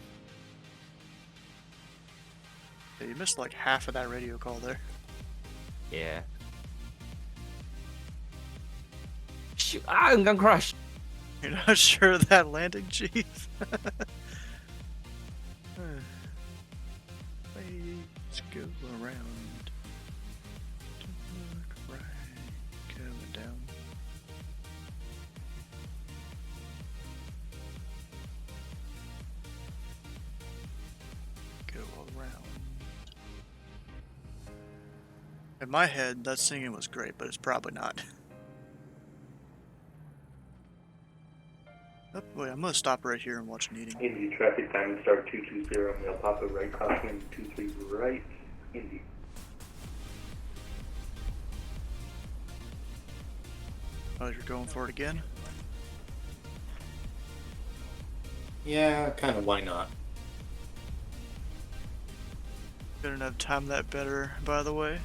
Yeah, you missed like half of that radio call there. Yeah. Shoot, I'm gonna crash. You're not sure of that landing, Chief? Let's go around. Look right, going down. Go around. In my head, that singing was great, but it's probably not. Oh, wait, I'm gonna stop right here and watch an eating. Indy traffic, Diamond Star 220 on the El Papa right, crosswind 23 right, Indy. Oh, you're going for it again? Yeah, kind of, why not? Couldn't have timed that better, by the way.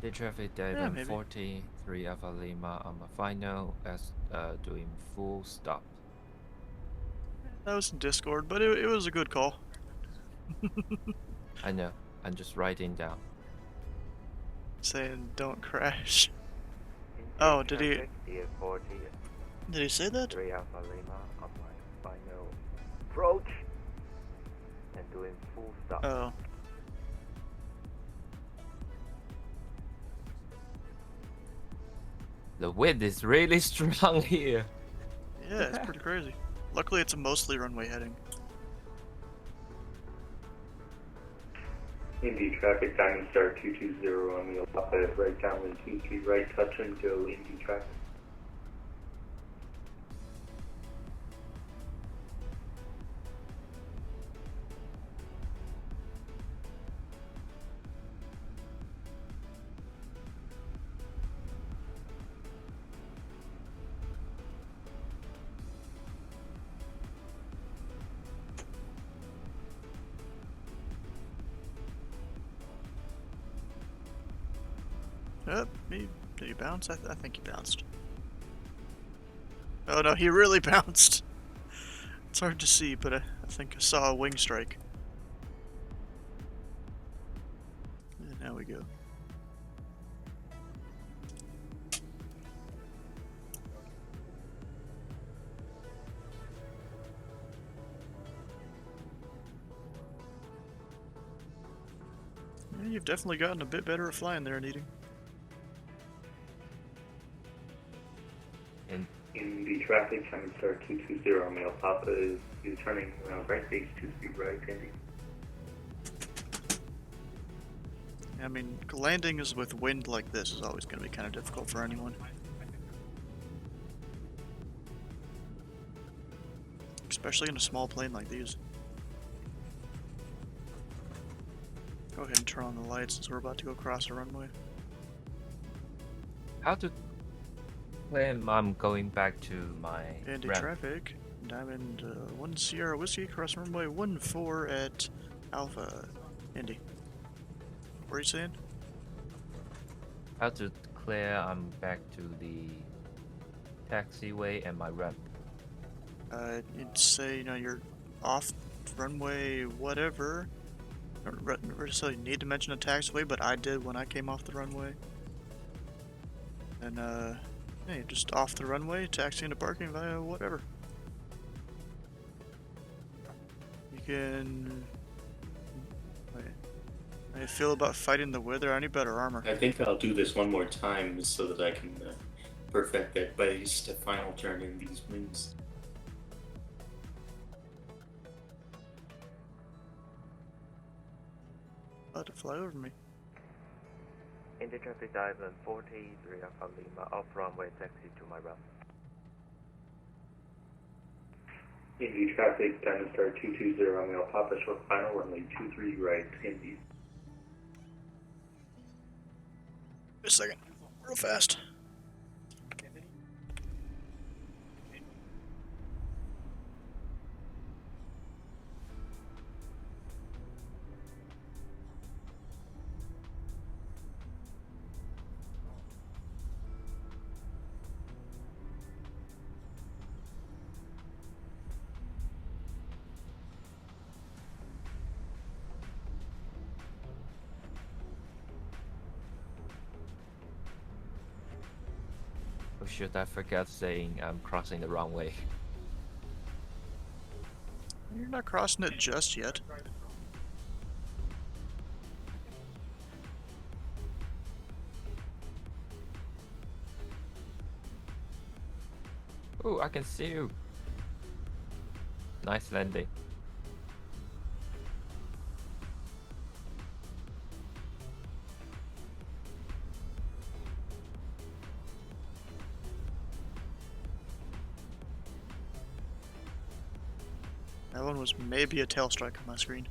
The traffic Yeah, Diamond maybe. 43 Alpha Lima on the final as doing full stop. That was in Discord, but it was a good call. I know. I'm just writing down. Saying don't crash. Oh, did he? DA-40 Did he say that? 3 Alpha Lima on my final approach and doing full stop. Oh. The wind is really strong here. Yeah, it's pretty crazy. Luckily, it's a mostly runway heading. Indy traffic, Diamond Star 220 on the El Papa right downwind 23 right, touch and go, Indy traffic. Did he bounce? I think he bounced. Oh no, he really bounced. It's hard to see, but I think I saw a wing strike. And now we go. Yeah, you've definitely gotten a bit better at flying there, Needing. In the traffic, Simon Star 220, Male Papa is turning around right base 23 right, Indy. I mean, landing is with wind like this is always going to be kind of difficult for anyone. Especially in a small plane like these. Go ahead and turn on the lights since we're about to go across the runway. How to claim I'm going back to my Indy ramp? traffic. Diamond 1 Sierra Whiskey cross runway 14 at Alpha. Indy. What are you saying? How to declare I'm back to the taxiway and my ramp? You'd say, you know, you're off runway whatever. So you need to mention a taxiway, but I did when I came off the runway. And yeah, you're just off the runway, taxiing to parking via whatever. You can... Wait. How do you feel about fighting the weather? I need better armor. I think I'll do this one more time so that I can perfect that base to final turn in these winds. About to fly over me. Indy traffic Diamond 43 Alpha Lima, off runway taxi to my ramp. Indy traffic, Diamond Star 220, Male Papa, short final runway 23 right, Indy. Wait a second, real fast. Oh shit, I forgot saying I'm crossing the wrong way. You're not crossing it just yet. Oh, I can see you. Nice landing. That one was maybe a tail strike on my screen.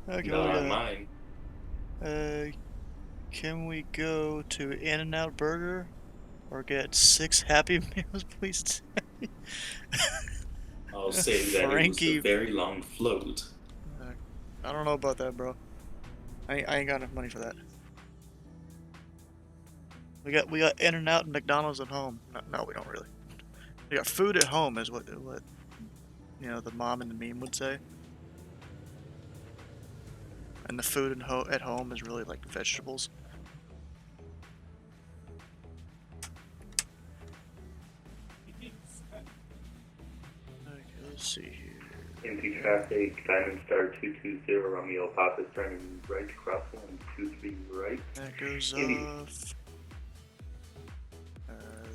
Okay, Not on mine. Can we go to In-N-Out Burger or get 6 Happy Meals, please? I'll say that Frankie. it was a very long float. I don't know about that, bro. I ain't got enough money for that. We got In-N-Out and McDonald's at home. No, we don't really. We got food at home, is what you know the mom in the meme would say. And the food at home is really like vegetables. Okay, let's see here. Into traffic, Diamond Star 220, Romeo Papa is turning right, crossing 23 right. That goes Indy. off.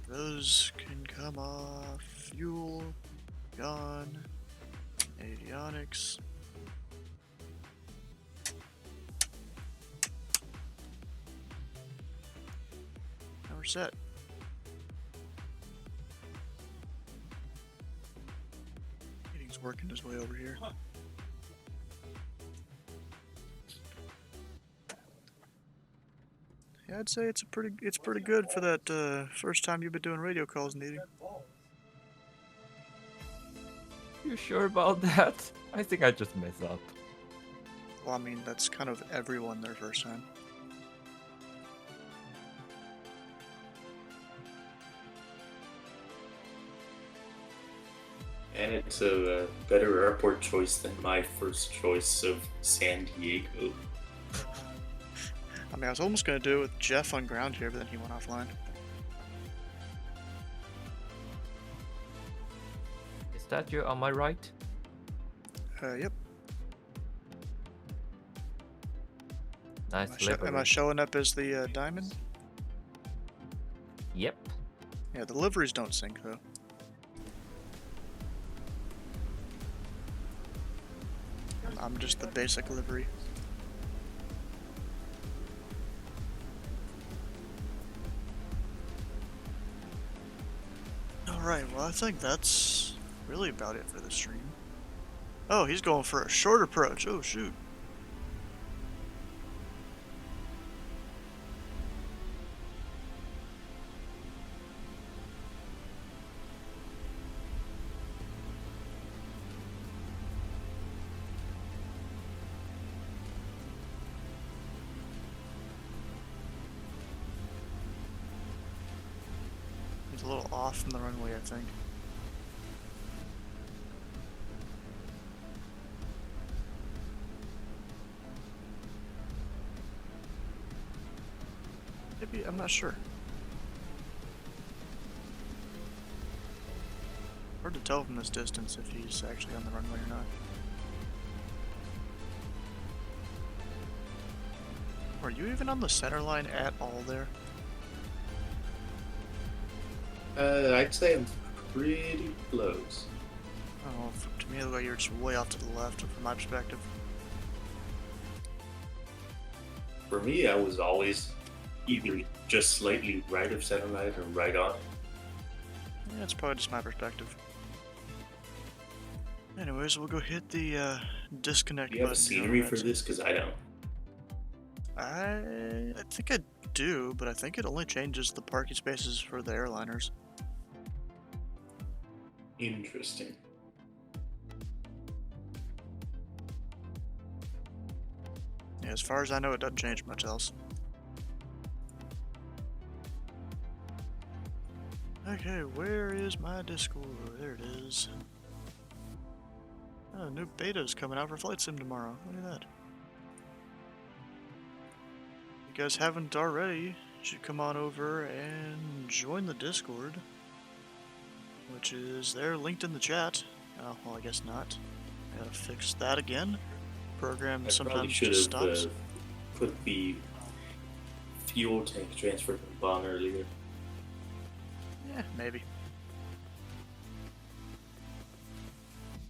Those can come off. Fuel, gone. Avionics. Now we're set. He's working his way over here. Yeah, I'd say it's pretty good for that first time you've been doing radio calls, Needy. You sure about that? I think I just messed up. Well, I mean, that's kind of everyone their first time. And it's a better airport choice than my first choice of San Diego. I mean, I was almost going to do it with Jeff on ground here, but then he went offline. Is that you on my right? Yep. Nice Am I showing up as the diamond? Yep. Yeah, the liveries don't sync though. I'm just the basic livery. Alright, well I think that's really about it for the stream. Oh, he's going for a short approach. Oh shoot. He's a little off from the runway, I think. Maybe, I'm not sure. Hard to tell from this distance if he's actually on the runway or not. Are you even on the center line at all there? I'd say I'm pretty close. Oh, to me it looked like you're just way off to the left from my perspective. For me, I was always either just slightly right of center line or right on. Yeah, it's probably just my perspective. Anyways, we'll go hit the disconnect Do you have a button. scenery for this? Because I don't. I think I do, but I think it only changes the parking spaces for the airliners. Interesting. Yeah, as far as I know, it doesn't change much else. Okay, where is my Discord? There it is. Oh, new beta's coming out for Flight Sim tomorrow. Look at that. If you guys haven't already, you should come on over and join the Discord, which is there linked in the chat. Oh, well, I guess not. I gotta fix that again. Program I probably sometimes should just have stops. put the fuel tank transfer from Bong earlier. Yeah, maybe.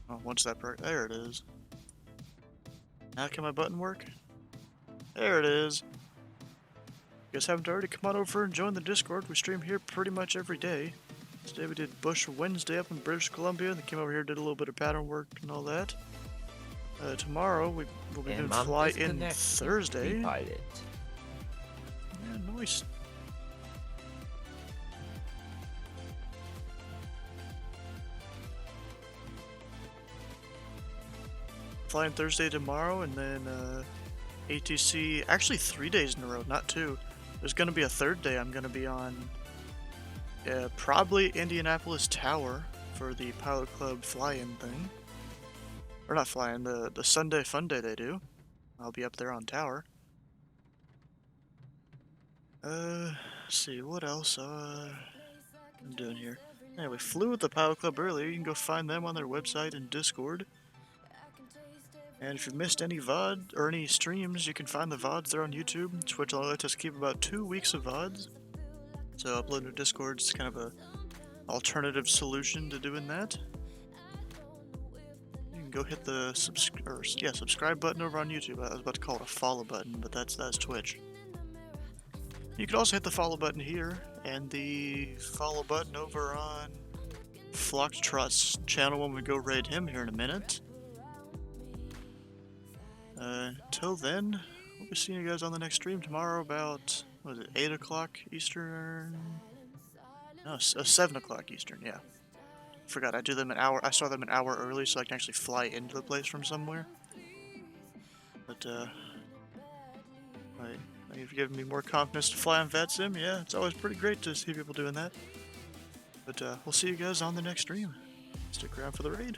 Oh, once that there it is. Now can my button work? There it is. You guys haven't already, come on over and join the Discord. We stream here pretty much every day. Today we did Bush Wednesday up in British Columbia, and then came over here, did a little bit of pattern work and all that. Tomorrow we'll be doing Fly In Thursday. Pilot. Yeah, nice. Flying Thursday tomorrow, and then ATC, actually 3 days in a row, not 2. There's going to be a third day. I'm going to be on probably Indianapolis Tower for the Pilot Club fly-in thing. Or not fly-in, the Sunday fun day they do. I'll be up there on Tower. Let's see, what else I'm doing here? Yeah, we flew with the Pilot Club earlier. You can go find them on their website and Discord. And if you've missed any VOD or any streams, you can find the VODs there on YouTube. Twitch will let us keep about 2 weeks of VODs. So uploading to Discord is kind of a alternative solution to doing that. You can go hit the subscribe button over on YouTube. I was about to call it a follow button, but that's Twitch. You can also hit the follow button here and the follow button over on Flocktrot's channel when we go raid him here in a minute. Until then, we'll be seeing you guys on the next stream tomorrow about, what is it, 8 o'clock Eastern? No, 7 o'clock Eastern, yeah. Forgot, I do them I start them an hour early so I can actually fly into the place from somewhere. But, you've given me more confidence to fly on VATSIM. Yeah, it's always pretty great to see people doing that. But, we'll see you guys on the next stream. Stick around for the raid.